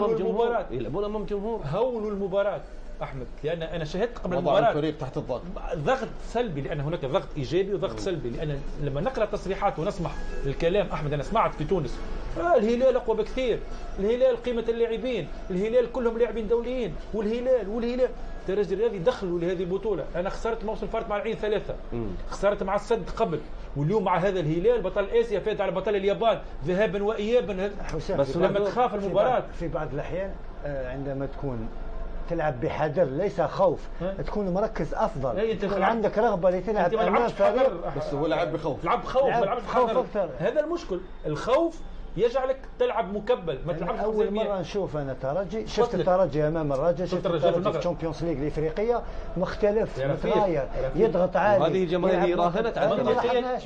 المباراة يلعبون امام جمهور. هولوا المباراة احمد، لان انا شاهدت قبل وضع المباراة الفريق تحت الضغط، ضغط سلبي، لان هناك ضغط ايجابي وضغط سلبي. لان لما نقرا تصريحات ونسمع الكلام احمد، انا سمعت في تونس الهلال اقوى بكثير، الهلال قيمه اللاعبين، الهلال كلهم لاعبين دوليين، والهلال الترجي الرياضي دخلوا لهذه البطوله. انا خسرت موسم فارت مع العين 3، خسرت مع السد قبل، واليوم مع هذا الهلال بطل اسيا فاز على بطل اليابان ذهابا وايابا. بس لما تخاف المباراه في بعض الاحيان عندما تكون تلعب بحذر ليس خوف، تكون مركز افضل، تكون عندك رغبه لتلعب امام فريق. بس هو لعب بخوف، تلعب بخوف اكثر. هذا المشكل، الخوف يجعلك تلعب مكبل، ما تلعبش. اول مره نشوف انا ترجي، شفت الترجي امام الرجاء، شفت الترجي في الشامبيونز ليج الافريقيه مختلف متغير، يضغط عالي. هذه الجماهير راهنت على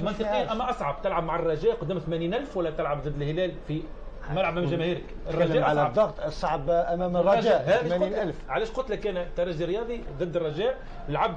منطقيا. اما اصعب تلعب مع الرجاء قدام 80,000 ولا تلعب ضد الهلال في ملعب من جماهيرك؟ الرجاء على الضغط الصعب امام الرجاء 80,000. علاش قلت لك انا الترجي الرياضي ضد الرجاء لعب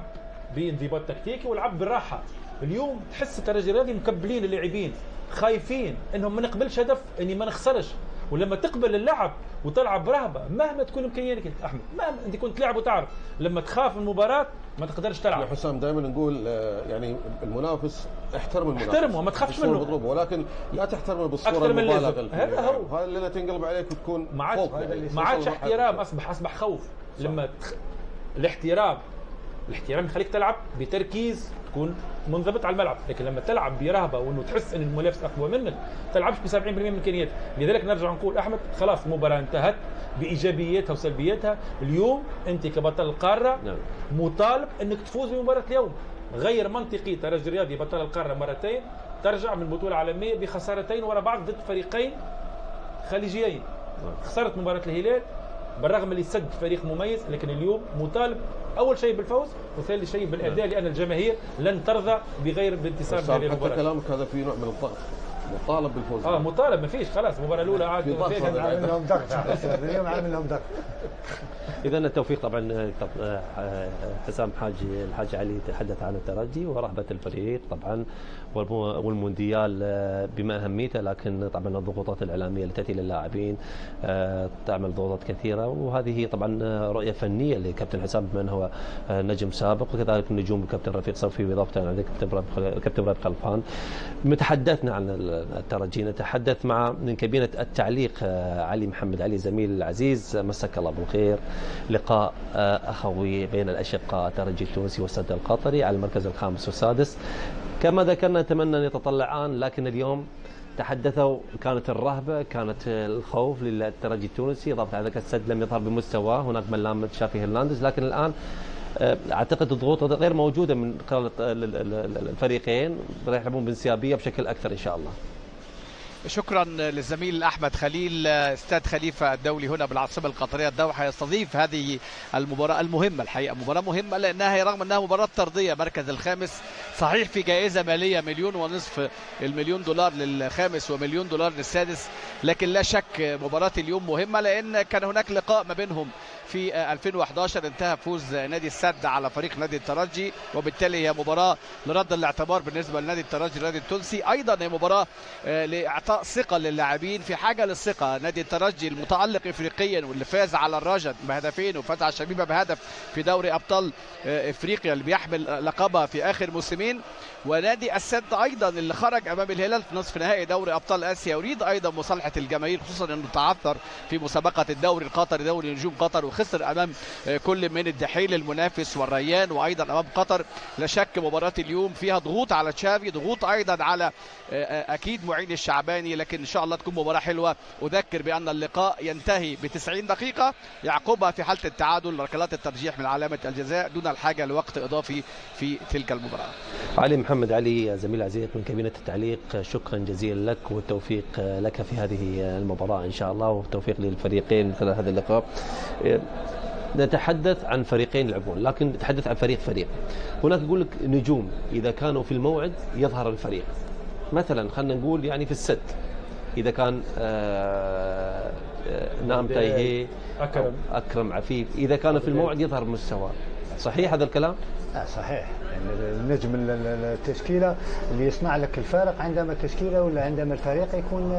بانضباط تكتيكي ولعب بالراحه. اليوم تحس الترجي الرياضي مكبلين اللاعبين، خايفين انهم ما نقبلش هدف، اني ما نخسرش. ولما تقبل اللعب وتلعب برهبه مهما تكون امكانياتك احمد، مهما انت كنت تلعب وتعرف، لما تخاف المباراه ما تقدرش تلعب. يا حسام دائما نقول يعني المنافس احترم المنافس، احترمه وما تخافش منه، ولكن لا تحترمه بالصوره المبالغه. هذا هو، هذا اللي تنقلب عليك وتكون ما عادش احترام، اصبح خوف. لما الاحترام يخليك تلعب بتركيز، تكون منضبط على الملعب. لكن لما تلعب برهبه وانه تحس ان المنافس اقوى منك، تلعبش ب 70% من امكانياتك. لذلك نرجع نقول احمد خلاص المباراه انتهت بايجابياتها وسلبياتها. اليوم انت كبطل القاره مطالب انك تفوز بمباراه اليوم. غير منطقي ترجي الرياضي بطل القاره مرتين ترجع من بطوله عالميه بخسارتين ورا بعض ضد فريقين خليجيين. خسرت مباراه الهلال بالرغم اللي سد فريق مميز، لكن اليوم مطالب اول شيء بالفوز وثاني شيء بالاداء، لان الجماهير لن ترضى بغير بانتصار هذه المباراه. حتى كلامك هذا فيه نوع من الضغط، مطالب بالفوز. مطالب، ما فيش خلاص المباراه الاولى عاد عامل لهم ضغط. اليوم عامل لهم ضغط. اذا التوفيق طبعا. حسام الحاج علي تحدث عن الترجي ورهبه الفريق طبعا والمونديال بما اهميته، لكن طبعا الضغوطات الاعلاميه اللي تاتي للاعبين تعمل ضغوطات كثيره، وهذه طبعا رؤيه فنيه لكابتن حسام بما انه هو نجم سابق، وكذلك النجوم الكابتن رفيق صوفي واضافه عندك كابتن ابراهيم خلفان. تحدثنا عن الترجي، نتحدث من كابينه التعليق علي محمد علي زميل العزيز، مسك الله بالخير. لقاء اخوي بين الاشقاء الترجي التونسي والسد القطري على المركز الخامس والسادس. كما ذكرنا نتمنى ان يتطلعان، لكن اليوم تحدثوا كانت الرهبه، كانت الخوف للترجي التونسي، اضافه على ذلك السد لم يظهر بمستواه، هناك من لام شافي هرنانديز، لكن الان اعتقد الضغوط غير موجوده من قبل الفريقين، راح يلعبون بانسيابيه بشكل اكثر ان شاء الله. شكرا للزميل احمد خليل. استاد خليفه الدولي هنا بالعاصمه القطريه الدوحه يستضيف هذه المباراه المهمه. الحقيقه مباراه مهمه لانها رغم انها مباراه طرديه مركز الخامس، صحيح في جائزه ماليه 1.5 مليون دولار للخامس و1 مليون دولار للسادس، لكن لا شك مباراه اليوم مهمه لان كان هناك لقاء ما بينهم في 2011 انتهى فوز نادي السد على فريق نادي الترجي، وبالتالي هي مباراه لرد الاعتبار بالنسبه لنادي الترجي النادي التونسي. ايضا هي مباراه لاعطاء ثقه للاعبين، في حاجه للثقه. نادي الترجي المتالق افريقيا واللي فاز على الرجاء بهدفين وفاز على الشبيبه بهدف في دوري ابطال افريقيا اللي بيحمل لقبها في اخر موسمين، ونادي السد ايضا اللي خرج امام الهلال في نصف نهائي دوري ابطال اسيا يريد ايضا مصالحه الجماهير، خصوصا انه تعثر في مسابقه الدوري القطري دوري نجوم قطر وخسر امام كل من الدحيل المنافس والريان وايضا امام قطر. لا شك مباراه اليوم فيها ضغوط على تشافي، ضغوط ايضا على اكيد معين الشعباني، لكن ان شاء الله تكون مباراه حلوه. اذكر بان اللقاء ينتهي ب90 دقيقه يعقبها في حاله التعادل ركلات الترجيح من علامه الجزاء دون الحاجه لوقت اضافي في تلك المباراه. علي محمد علي زميل العزيز من كابينه التعليق، شكرا جزيلا لك والتوفيق لك في هذه المباراه ان شاء الله، والتوفيق للفريقين خلال هذا اللقاء. نتحدث عن فريقين يلعبون، لكن نتحدث عن فريق. هناك يقول لك نجوم اذا كانوا في الموعد يظهر الفريق. مثلا خلينا نقول يعني في السد اذا كان نام تايهي اكرم عفيف، اذا كان في الموعد يظهر مستواه. صحيح هذا الكلام؟ صحيح. يعني النجم التشكيله اللي يصنع لك الفارق عندما التشكيله ولا عندما الفريق يكون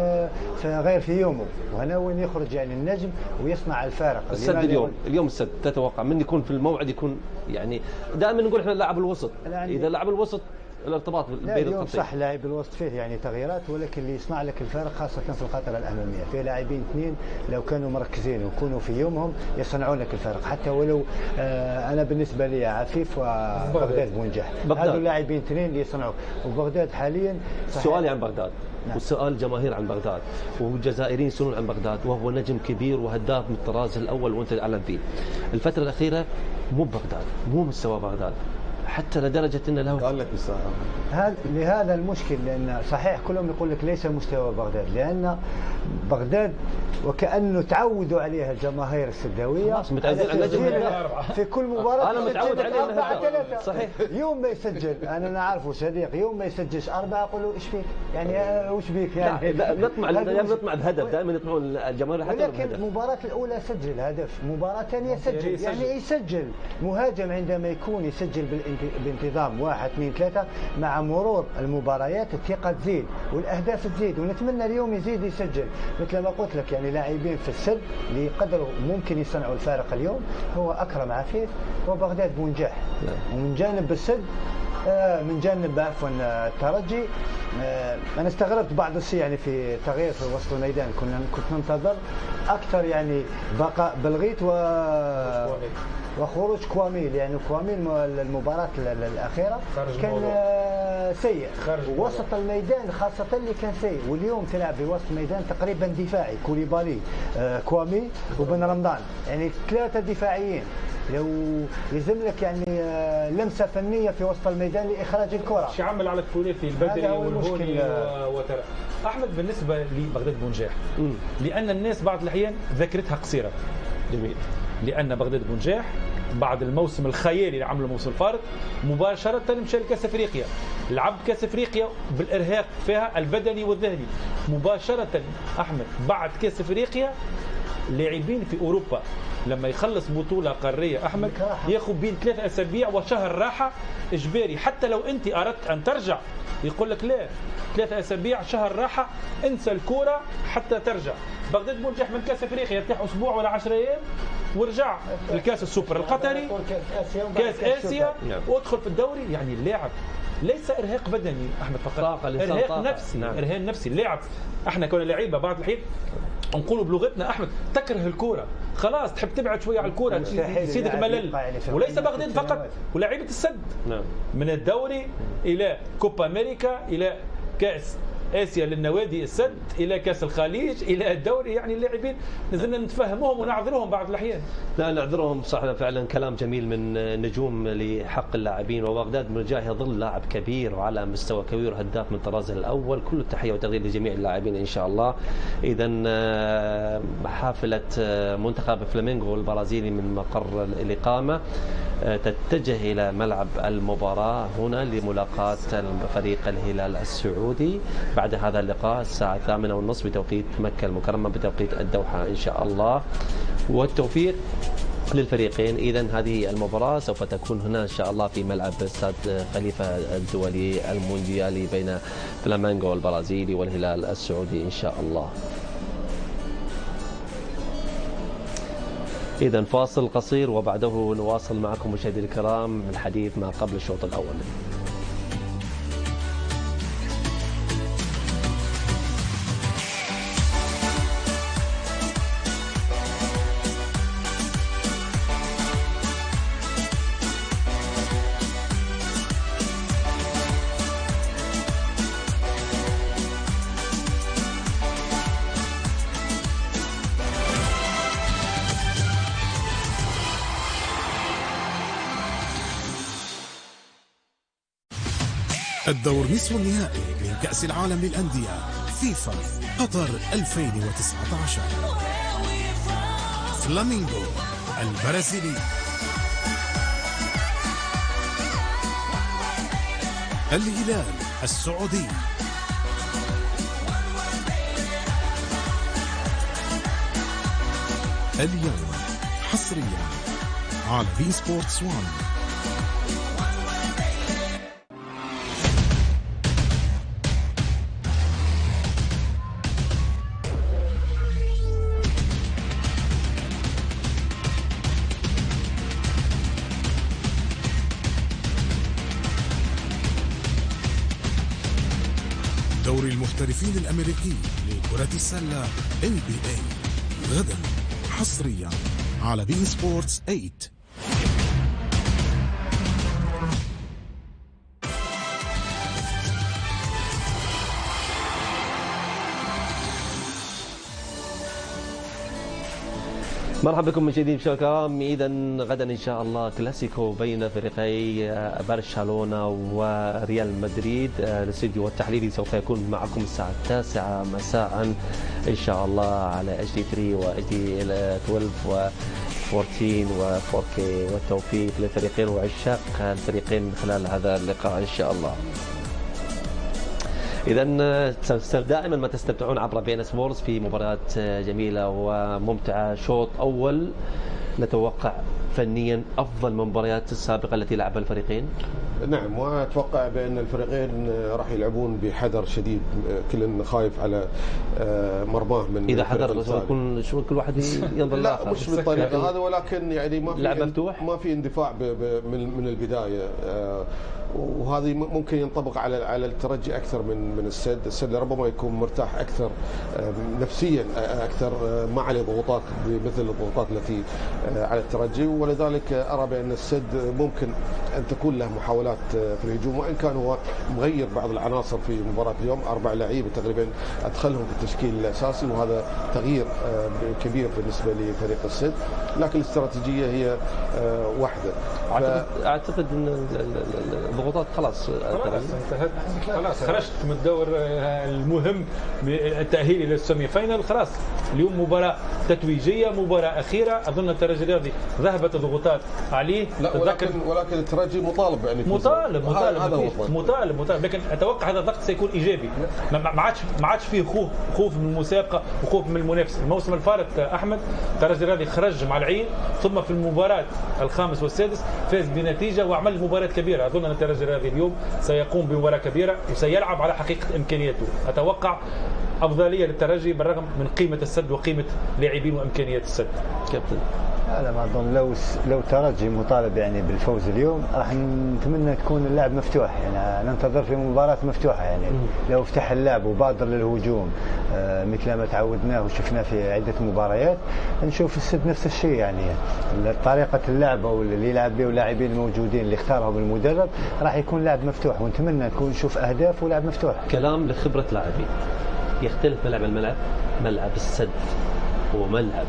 غير في يومه، وهنا وين يخرج يعني النجم ويصنع الفارق. السد اليوم السد تتوقع من يكون في الموعد يكون يعني دائما نقول احنا لاعب الوسط، اذا لاعب الوسط الارتباط بين اليوم صح لاعب الوسط فيه يعني تغييرات، ولكن اللي يصنع لك الفارق خاصه في الفتره الاماميه فيه لاعبين اثنين لو كانوا مركزين ويكونوا في يومهم يصنعون لك الفارق، حتى ولو انا بالنسبه لي عفيف وبغداد بونجاح، هذول اللاعبين اثنين اللي يصنعوا. وبغداد حاليا سؤالي عن بغداد وسؤال الجماهير عن بغداد والجزائريين يسألون عن بغداد، وهو نجم كبير وهداف من الطراز الاول وانت اعلن فيه. الفتره الاخيره مو بغداد، مو مستوى بغداد حتى لدرجه انه له قال لك لهذا المشكل، لان صحيح كلهم يقول لك ليس مستوى بغداد، لان بغداد وكانه تعودوا عليها الجماهير السداويه، خلاص متعودين على النجم في كل مباراه. انا متعود عليه 4-3 صحيح. يوم ما يسجل انا نعرفه صديق، يوم ما يسجلش 4 اقول له ايش فيك يعني وش بيك يعني. نطمع بهدف دائما يطمعون الجماهير حتى ولكن المباراه الاولى سجل هدف، مباراه ثانيه سجل يعني يسجل. مهاجم عندما يكون يسجل بانتظام 1 2 3 مع مرور المباريات الثقه تزيد والاهداف تزيد، ونتمنى اليوم يزيد يسجل. مثل ما قلت لك يعني لاعبين في السد اللي يقدروا ممكن يصنعوا الفارق اليوم هو اكرم عفيف وبغداد بونجاح. ومن جانب السد من جانب عفوا الترجي انا استغربت بعض الشيء يعني في تغيير في وسط الميدان، كنت ننتظر اكثر يعني بقاء بلغيت وخروج كواميل، يعني كواميل المباراة الأخيرة كان سيء وسط الميدان خاصة اللي كان سيء، واليوم تلعب في وسط الميدان تقريبا دفاعي، كوليبالي كوامي وبن رمضان، يعني 3 دفاعيين. لو يلزم لك يعني لمسة فنية في وسط الميدان لإخراج الكرة. شو عمل على الثلاثي البدري والهوني وترى أحمد بالنسبة لبغداد بونجاح، لأن الناس بعض الأحيان ذاكرتها قصيرة. جميل. لأن بغداد بونجاح بعد الموسم الخيالي اللي عمله موسم الفارق مباشرة مشى لكأس افريقيا، لعب كأس افريقيا بالارهاق فيها البدني والذهني مباشرة. احمد بعد كأس افريقيا لاعبين في اوروبا لما يخلص بطولة قارية احمد ياخذ بين 3 أسابيع وشهر راحة اجباري، حتى لو انت اردت ان ترجع يقول لك لا 3 أسابيع شهر راحة انسى الكورة حتى ترجع. بغداد بونجاح من كأس افريقيا يرتاح اسبوع ولا 10 ايام ورجع الكاس السوبر القطري كاس اسيا وادخل في الدوري. يعني اللاعب ليس ارهاق بدني احمد فقط، ارهاق نفسي. ارهاق نفسي. اللاعب احنا كنا لعيبه بعض الحين نقولوا بلغتنا احمد تكره الكوره، خلاص تحب تبعد شويه على الكوره يزيدك ملل. وليس بغداد فقط ولاعيبه السد من الدوري الى كوبا امريكا الى كاس اسيا للنوادي السد الى كاس الخليج الى الدوري، يعني اللاعبين نزلنا نتفهموهم ونعذرهم بعض الاحيان. لا نعذرهم صح، فعلا كلام جميل من نجوم لحق اللاعبين. وبغداد بونجاح يظل لاعب كبير وعلى مستوى كبير وهداف من طرازه الاول. كل التحيه والتقدير لجميع اللاعبين ان شاء الله. اذا حافله منتخب فلامينغو البرازيلي من مقر الاقامه تتجه الى ملعب المباراه هنا لملاقاه فريق الهلال السعودي بعد هذا اللقاء الساعة 8:30 بتوقيت مكة المكرمة بتوقيت الدوحة إن شاء الله. والتوفيق للفريقين. إذن هذه المباراة سوف تكون هنا إن شاء الله في ملعب استاد خليفة الدولي المونديالي بين فلامينغو البرازيلي والهلال السعودي إن شاء الله. إذن فاصل قصير وبعده نواصل معكم مشاهدينا الكرام الحديث ما قبل الشوط الأول. الدور نصف النهائي من كأس العالم للأندية فيفا قطر 2019. فلامينغو البرازيلي الهلال السعودي. اليوم حصريا على بي سبورتس 1. دوري المحترفين الأمريكي لكرة السلة NBA غدا حصريا على بي سبورتس 8. مرحبا بكم مشاهدينا الكرام. اذا غدا ان شاء الله كلاسيكو بين فريقي برشلونه وريال مدريد. الاستديو التحليلي سوف يكون معكم الساعه 9 مساء ان شاء الله على HD3 وHD 12 و14 و4K، والتوفيق للفريقين وعشاق الفريقين خلال هذا اللقاء ان شاء الله. إذا دائما ما تستمتعون عبر بين سبورتس في مباريات جميلة وممتعة. شوط أول نتوقع فنيا أفضل من المباريات السابقة التي لعبها الفريقين. نعم، وأتوقع بأن الفريقين راح يلعبون بحذر شديد، كل خايف على مرماه من إذا حذر شو كل واحد ينظر لا مش بالطريقة هذا، ولكن يعني ما في اندفاع من البداية، وهذه ممكن ينطبق على الترجي اكثر من السد ربما يكون مرتاح اكثر نفسيا اكثر، ما عليه ضغوطات مثل الضغوطات التي على الترجي، ولذلك ارى بان السد ممكن ان تكون له محاولات في الهجوم، وان كان هو مغير بعض العناصر في مباراه اليوم. 4 لعيبه تقريبا ادخلهم في التشكيل الاساسي، وهذا تغيير كبير بالنسبه لفريق السد، لكن الاستراتيجيه هي واحده. اعتقد ان الضغوطات خلاص انتهت، خلاص خرجت من الدور المهم التأهيل الى السيمي فاينل. خلاص اليوم مباراة تتويجية، مباراة أخيرة. أظن الترجي الرياضي ذهبت الضغوطات عليه. لا ولكن الترجي مطالب يعني مطالب، لكن أتوقع هذا الضغط سيكون إيجابي. ما عادش فيه خوف من المسابقة وخوف من المنافس. الموسم الفارط أحمد الترجي الرياضي خرج مع العين، ثم في المباراة الخامس والسادس فاز بنتيجة وعمل مباراة كبيرة. أظن أن الترجي الرياضي اليوم سيقوم بمباراة كبيرة وسيلعب على حقيقة إمكانياته. أتوقع أفضلية للترجي بالرغم من قيمة السد وقيمة لاعبين وإمكانيات السد. كابتن أنا ما أظن لو ترجي مطالب يعني بالفوز اليوم راح نتمنى تكون اللعب مفتوح، يعني ننتظر في مباراة مفتوحة. يعني لو فتح اللعب وبادر للهجوم مثل ما تعودناه وشفناه في عدة مباريات، نشوف السد نفس الشيء. يعني طريقة اللعب أو اللي يلعب به واللاعبين الموجودين اللي اختارهم المدرب راح يكون لعب مفتوح، ونتمنى نشوف أهداف ولعب مفتوح. كلام لخبرة لاعبين يختلف ملعب السد وملعب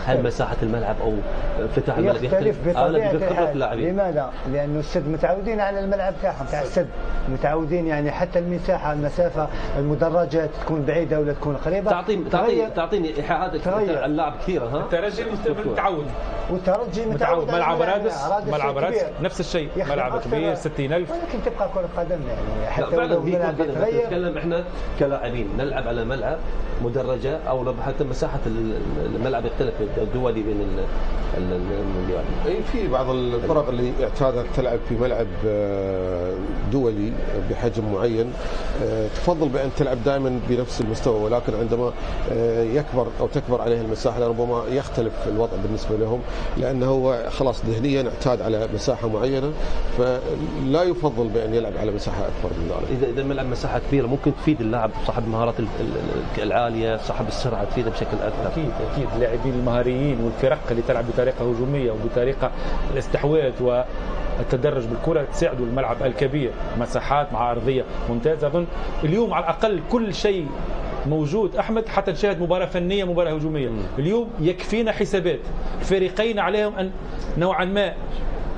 هل مساحة الملعب أو فتح الملعب يختلف بطبيعة الحال. لماذا؟ لأنه السد متعودين على الملعب تاعهم تاع السد، متعودين يعني حتى المسافة المدرجات تكون بعيدة ولا تكون قريبة. تعطيني إيحاءات على اللاعب كثيرة. الترجي متعود، والترجي متعود ملعب رادس نفس الشيء، ملعب كبير 60,000، ولكن تبقى كرة قدم يعني حتى لو الملعب يتغير. نتكلم احنا كلاعبين نلعب على ملعب مدرجة أو حتى مساحة الملعب يختلف الدولي بين المونديال. اي في بعض الفرق اللي اعتادت تلعب في ملعب دولي بحجم معين تفضل بان تلعب دائما بنفس المستوى، ولكن عندما يكبر او تكبر عليه المساحه ربما يختلف الوضع بالنسبه لهم، لانه هو خلاص ذهنيا اعتاد على مساحه معينه، فلا يفضل بان يلعب على مساحه اكبر من ذلك. اذا الملعب مساحه كبيره ممكن تفيد اللاعب صاحب المهارات العاليه، صاحب السرعه تفيده بشكل اكثر. اكيد اللاعبين المهاريين والفرق اللي تلعب بطريقه هجوميه وبطريقه الاستحواذ والتدرج بالكره تساعدوا الملعب الكبير، مساحات مع ارضيه ممتازه. اظن اليوم على الاقل كل شيء موجود احمد حتى نشاهد مباراه فنيه مباراه هجوميه. اليوم يكفينا حسابات الفريقين عليهم ان نوعا ما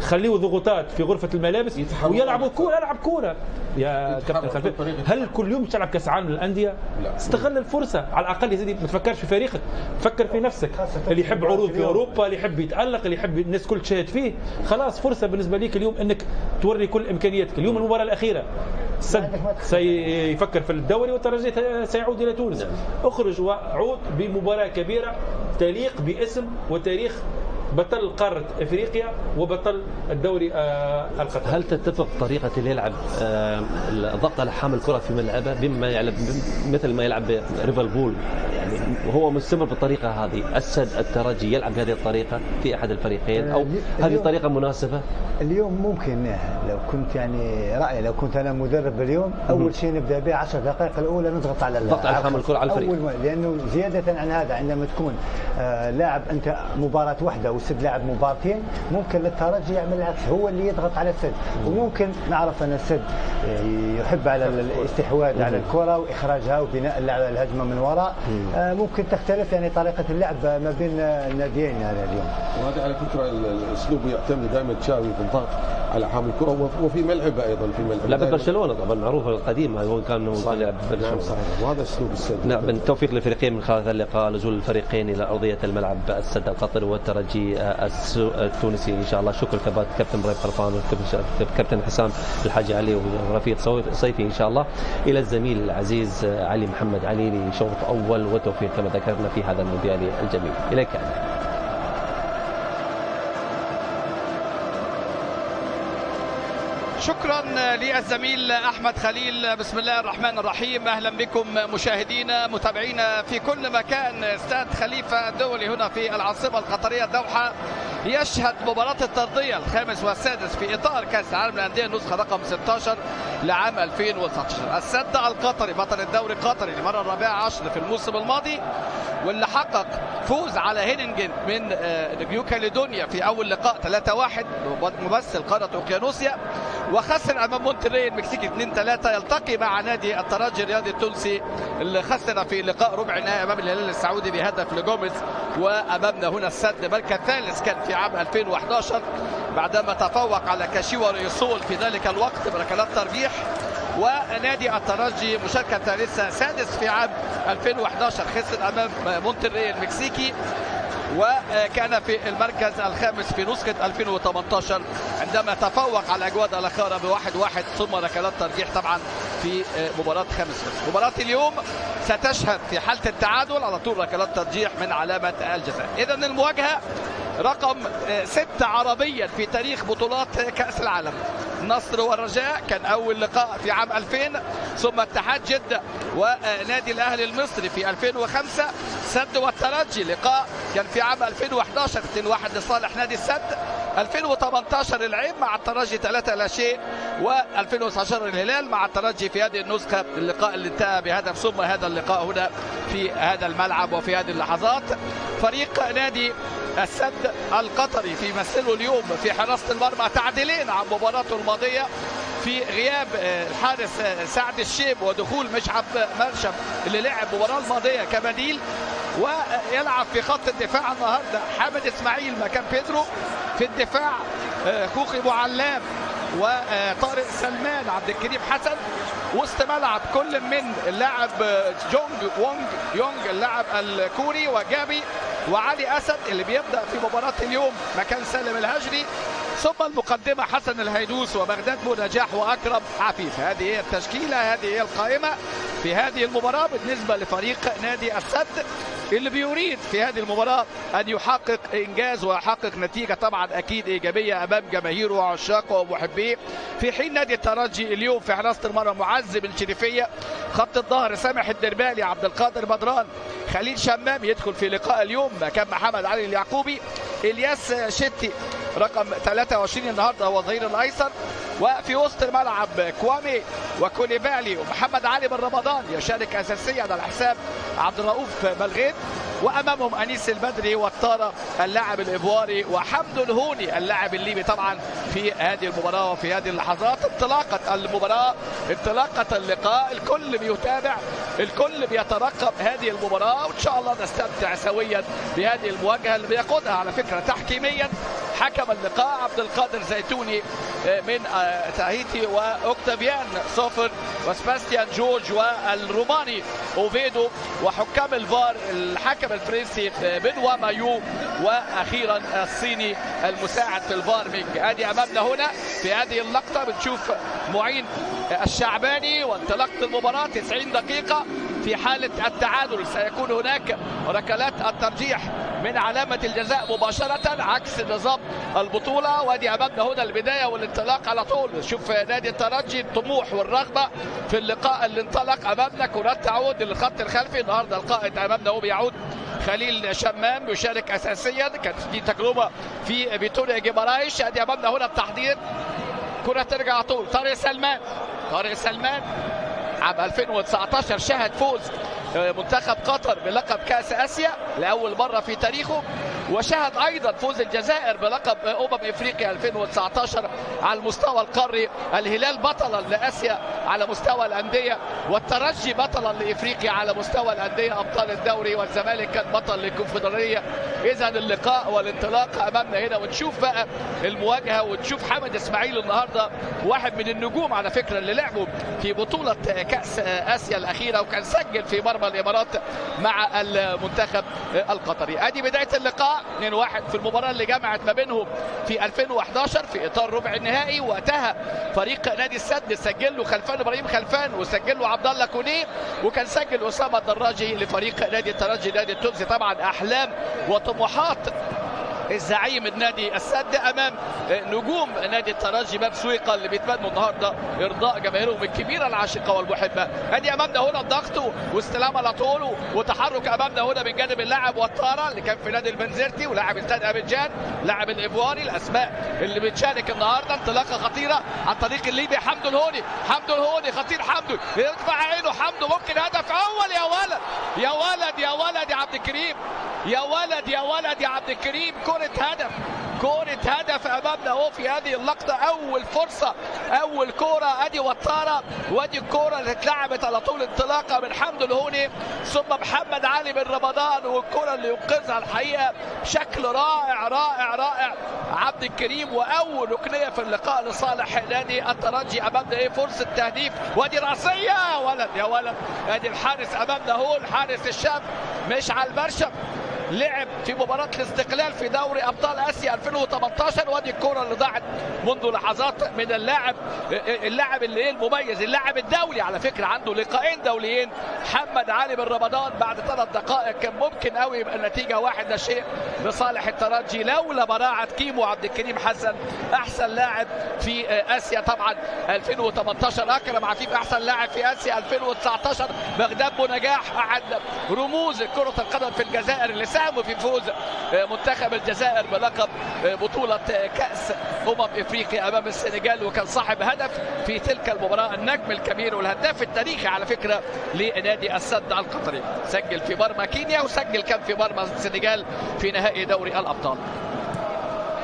خليه ضغوطات في غرفة الملابس ويلعبوا كورة. يلعب كورة يا كابتن خلفي. هل كل يوم تلعب كأس عالم للأندية؟ استغل الفرصة على الأقل يا سيدي. ما تفكرش في فريقك، فكر في نفسك. اللي يحب عروض في أوروبا، اللي يحب يتألق، اللي يحب الناس كل تشاهد فيه، خلاص فرصة بالنسبة ليك اليوم أنك توري كل إمكانياتك. اليوم المباراة الأخيرة السد سيفكر في الدوري والترجي سيعود إلى تونس. اخرج وعود بمباراة كبيرة تليق باسم وتاريخ بطل قارة افريقيا وبطل الدوري القطري. هل تتفق طريقة اللي يلعب الضغط على حامل الكرة في ملعبه بما يلعب مثل ما يلعب ريفربول، يعني وهو مستمر بالطريقة هذه؟ السد الترجي يلعب بهذه الطريقة في أحد الفريقين أو هذه طريقة مناسبة؟ اليوم ممكن لو كنت يعني رأيي لو كنت أنا مدرب اليوم أول شيء نبدأ به 10 دقائق الأولى نضغط على الضغط على حامل الكرة على الفريق، لأنه زيادة عن هذا عندما تكون لاعب أنت مباراة واحدة والسد لاعب مباراتين ممكن للترجي يعمل العكس، هو اللي يضغط على السد. وممكن نعرف أن السد يحب على الاستحواذ على الكرة وإخراجها وبناء الهجمة من وراء. ممكن تختلف يعني طريقة اللعب ما بين الناديين هذا اليوم. وهذا على فكرة الأسلوب يعتمد دائما تشاوي بالضغط على حامل الكرة وفي ملعبه أيضا في ملعب لعب برشلونة طبعا معروف القديم هو كان يلعب برشلونة. نعم صحيح، وهذا أسلوب السد. نعم، بالتوفيق للفريقين من خلال اللقاء، نزول الفريقين إلى أرضية الملعب، السد القطري والترجي التونسي إن شاء الله. شكر كابتن إبراهيم خلفان وكابتن حسام الحاج علي ورفيق صيفي إن شاء الله. إلى الزميل العزيز علي محمد علي لشوط أول وتوفيق كما ذكرنا في هذا المونديال الجميل. إليك علي. شكرا للزميل أحمد خليل. بسم الله الرحمن الرحيم. أهلا بكم مشاهدينا متابعينا في كل مكان. استاد خليفة الدولي هنا في العاصمة القطرية الدوحة يشهد مباراة الترضية الخامس والسادس في إطار كأس العالم للأندية النسخة رقم 16 لعام 2019. السد القطري بطل الدوري القطري للمرة الرابعة عشر في الموسم الماضي، واللي حقق فوز على هينينجن من نيو كاليدونيا في أول لقاء 3-1 ممثل قارة أوقيانوسيا، وخسر امام مونتري المكسيكي 2-3. يلتقي مع نادي الترجي الرياضي التونسي اللي خسر في لقاء ربع النهائي امام الهلال السعودي بهدف لجوميز. وامامنا هنا السد مركز ثالث كان في عام 2011 بعدما تفوق على كاشيوا ريسول في ذلك الوقت بركلات ترجيح. ونادي الترجي مشاركة ثالثة سادس في عام 2011 خسر امام مونتري المكسيكي، وكان في المركز الخامس في نسخة 2018 عندما تفوق على أجواد الأخارة ب1-1 ثم ركلات ترجيح طبعا في مباراة خامس. مباراة اليوم ستشهد في حالة التعادل على طول ركلات ترجيح من علامة الجزاء. إذن المواجهة رقم 6 عربيا في تاريخ بطولات كأس العالم. النصر والرجاء كان أول لقاء في عام 2000، ثم اتحاد جدة ونادي الأهلي المصري في 2005. سد والترجي لقاء كان في عام 2011 2-1 لصالح نادي السد. 2018 العين مع الترجي 3-0، و2019 الهلال مع الترجي في هذه النسخة اللقاء اللي انتهى بهدف. ثم هذا اللقاء هنا في هذا الملعب وفي هذه اللحظات فريق نادي السد القطري في مثله اليوم في حراسة المرمى تعادلين عن مباراته الماضية في غياب الحارس سعد الشيب ودخول مشعب مرشم اللي لعب المباراة الماضية كبديل، ويلعب في خط الدفاع النهارده حامد اسماعيل مكان بيدرو. في الدفاع خوخي معلام وطارق سلمان عبد الكريم حسن. وسط ملعب كل من اللاعب يونغ اللاعب الكوري وجابي وعلي أسد اللي بيبدأ في مباراة اليوم مكان سالم الهجري. ثم المقدمة حسن الهيدوس وبغداد بونجاح وأكرم عفيف. هذه هي التشكيلة، هذه هي القائمة في هذه المباراة بالنسبة لفريق نادي السد اللي بيريد في هذه المباراة أن يحقق إنجاز ويحقق نتيجة طبعا أكيد إيجابية أمام جماهيره وعشاقه ومحبيه. في حين نادي الترجي اليوم في حراسة المرمى معز بن شريفية، خط الظهر سامح الدربالي، عبد القادر بدران، خليل شمام يدخل في لقاء اليوم مكان محمد علي اليعقوبي، إلياس شتي رقم 23 النهارده هو الظهير الايسر. وفي وسط الملعب كوامي وكوليبالي ومحمد علي بن رمضان يشارك اساسيا على حساب عبد الرؤوف بلغيد، وامامهم انيس البدري والطاره اللاعب الايفواري وحمد الهوني اللاعب الليبي طبعا في هذه المباراه وفي هذه اللحظات. انطلاقه المباراه، انطلاقه اللقاء، الكل بيتابع، الكل بيترقب هذه المباراه، وان شاء الله نستمتع سويا بهذه المواجهه اللي بيقودها على فكره تحكيميا حكم اللقاء عبد القادر زيتوني من تاهيتي واوكتافيان صوفر وسباستيان جورج والروماني اوفيدو، وحكام الفار الحكم الفرنسي بنوا مايو، واخيرا الصيني المساعد في الفار مينج. ادي امامنا هنا في هذه اللقطه بنشوف معين الشعباني وانطلاقه المباراه 90 دقيقه. في حاله التعادل سيكون هناك ركلات الترجيح من علامة الجزاء مباشرة عكس نظام البطولة. وادي أمامنا هنا البداية والانطلاق على طول. شوف نادي الترجي الطموح والرغبة في اللقاء اللي انطلق أمامنا. كرات تعود للخط الخلفي. النهارده القائد أمامنا هو بيعود خليل شمام يشارك أساسيا. كانت دي تجربة في فيتوريا جيمارايش. ادي أمامنا هنا التحضير. كرة ترجع على طول. طارق سلمان عام 2019 شهد فوز منتخب قطر بلقب كأس آسيا لأول مرة في تاريخه، وشهد أيضا فوز الجزائر بلقب إفريقيا 2019 على المستوى القاري. الهلال بطلا لآسيا على مستوى الأندية، والترجي بطلا لإفريقيا على مستوى الأندية أبطال الدوري، والزمالك كان بطل للكونفدرالية. إذا اللقاء والانطلاق أمامنا هنا، ونشوف بقى المواجهة ونشوف حمد إسماعيل النهاردة واحد من النجوم على فكرة اللي لعبوا في بطولة كأس آسيا الأخيرة، وكان سجل في مرمى الإمارات مع المنتخب القطري. ادي بداية اللقاء 2-1 في المباراة اللي جمعت ما بينهم في 2011 في إطار ربع النهائي. وقتها فريق نادي السد سجل له خلفان إبراهيم خلفان، وسجل له عبد الله كونيه، وكان سجل أسامة الدراجي لفريق نادي الترجي نادي التونسي. طبعا أحلام وطموحات الزعيم النادي السد امام نجوم نادي الترجي باب سويقة اللي بيتمنوا النهارده ارضاء جماهيرهم الكبيره العاشقه والمحبه. ادي امامنا هنا الضغط واستلام على طول وتحرك امامنا هنا من جانب اللاعب وطاره اللي كان في نادي البنزرتي ولاعب استاد ابيجان، لاعب الايفواري. الاسماء اللي بتشارك النهارده. انطلاقه خطيره عن طريق الليبي حمدو الهوني خطير. حمدو يرفع عينه، حمدو ممكن هدف اول. يا ولد يا عبد الكريم، يا عبد الكريم. كرة هدف امامنا اهو في هذه اللقطة. اول فرصة، اول كرة. ادي وطارة، وادي الكرة اللي اتلعبت على طول انطلاقة من حمدو الهوني ثم محمد علي بن رمضان، والكرة اللي ينقذها الحقيقة بشكل رائع عبد الكريم. واول ركنية في اللقاء لصالح نادي الترجي. امامنا فرصة تهديف، وادي رأسية. يا ولد ادي الحارس امامنا اهو، الحارس الشاب مش على المرشم، لعب في مباراة الاستقلال في دوري أبطال آسيا 2018. وادي الكرة اللي ضاعت منذ لحظات من اللاعب اللي المميز، اللاعب الدولي على فكرة، عنده لقاءين دوليين، محمد علي بن رمضان. بعد 3 دقائق كان ممكن قوي يبقى النتيجة 1-0 لصالح الترجي لولا براعة كيمو عبد الكريم حسن، أحسن لاعب في آسيا طبعا 2018. أكرم عفيف أحسن لاعب في آسيا 2019. بغداد بونجاح أحد رموز كرة القدم في الجزائر اللي ساهموا في فوز منتخب الجزائر بلقب بطولة كأس إفريقيا أمام السنغال، وكان صاحب هدف في تلك المباراة. النجم الكبير والهداف التاريخي على فكرة لنادي السد القطري، سجل في مرمى كينيا وسجل كان في مرمى السنغال في نهائي دوري الأبطال.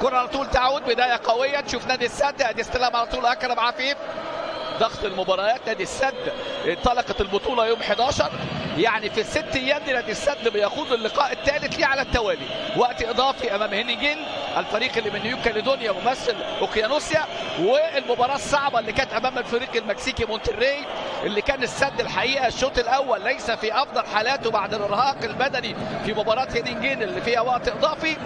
كرة على طول تعود، بداية قوية. تشوف نادي السد، ادي استلام على طول أكرم عفيف. ضغط المباريات. نادي السد انطلقت البطولة يوم 11، يعني في ال6 ايام دي نادي السد بيخوض اللقاء الثالث ليه على التوالي. وقت اضافي امام هينيجين الفريق اللي من نيو كاليدونيا ممثل اوقيانوسيا، والمباراة الصعبة اللي كانت امام الفريق المكسيكي مونتري اللي كان السد الحقيقة الشوط الاول ليس في افضل حالاته بعد الارهاق البدني في مباراة هينيجين اللي فيها وقت اضافي،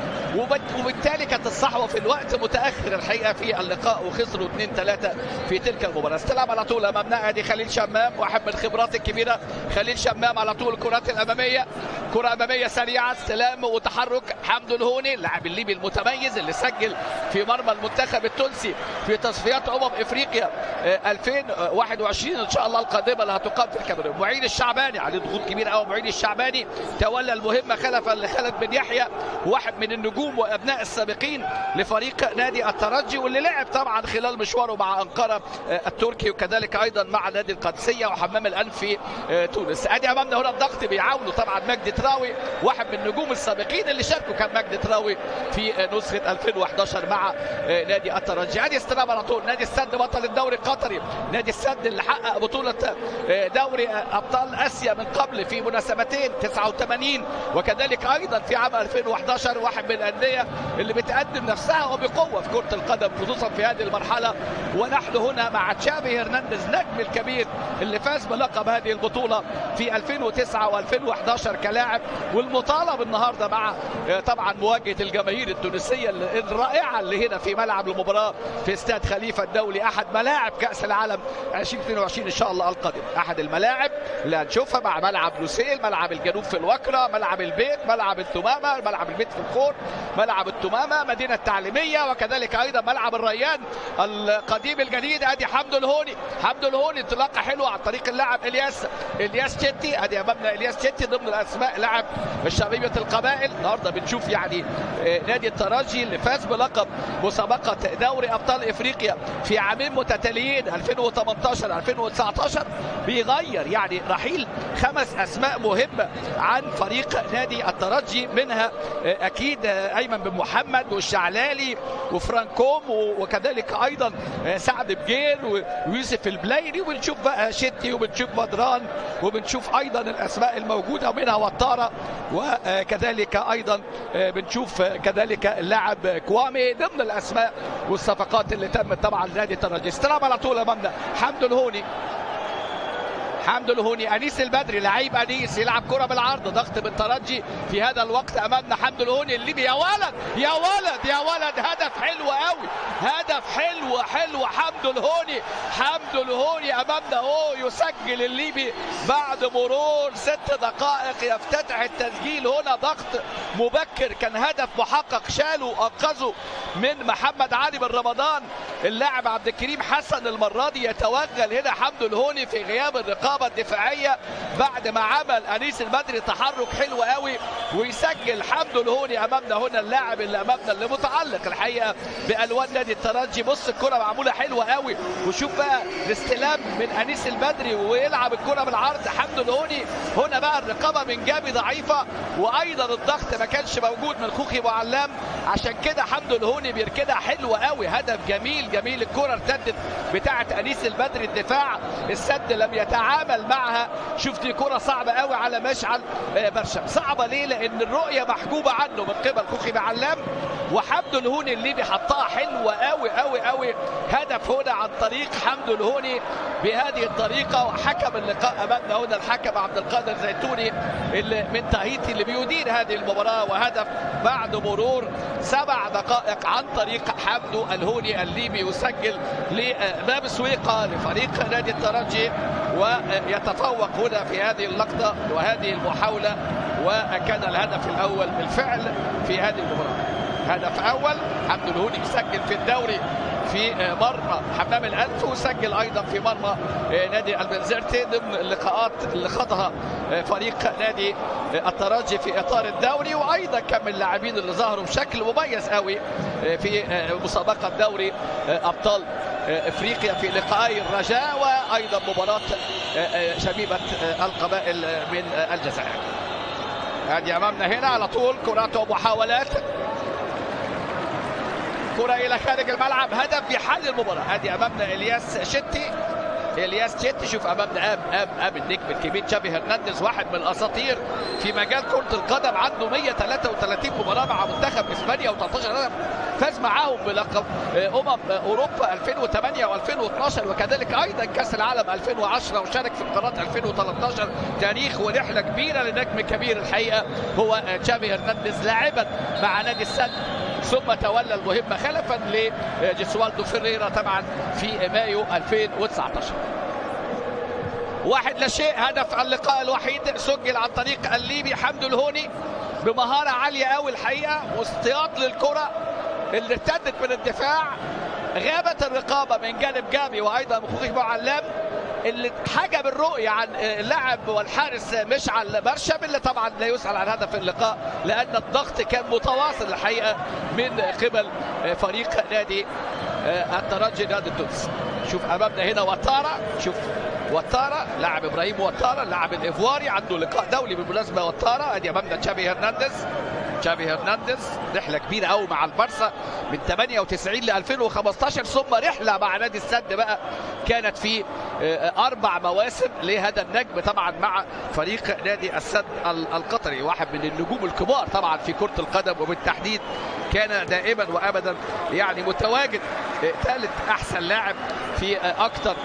وبالتالي كانت الصحوة في الوقت متأخر الحقيقة في اللقاء وخسروا 2-3 في تلك المباراة. استلام على طول امامنا ادي خليل شمام، واحد من الخبرات الكبيرة. خليل شمام على طول الكرات الامامية، كرة امامية سريعة، استلام وتحرك. حمدو الهوني اللاعب الليبي المتميز اللي سجل في مرمى المنتخب التونسي في تصفيات افريقيا 2021 ان شاء الله القادمة اللي هتقام في الكاميرون. معين الشعباني عليه ضغوط كبيرة قوي. معين الشعباني تولى المهمة خلفا لخالد بن يحيى، واحد من النجوم وابناء السابقين لفريق نادي الترجي، واللي لعب طبعا خلال مشواره مع أنقرة التركي وكذلك ايضا مع نادي القادسية وحمام الأنف في تونس. ادي امامنا هنا الضغط بيعاونوا طبعا مجدي تراوي، واحد من النجوم السابقين اللي شاركوا كان مجدي تراوي في نسخة 2011 مع نادي الترجي. ادي استلام على طول. نادي السد بطل الدوري القطري، نادي السد اللي حقق بطولة دوري ابطال اسيا من قبل في مناسبتين 89 وكذلك ايضا في عام 2011. واحد من الاندية اللي بتقدم نفسها وبقوة في كرة القدم خصوصا في هذه المرحلة. ونحن هنا مع تشافي هرنانديز نجم الكبير اللي فاز بلقب هذه البطولة في 2009 و2011 كلاعب الملاعب. والمطالب النهارده مع طبعا مواجهه الجماهير التونسيه الرائعه اللي هنا في ملعب المباراه في استاد خليفه الدولي، احد ملاعب كاس العالم 2022 ان شاء الله القادم، احد الملاعب اللي هنشوفها مع ملعب لوسيل، ملعب الجنوب في الوكره، ملعب البيت، ملعب التمامه، ملعب البيت في الخور، ملعب التمامه، مدينه التعليميه، وكذلك ايضا ملعب الريان القديم الجديد. ادي حمدو الهوني، حمدو الهوني انطلاقه حلوه عن طريق اللاعب الياس تشيتي. ادي امامنا الياس تشيتي ضمن الاسماء لاعب شبيبه القبائل. النهارده بنشوف يعني نادي الترجي اللي فاز بلقب مسابقه دوري ابطال افريقيا في عامين متتاليين 2018 2019 بيغير يعني رحيل 5 اسماء مهمه عن فريق نادي الترجي، منها اكيد ايمن بن محمد والشعلالي وفرانكوم وكذلك ايضا سعد بجيل ويوسف البلايري، وبنشوف بقى شتي وبنشوف بدران وبنشوف ايضا الاسماء الموجوده منها وطاره، وكذلك ايضا بنشوف كذلك اللاعب كوامي ضمن الاسماء والصفقات اللي تمت طبعا لنادي الترجي. استلام على طول امامنا حمدو الهوني، حمدو الهوني، انيس البدري لعيب انيس يلعب كره بالعرض، ضغط بالترجي في هذا الوقت امامنا حمدو الهوني الليبي. يا ولد يا ولد يا ولد، هدف حلو قوي، هدف حلو حمدو الهوني، حمدو الهوني امامنا يسجل الليبي بعد مرور 6 دقائق، يفتتح التسجيل هنا، ضغط مبكر كان هدف محقق، شالوا انقذوا من محمد علي بن رمضان اللاعب عبد الكريم حسن. المره دي يتوغل هنا حمدو الهوني في غياب الرقابه الدفاعيه بعد ما عمل انيس البدري تحرك حلو قوي، ويسجل حمدو الهوني امامنا هنا اللاعب اللي امامنا اللي متعلق الحقيقه بالوان نادي الترجي. بص الكره معموله حلوه قوي، وشوف بقى الاستلام من انيس البدري ويلعب الكره بالعرض حمدو الهوني. هنا بقى الرقابه من جابي ضعيفه، وايضا الضغط ما كانش موجود من خوخي ابو علام، عشان كده حمدو الهوني بيركدها حلوه قوي، هدف جميل. الكره ارتدت بتاعه انيس البدري، الدفاع السد لم يتعامل معها. شفت كره صعبه قوي على مشعل برشم، صعبه ليه؟ لان الرؤيه محجوبه عنه من قبل خوخي ابو علام، وحمدو الهوني اللي بيحطها حلوه قوي. هدف هنا عن طريق حمدو الهوني بهذه الطريقه. وحكم اللقاء امامنا هنا الحكم عبد القادر زيتوني اللي من تاهيتي اللي بيدير هذه المباراه، وهدف بعد مرور 7 دقائق عن طريق حمدو الهوني الليبي يسجل لباب سويقه لفريق نادي الترجي، ويتفوق هنا في هذه اللقطه وهذه المحاوله. وكان الهدف الاول بالفعل في هذه المباراه، هدف اول حمدو الهوني يسجل في الدوري في مرمى حمام الألف، وسجل ايضا في مرمى نادي البنزرتي ضمن اللقاءات اللي خاضها فريق نادي الترجي في اطار الدوري. وايضا كم من اللاعبين اللي ظهروا بشكل مميز قوي في مسابقه دوري ابطال افريقيا في لقاءي الرجاء وايضا مباراه شبيبه القبائل من الجزائر. هذه امامنا هنا على طول كرات ومحاولات، كرة إلى خارج الملعب، هدف بيحل المباراة. هذه أمامنا إلياس تشيتي، شوف أمامنا قام النجم الكبير تشافي هرنانديز، واحد من الأساطير في مجال كرة القدم، عنده 133 مباراة مع منتخب إسبانيا و13 هدف، فاز معاهم بلقب أوروبا 2008 و2012 وكذلك أيضا كأس العالم 2010، وشارك في قارات 2013. تاريخ ورحلة كبيرة لنجم كبير الحقيقة هو تشافي هرنانديز، لاعبا مع نادي السد ثم تولى المهمة خلفا لجيسوالدو فيريرا طبعا في مايو 2019. 1-0 هدف اللقاء الوحيد سجل عن طريق الليبي حمدو الهوني بمهارة عالية قوي الحقيقة، واصطياد للكرة اللي ارتدت من الدفاع، غابت الرقابة من جانب جابي وايضا خوخي ابو علام اللي حجب الرؤية عن اللاعب والحارس مشعل برشم، اللي طبعا لا يسأل عن هدف اللقاء لأن الضغط كان متواصل الحقيقة من قبل فريق نادي الترجي نادي التونسي. شوف أمامنا هنا وطارة، شوف وطارة لاعب إبراهيم وطارة اللاعب الإيفواري، عنده لقاء دولي بالمناسبة وطارة. أدي أمامنا تشافي هرنانديز، رحلة كبيرة قوي مع البارسا من 98 ل 2015، ثم رحلة مع نادي السد بقى كانت في 4 مواسم لهذا النجم طبعا مع فريق نادي السد القطري، واحد من النجوم الكبار طبعا في كرة القدم، وبالتحديد كان دائما وابدا يعني متواجد ثالث احسن لاعب في اكثر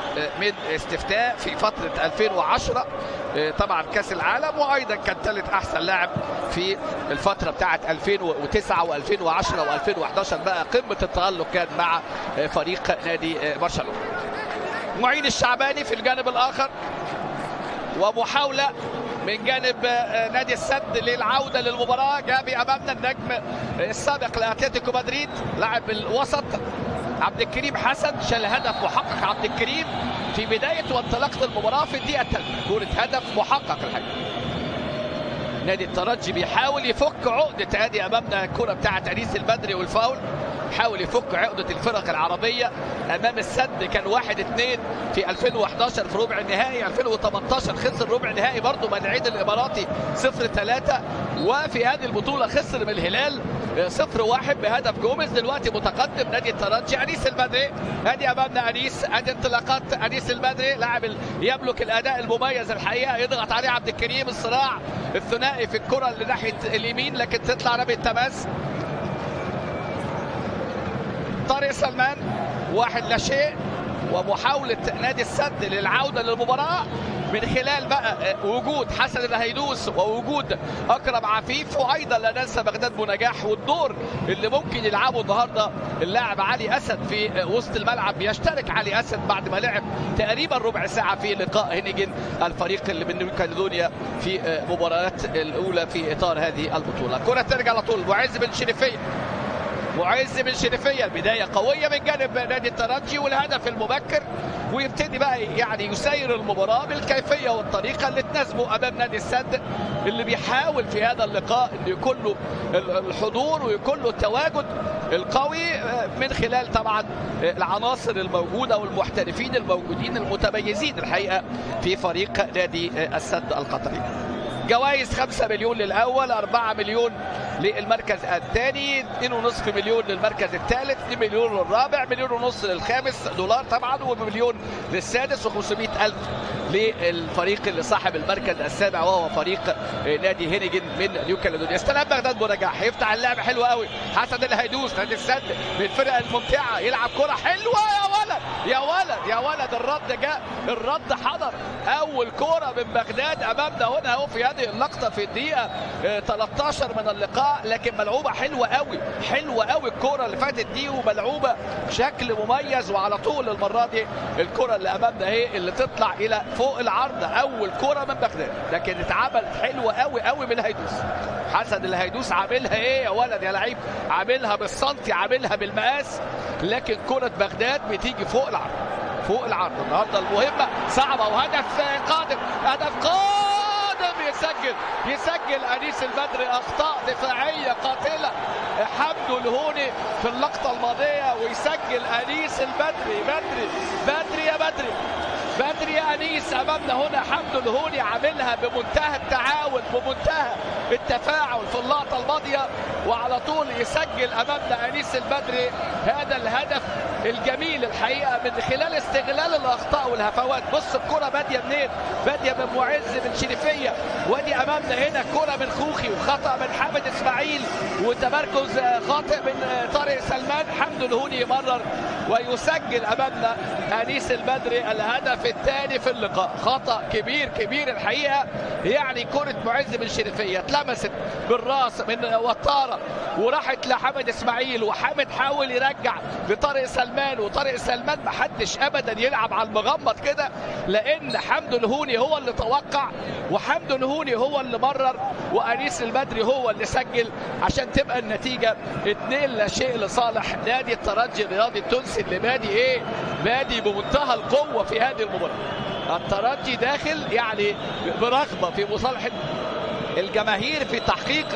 من استفتاء في فتره 2010 طبعا كاس العالم، وايضا كان ثالث احسن لاعب في الفتره بتاعه 2009 و2010 و2011. بقى قمه التالق كان مع فريق نادي برشلونه. معين الشعباني في الجانب الاخر، ومحاوله من جانب نادي السد للعوده للمباراه. جابي امامنا النجم السابق لاتلتيكو مدريد لاعب الوسط عبد الكريم حسن، شال هدف محقق عبد الكريم في بدايه وانطلاقه المباراه في الدقيقه الثالثه، كره هدف محقق الحقيقه. نادي الترجي بيحاول يفك عقده، ادي امامنا الكره بتاعه انيس البدري والفاول، حاول يفك عقده الفرق العربيه امام السد. كان 1-2 في 2011 في ربع النهائي، 2018 خسر ربع النهائي برضه من العين الاماراتي 0-3، وفي هذه البطوله خسر من الهلال 0-1 بهدف جوميز. دلوقتي متقدم نادي الترجي. انيس البدري ادي امامنا انيس، ادي انطلاقات انيس البدري، لاعب يملك الاداء المميز الحقيقه. يضغط عليه عبد الكريم، الصراع الثنائي في الكره اللي ناحيه اليمين، لكن تطلع رمي التماس. طارق سلمان 1-0، ومحاولة نادي السد للعودة للمباراة من خلال بقى وجود حسن الهيدوس ووجود أكرم عفيف، وأيضا لا ننسى بغداد بونجاح، والدور اللي ممكن يلعبه النهارده اللاعب علي أسد في وسط الملعب. بيشترك علي أسد بعد ما لعب تقريبا ربع ساعة في لقاء هينيجن الفريق اللي من نيو كاليدونيا في مباريات الأولى في إطار هذه البطولة. كرة ترجع على طول معز بن شريفية، معز بن شريفية، البداية قوية من جانب نادي الترجي والهدف المبكر، ويبتدي بقى يعني يسير المباراة بالكيفية والطريقة اللي تناسبه أمام نادي السد، اللي بيحاول في هذا اللقاء أن يكون له الحضور ويكون له التواجد القوي من خلال طبعا العناصر الموجودة والمحترفين الموجودين المتميزين الحقيقة في فريق نادي السد القطري. جوائز 5 مليون للأول، 4 مليون للمركز الثاني، 2.5 مليون للمركز الثالث، 2 مليون للرابع، 1.5 مليون للخامس دولار طبعا، ومليون للسادس، و500 ألف للفريق اللي صاحب المركز السابع وهو فريق نادي هينيجن من نيو كاليدونيا. استلم بغداد بونجاح، هيفتح اللعب حلو قوي. حسن الهيدوس نادي السد من الفرق الممتعه، يلعب كره حلوه يا ولد يا ولد يا ولد. الرد جاء، الرد حضر. اول كره من بغداد امامنا هنا اهو في هذه اللقطه في الدقيقه 13 من اللقاء، لكن ملعوبه حلوه قوي، حلوه قوي الكره اللي فاتت دي، وملعوبه بشكل مميز. وعلى طول المره دي الكره اللي امامنا اهي اللي تطلع الى فوق العارضه، اول كره من بغداد، لكن اتعملت حلوه قوي قوي من الهيدوس. حسن الهيدوس عاملها ايه يا ولد يا لعيب، عاملها بالسنتي، عاملها بالمقاس، لكن كره بغداد بتيجي فوق العرض، فوق العرض. النهارده المهمه صعبه، وهدف قادم، هدف قادم. يسجل انيس البدري. اخطاء دفاعيه قاتله حمدو الهوني في اللقطه الماضيه، ويسجل انيس البدري. بدري يا بدري، بدري يا انيس. امامنا هنا حمدو الهوني عاملها بمنتهى التعاون، بمنتهى التفاعل في اللقطه الماضيه، وعلى طول يسجل امامنا انيس البدري هذا الهدف الجميل الحقيقه من خلال استغلال الاخطاء والهفوات. بص الكره باديه منين؟ باديه من معز بن شريفيه، وادي امامنا هنا كره من خوخي، وخطا من حامد اسماعيل، وتمركز خاطئ من طارق سلمان. حمدو الهوني يمرر ويسجل امامنا انيس البدري الهدف الثاني في اللقاء. خطا كبير كبير الحقيقه، يعني كره معز بن شريفيه اتلمست بالراس من وطاره وراحت لحامد اسماعيل، وحامد حاول يرجع لطارق سلمان، وطارق سلمان ما حدش ابدا يلعب على المغمض كده، لان حمدو الهوني هو اللي توقع، وحمدو الهوني هو اللي مرر، وانيس البدري هو اللي سجل، عشان تبقى النتيجه 2-0 لصالح نادي الترجي الرياضي التونسي اللي بادي بمنتهى القوه في هذه المباراه. الترجي داخل يعني برغبه في مصالحه الجماهير في تحقيق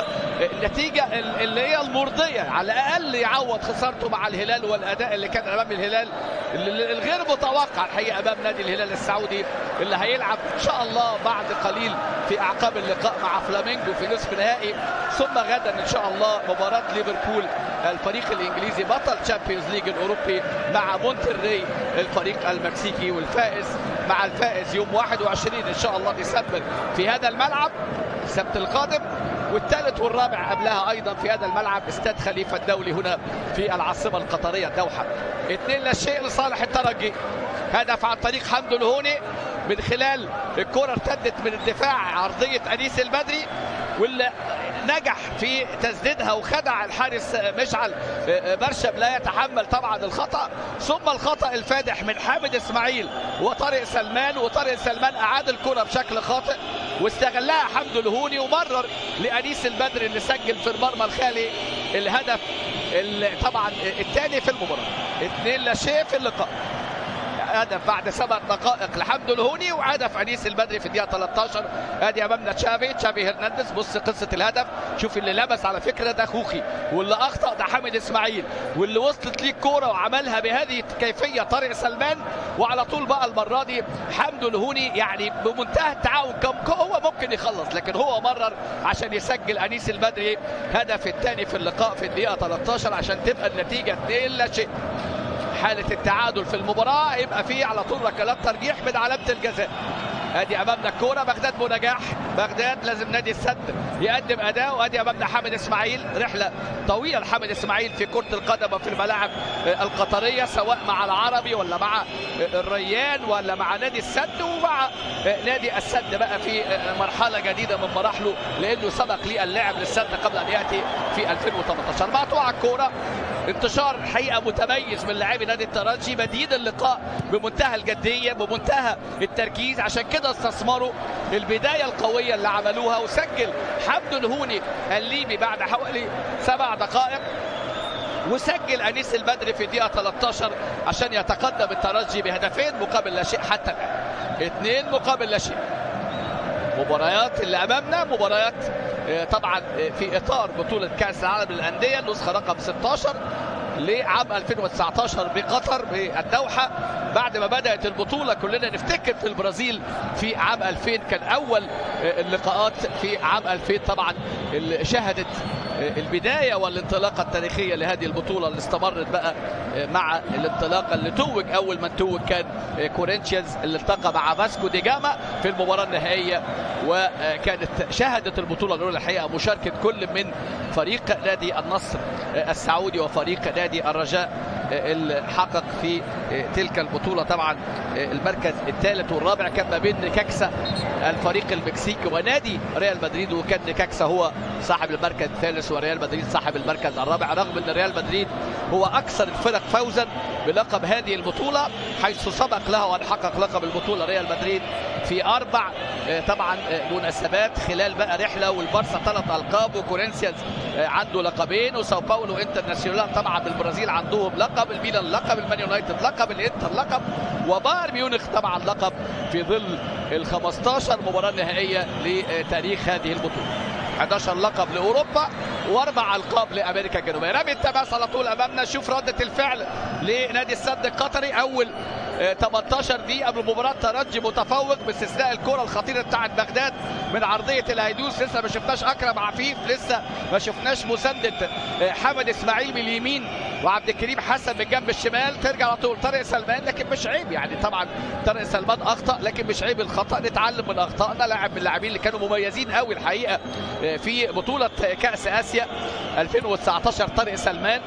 النتيجة اللي هي المرضية، على الأقل يعوض خسارته مع الهلال والأداء اللي كان أمام الهلال الغير متوقع الحقيقة أمام نادي الهلال السعودي، اللي هيلعب إن شاء الله بعد قليل في أعقاب اللقاء مع فلامينجو في نصف نهائي، ثم غدا إن شاء الله مباراة ليفربول الفريق الإنجليزي بطل تشامبيونز ليج الأوروبي مع مونتري الفريق المكسيكي، والفائز مع الفائز يوم 21 إن شاء الله ديسمبر في هذا الملعب السبت القادم. والثالث والرابع قبلها ايضا في هذا الملعب استاد خليفه الدولي هنا في العاصمه القطريه الدوحه. 2-0 لصالح الترجي. هدف عن طريق حمدو الهوني من خلال الكره ارتدت من الدفاع عرضيه انيس البدري، واللي نجح في تسديدها وخدع الحارس مشعل مرشب لا يتحمل طبعا الخطا، ثم الخطا الفادح من حامد اسماعيل وطارق سلمان، وطارق سلمان اعاد الكره بشكل خاطئ واستغلها حمدو الهوني ومرر لانيس البدري اللي سجل في المرمى الخالي الهدف طبعا الثاني في المباراه. 2-0 في اللقاء. هدف بعد 7 دقائق لحمدو الهوني وهدف انيس البدري في الدقيقه 13. ادي امامنا تشافي هرنانديز. بص قصه الهدف، شوف اللي لمس على فكره ده خوخي، واللي اخطا ده حامد اسماعيل، واللي وصلت ليه الكوره وعملها بهذه الكيفيه طارق سلمان. وعلى طول بقى المره دي حمدو الهوني يعني بمنتهى التعاون، هو ممكن يخلص لكن هو مرر عشان يسجل انيس البدري هدف الثاني في اللقاء في الدقيقه 13 عشان تبقى النتيجه 2-0. حالة التعادل في المباراة يبقى فيه على طول ركلات ترجيح من علامة الجزاء. ادي امامنا الكوره، بغداد بنجاح، بغداد لازم نادي السد يقدم اداء. وادي امامنا حامد اسماعيل، رحله طويله لحامد اسماعيل في كره القدم وفي الملاعب القطريه سواء مع العربي ولا مع الريان ولا مع نادي السد ومع نادي السد بقى في مرحله جديده من مراحله، لانه سبق لي اللعب للسد قبل ان ياتي في 2018. مقطوعه الكوره، انتشار الحقيقه متميز من لاعبي نادي الترجي، مدين اللقاء بمنتهى الجديه بمنتهى التركيز، عشان كده استثمروا البدايه القويه اللي عملوها. وسجل حمدو الهوني الليبي بعد حوالي 7 دقائق، وسجل انيس البدري في الدقيقه 13 عشان يتقدم الترجي بهدفين مقابل لا شيء حتى الان. 2 مقابل لا شيء. مباريات اللي امامنا مباريات طبعا في اطار بطوله كاس العالم للانديه النسخه رقم 16 لعام 2019 بقطر بالدوحة. بعد ما بدأت البطولة كلنا نفتكر في البرازيل في عام 2000 كان أول اللقاءات في عام 2000 طبعا اللي شهدت البداية والانطلاقة التاريخية لهذه البطولة اللي استمرت بقى مع الانطلاقة اللي توج. أول من توج كان كورينثيانز اللي التقى مع فاسكو دي جاما في المباراة النهائية، وكانت شهدت البطولة الأولى الحقيقة مشاركة كل من فريق نادي النصر السعودي وفريق نادي الرجاء اللي حقق في تلك البطولة طبعا المركز الثالث والرابع. كان ما بين نيكاكسا الفريق المكسيكي ونادي ريال مدريد، وكان نيكاكسا هو صاحب المركز الثالث وريال مدريد صاحب المركز الرابع، رغم ان ريال مدريد هو اكثر الفرق فوزا بلقب هذه البطولة، حيث سبق له وان حقق لقب البطولة ريال مدريد في 4 طبعا مناسبات خلال بقى رحلة، والبارسا 3 ألقاب، وكورينثيانز عنده لقبين، وساو باولو انترناسيونال طبعا بالبرازيل عندهم لقب، الميلان لقب، المان يونايتد لقب، الانتر لقب، وبايرن ميونخ طبعا لقب في ظل ال 15 مباراة نهائية لتاريخ هذه البطولة. 11 لقب لاوروبا و4 القاب لامريكا الجنوبيه. رمي التماس على طول امامنا. شوف رده الفعل لنادي السد القطري. اول 18 دقيقه من المباراه ترجي متفوق باستثناء الكره الخطيره بتاعت بغداد من عرضيه الهيدوس. لسه ما شفناش اكرم عفيف، لسه ما شفناش مسدد حمد اسماعيل من اليمين وعبد الكريم حسن من جنب الشمال. ترجع على طول طارق سلمان، لكن مش عيب يعني طبعا طارق سلمان اخطا، لكن مش عيب الخطا، نتعلم من اخطائنا. لاعب من اللاعبين اللي كانوا مميزين قوي الحقيقه في بطوله كاس اسيا 2019 طارق سلمان.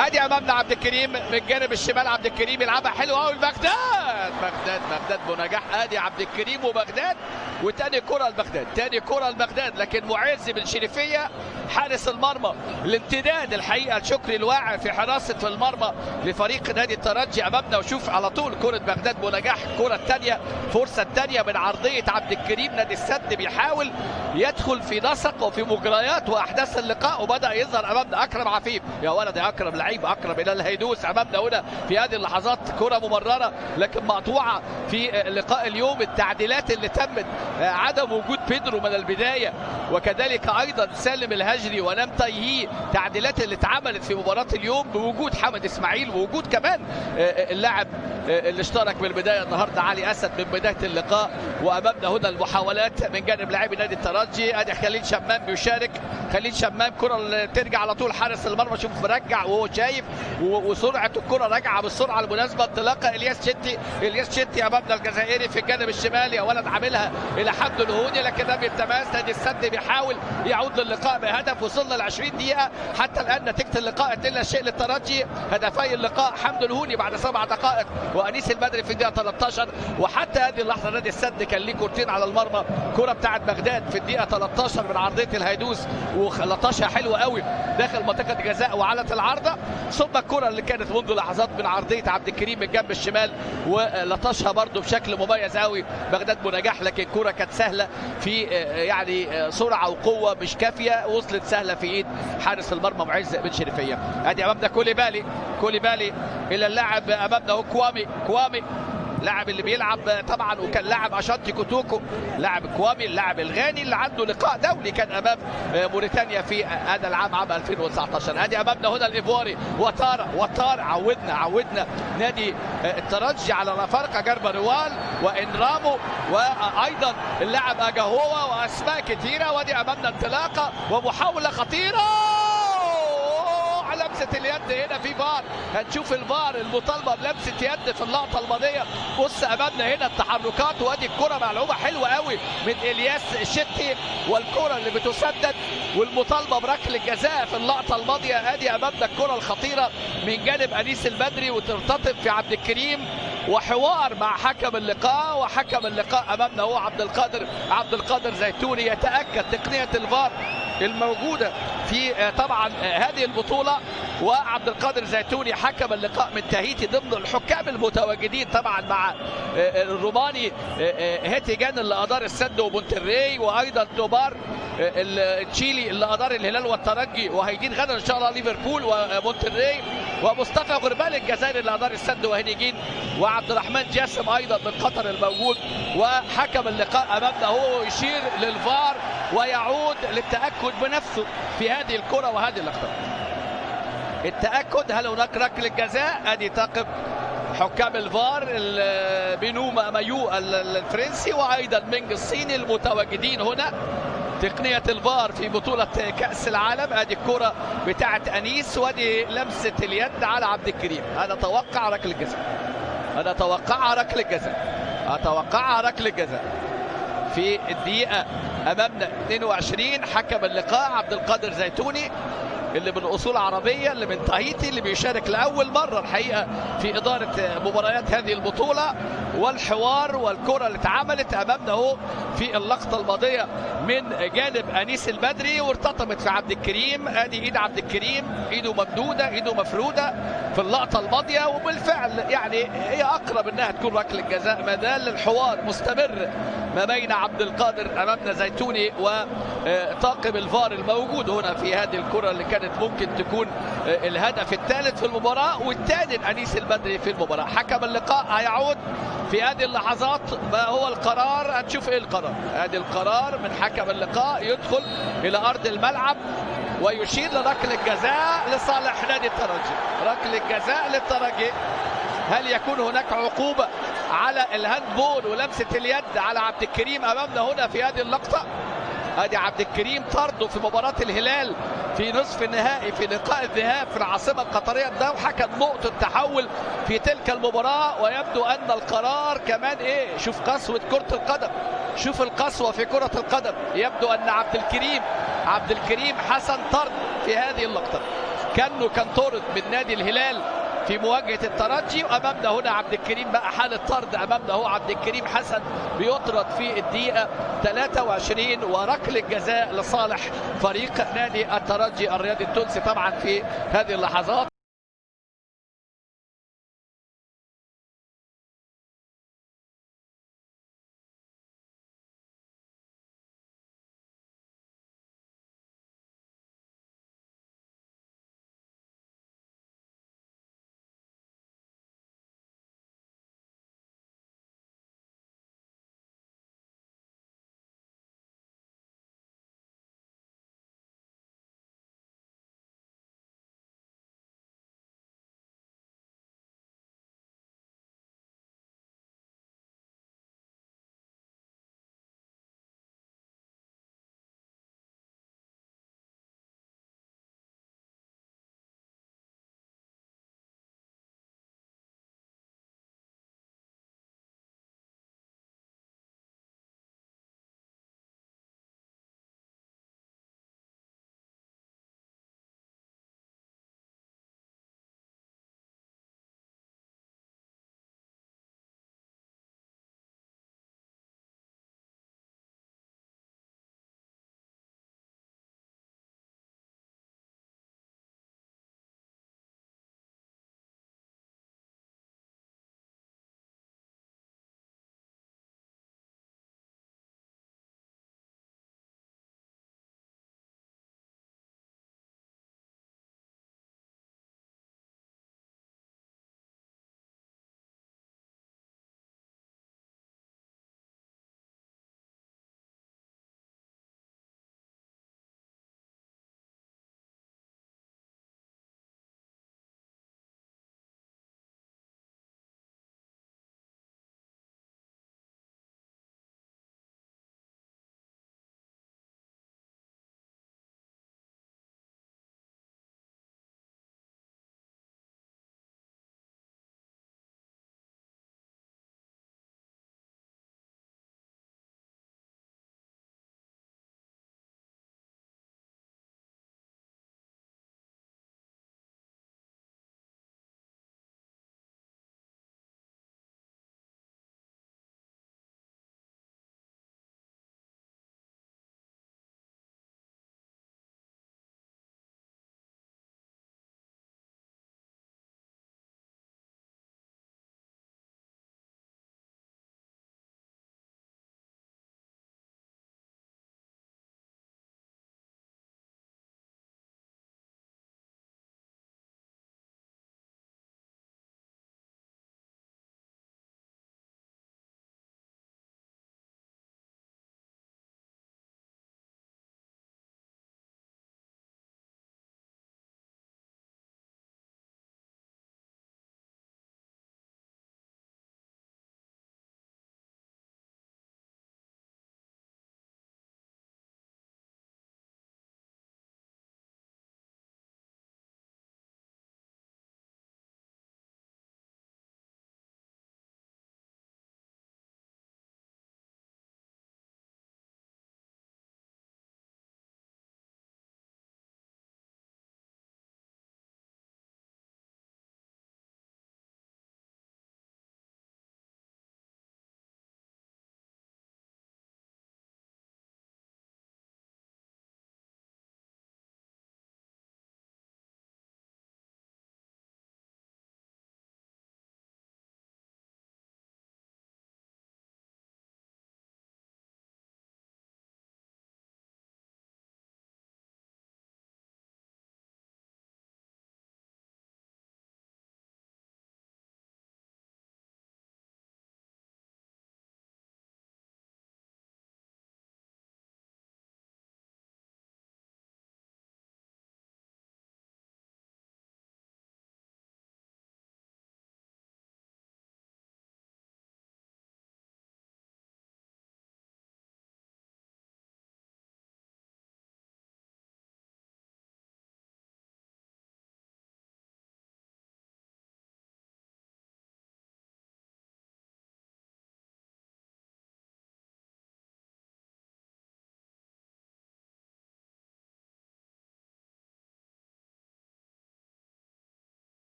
ادي امامنا عبد الكريم من جانب الشمال، عبد الكريم يلعبها حلو قوي بغداد بنجاح. ادي عبد الكريم وبغداد، وتاني كره لبغداد، تاني كره لبغداد، لكن معز بن شريفيه حارس المرمى. الامتداد الحقيقه لشكري الواعي في حراسه المرمى لفريق نادي الترجي امامنا. وشوف على طول كره بغداد بنجاح، الكره الثانيه، فرصه الثانيه من عرضيه عبد الكريم. نادي السد بيحاول يدخل في نسق وفي مجريات واحداث اللقاء، وبدا يظهر امامنا اكرم عفيف. يا ولد يا اكرم، لعيب اقرب الى الهيدوس امامنا هنا في هذه اللحظات. كره ممرره لكن مقطوعه في لقاء اليوم. التعديلات اللي تمت، عدم وجود بيدرو من البدايه، وكذلك ايضا سالم الهجري ونام تايهي. تعديلات اللي اتعملت في مباراه اليوم بوجود حمد اسماعيل، ووجود كمان اللاعب اللي اشترك من البدايه النهارده علي اسد من بدايه اللقاء. وامامنا هنا المحاولات من جانب لاعبي نادي الترجي. ادي خليل شمام بيشارك، خليل شمام كره ترجع على طول حارس المرمى. شوف مرجع وهو شايف، وسرعه الكره راجعه بالسرعه المناسبه. انطلاقه الياس شتي الياس شتي امامنا الجزائري في الجانب الشمالي، يا ولد عاملها الى حد الهوني، لكن ده بالتماس نادي السد بيحاول يعود للقاء بهدف. وصلنا ل 20 دقيقه حتى الان نتيجه اللقاء 2 شيء للترجي. هدفي اللقاء حمد الهوني بعد 7 دقائق وانيس البدري في الدقيقه 13. وحتى هذه اللحظه نادي السد كان ليه كورتين على المرمى، كره بتاعت بغداد في الدقيقه 13 من عرضيه الهيدوس ولطشها حلوه قوي داخل منطقه الجزاء وعلت العارضه، ثم الكره اللي كانت منذ لحظات من عرضيه عبد الكريم من جنب الشمال ولطشها برده بشكل مميز قوي بغداد بنجاح، لكن الكره كانت سهله في يعني سرعه وقوه مش كافيه، وصلت سهله في ايد حارس المرمى معز بن شريفيه. ادي امامنا كوليبالي الى اللاعب امامنا هو كوامي لاعب اللي بيلعب طبعا وكان لاعب اشانتي كوتوكو، لاعب كوامي اللاعب الغاني اللي عنده لقاء دولي كان امام موريتانيا في هذا العام عام 2019. ادي امامنا هنا الايفواري وتار عودنا نادي الترجي على لافارقه جربا روال وانرامو وايضا اللاعب اجاهوا واسماء كثيره. وادي امامنا انطلاقه ومحاوله خطيره، لمسه اليد هنا في فار، هنشوف الفار المطالبه بلمسه يد في اللقطه الماضيه. بص امامنا هنا التحركات، وادي الكره ملعوبه حلوه قوي من الياس الشتي والكره اللي بتسدد والمطالبه بركله الجزاء في اللقطه الماضيه. ادي امامنا الكره الخطيره من جانب انيس البدري وترتطم في عبد الكريم، وحوار مع حكم اللقاء، وحكم اللقاء امامنا هو عبد القادر زيتوني يتاكد تقنيه الفار الموجوده في طبعا هذه البطوله. وعبد القادر زيتوني حكم اللقاء من تاهيتي ضمن الحكام المتواجدين طبعا مع الروماني هيتيجان اللي ادار السد ومونتري، وايضا توبار التشيلي اللي ادار الهلال والترجي، وهيجين غدا ان شاء الله ليفربول ومونتري، ومصطفى غربال الجزائري اللي ادار السد وهنيجين، وعبد الرحمن جاسم ايضا من قطر الموجود. وحكم اللقاء امامنا هو يشير للفار ويعود للتاكد بنفسه في هذه الكره وهذه اللقطه. التاكد هل هناك ركله جزاء؟ ادي طاقم حكام الفار بينو مايو الفرنسي وايضا مينج الصيني المتواجدين هنا. تقنية الفار في بطولة كأس العالم. ادي الكرة بتاعت انيس، وادي لمسة اليد على عبد الكريم. انا اتوقع ركلة جزاء في الدقيقة امامنا 22. حكم اللقاء عبد القادر زيتوني اللي من اصول عربيه، اللي من تاهيتي، اللي بيشارك لاول مره الحقيقه في اداره مباريات هذه البطوله. والحوار والكره اللي اتعملت امامنا اهو في اللقطه الماضيه من جانب انيس البدري وارتطمت في عبد الكريم. ادي ايد عبد الكريم، ايده ممدوده، ايده مفروده في اللقطه الماضيه، وبالفعل يعني هي اقرب انها تكون ركله جزاء. ما زال الحوار مستمر ما بين عبد القادر امامنا زيتوني وطاقم الفار الموجود هنا في هذه الكره اللي كانت ممكن تكون الهدف الثالث في المباراه والثاني لانيس البدري في المباراه. حكم اللقاء هيعود في هذه اللحظات. ما هو القرار؟ هنشوف ايه القرار. ادي القرار من حكم اللقاء، يدخل الى ارض الملعب ويشير لركله جزاء لصالح نادي الترجي. ركله جزاء للترجي. هل يكون هناك عقوبه على الهاندبول ولمسه اليد على عبد الكريم امامنا هنا في هذه اللقطه؟ ادي عبد الكريم طرده في مباراه الهلال في نصف النهائي في لقاء الذهاب في العاصمه القطريه الدوحه، كان نقطه تحول في تلك المباراه. ويبدو ان القرار كمان ايه، شوف قسوه كره القدم، شوف القسوه في كره القدم. يبدو ان عبد الكريم حسن طرد في هذه اللقطه، كان طرد من نادي الهلال في مواجهة الترجي. وأمامنا هنا عبد الكريم بقى حالة طرد. أمامنا هو عبد الكريم حسن بيطرد في الدقيقة 23 وركلة جزاء لصالح فريق نادي الترجي الرياضي التونسي طبعا في هذه اللحظات.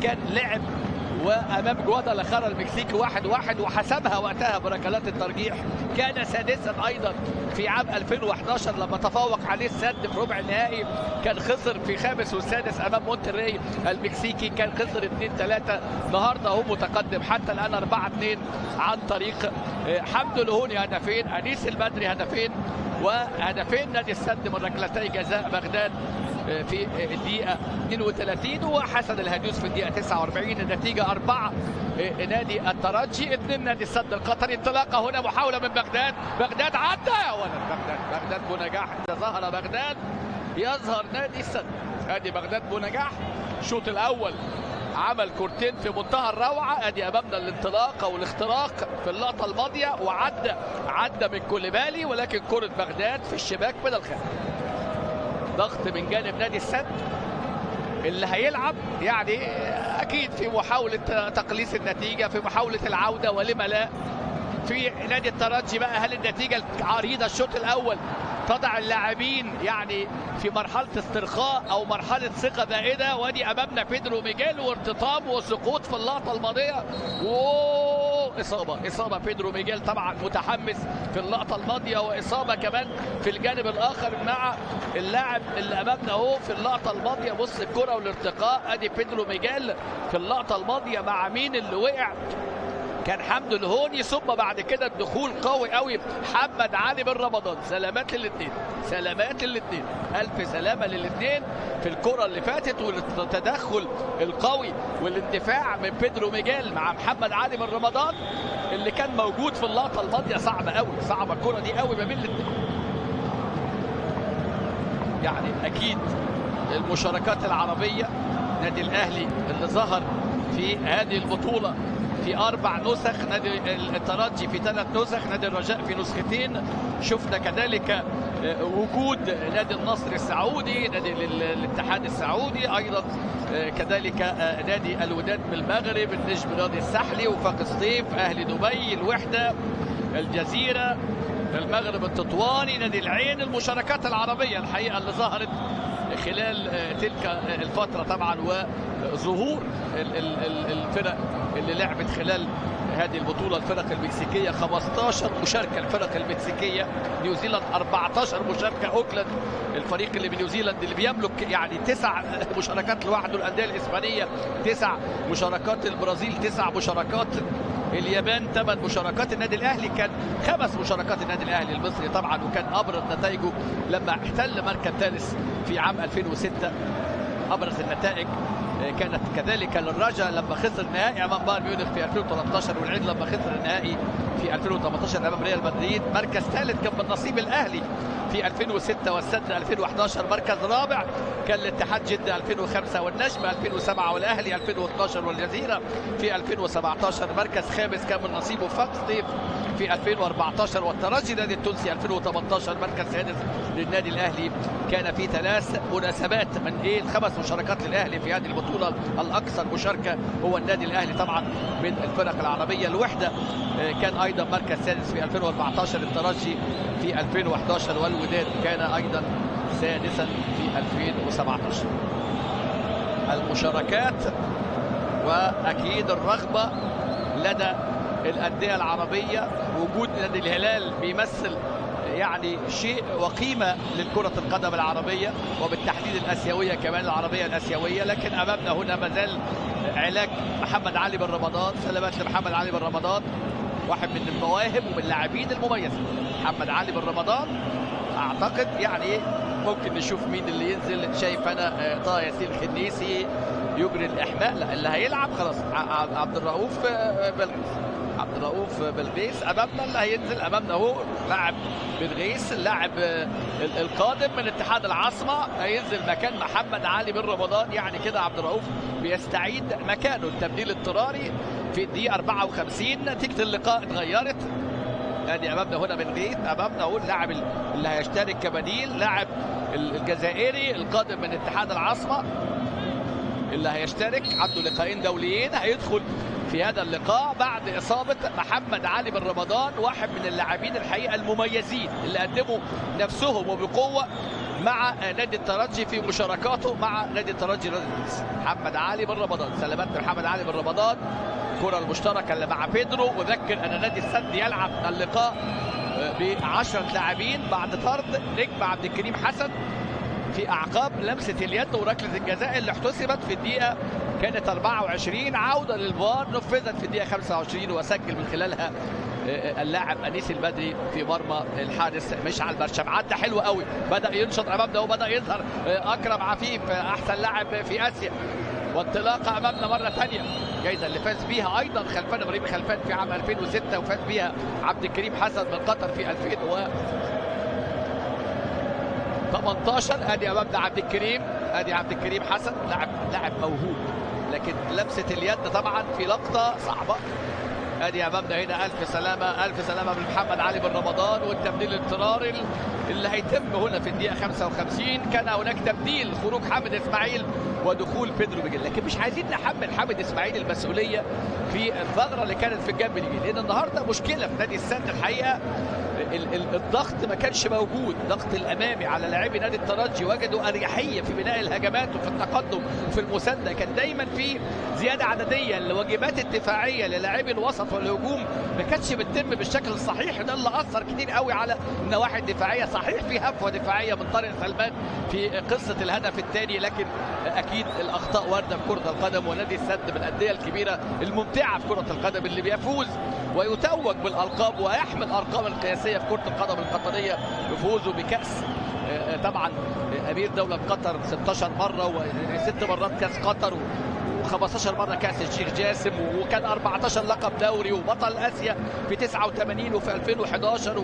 كان لعب وامام جوادالخارا المكسيكي 1-1 وحسمها وقتها بركلات الترجيح. كان سادسا ايضا في عام 2011 لما تفوق عليه السد في ربع النهائي، كان خسر في خامس والسادس امام مونتري المكسيكي، كان خسر 2-3. النهارده هو متقدم حتى الان 4-2 عن طريق حمد الهوني هدفين، انيس البدري هدفين، وهدفين نادي السد من ركلتي جزاء بغداد في الدقيقة 32 وحسن الهدوس في الدقيقة 49. النتيجة 4 نادي الترجي 2 نادي السد القطري. انطلاقة هنا، محاولة من بغداد، بغداد عدى يا ولد، بغداد بونجاح. إذا ظهر بغداد يظهر نادي السد. ادي بغداد بونجاح الشوط الأول عمل كورتين في منتهى الروعة. ادي امامنا الانطلاقة والاختراق في اللقطة الماضية، وعدى من كوليبالي، ولكن كرة بغداد في الشباك من الخارج. ضغط من جانب نادي السد اللي هيلعب يعني اكيد في محاولة تقليص النتيجة، في محاولة العودة، ولما لا. في نادي الترجي بقى، هل النتيجة العريضة الشوط الاول تضع اللاعبين يعني في مرحلة استرخاء او مرحلة ثقة زائدة؟ وادي امامنا بيدرو ميجيل وارتطام وسقوط في اللقطة الماضية، إصابة بيدرو ميجيل طبعا متحمس في اللقطة الماضية، وإصابة كمان في الجانب الآخر مع اللاعب اللي أمامنا اهو في اللقطة الماضية. بص الكرة والارتقاء، أدي بيدرو ميجيل في اللقطة الماضية مع مين اللي وقع؟ كان حمد الهوني، ثم بعد كده الدخول قوي قوي محمد علي بن رمضان. سلامات للاثنين، سلامات للاثنين، الف سلامه للاثنين في الكره اللي فاتت، والتدخل القوي والاندفاع من بيدرو ميجيل مع محمد علي بن رمضان اللي كان موجود في اللقطه الماضيه. صعبه قوي، صعبه الكره دي قوي ما بين الاثنين. يعني اكيد المشاركات العربيه، نادي الاهلي اللي ظهر في هذه البطوله في 4 نسخ، نادي الترجي في 3 نسخ، نادي الرجاء في نسختين. شفنا كذلك وجود نادي النصر السعودي، نادي الاتحاد السعودي ايضا، كذلك نادي الوداد بالمغرب، النجم نادي السحلي، وفاق الصيف، اهلي دبي، الوحده، الجزيره، المغرب التطواني، نادي العين. المشاركات العربيه الحقيقه اللي ظهرت خلال تلك الفتره طبعا، وظهور الفرق اللي لعبت خلال هذه البطولة. الفرق المكسيكية 15 مشاركة، الفرق المكسيكية. نيوزيلاند 14 مشاركة، اوكلاند الفريق اللي بنيوزيلاند اللي بيملك يعني 9 مشاركات لوحده. الأندية الإسبانية 9 مشاركات، البرازيل 9 مشاركات، اليابان 8 مشاركات. النادي الأهلي كان 5 مشاركات، النادي الأهلي المصري طبعا، وكان أبرز نتائجه لما احتل مركز ثالث في عام 2006. أبرز النتائج كانت كذلك للرجاء لما خسر النهائي امام بايرن ميونخ في 2013، والعين لما خسر النهائي في 2018 امام ريال مدريد. مركز ثالث كان من نصيب الاهلي في 2006، والسد 2011. مركز رابع كان الاتحاد جدة 2005، والنجم 2007، والاهلي 2012، والجزيرة في 2017. مركز خامس كان من نصيبه فاق صيف في 2014، والترجي النادي التونسي 2018. مركز سادس للنادي الاهلي كان في 3 مناسبات من ال5 مشاركات للاهلي في هذه البطولة. الاكثر مشاركة هو النادي الاهلي طبعا من الفرق العربية. الوحدة كان ايضا مركز سادس في 2014، الترجي في 2011، والوداد كان ايضا سادسا في 2017. المشاركات واكيد الرغبة لدى الأندية العربية. وجود نادي الهلال بيمثل يعني شيء وقيمة للكرة القدم العربية، وبالتحديد الآسيوية كمان، العربية الآسيوية. لكن أمامنا هنا مازال علاج محمد علي بن رمضان. سلامات لمحمد علي بن رمضان، واحد من المواهب ومن اللاعبين المميزين. محمد علي بن رمضان أعتقد يعني ممكن نشوف مين اللي ينزل. شايف أنا طه ياسين الخنيسي يجري الإحماء، لا اللي هيلعب خلاص عبد الرؤوف بالغيث امامنا اللي هينزل. امامنا اهو لاعب بالغيث، اللاعب القادم من اتحاد العاصمه، هينزل مكان محمد علي بن رمضان. يعني كده عبد الرؤوف بيستعيد مكانه، التبديل اضطراري في الدقيقه 54. نتيجه اللقاء اتغيرت. ادي امامنا هنا بالغيث، امامنا اهو اللاعب اللي هيشترك كبديل، لاعب الجزائري القادم من اتحاد العاصمه اللي هيشترك، عنده لقاءين دوليين، هيدخل في هذا اللقاء بعد إصابة محمد علي بن رمضان، واحد من اللاعبين الحقيقة المميزين اللي قدموا نفسهم وبقوة مع نادي الترجي في مشاركاته مع نادي الترجي رياضي تونس. محمد علي بن رمضان، سلامات محمد علي بن رمضان، الكرة المشتركة اللي مع بيدرو. وذكر أن نادي السد يلعب اللقاء ب10 لاعبين بعد طرد نجم عبد الكريم حسن في أعقاب لمسة اليد وركلة الجزاء اللي احتسبت في الدقيقة كانت 24. عودة للفار نفذت في الدقيقة 25 وسجل من خلالها اللاعب أنيس البدري في مرمى الحارس مشعل برشم. عدى حلو قوي، بدأ ينشط أمامنا وبدأ يظهر أكرم عفيف أحسن لاعب في آسيا. وانطلاقة أمامنا مرة ثانية، جايزة اللي فاز بيها أيضا خلفان إبراهيم خلفان في عام 2006 وفاز بيها عبد الكريم حسن من قطر في 2018. ادي امامنا عبد الكريم، ادي عبد الكريم حسن، لاعب موهوب، لكن لمسه اليد طبعا في لقطه صعبه. ادي امامنا هنا الف سلامه الف سلامه من محمد علي بن رمضان. والتبديل الاضطراري اللي هيتم هنا في الدقيقه 55. كان هناك تبديل، خروج حامد اسماعيل ودخول بيدرو بيجل، لكن مش عايزين نحمل حامد اسماعيل المسؤوليه في الثغره اللي كانت في الجنب اليمين، لان النهارده مشكله في نادي السد الحقيقه. الضغط ما كانش موجود، ضغط الامامي على لاعبي نادي الترجي، وجدوا اريحيه في بناء الهجمات وفي التقدم وفي المسانده. كان دايما في زياده عدديه الواجبات الدفاعيه للاعبي الوسط والهجوم ما كانتش بتتم بالشكل الصحيح، ده اللي اثر كتير قوي على النواحي الدفاعيه. صحيح في هفوه دفاعيه من طارق سلمان في قصه الهدف الثاني، لكن اكيد الاخطاء وارده في كره القدم. ونادي السد من الانديه الكبيره الممتعه في كره القدم اللي بيفوز ويتوج بالالقاب ويحمل ارقام القياسيه في كره القدم القطريه بفوزه بكاس طبعا امير دوله قطر 16 مره و6 مرات كاس قطر و15 مره كاس الشيخ جاسم، وكان 14 لقب دوري وبطل اسيا في 89 وفي 2011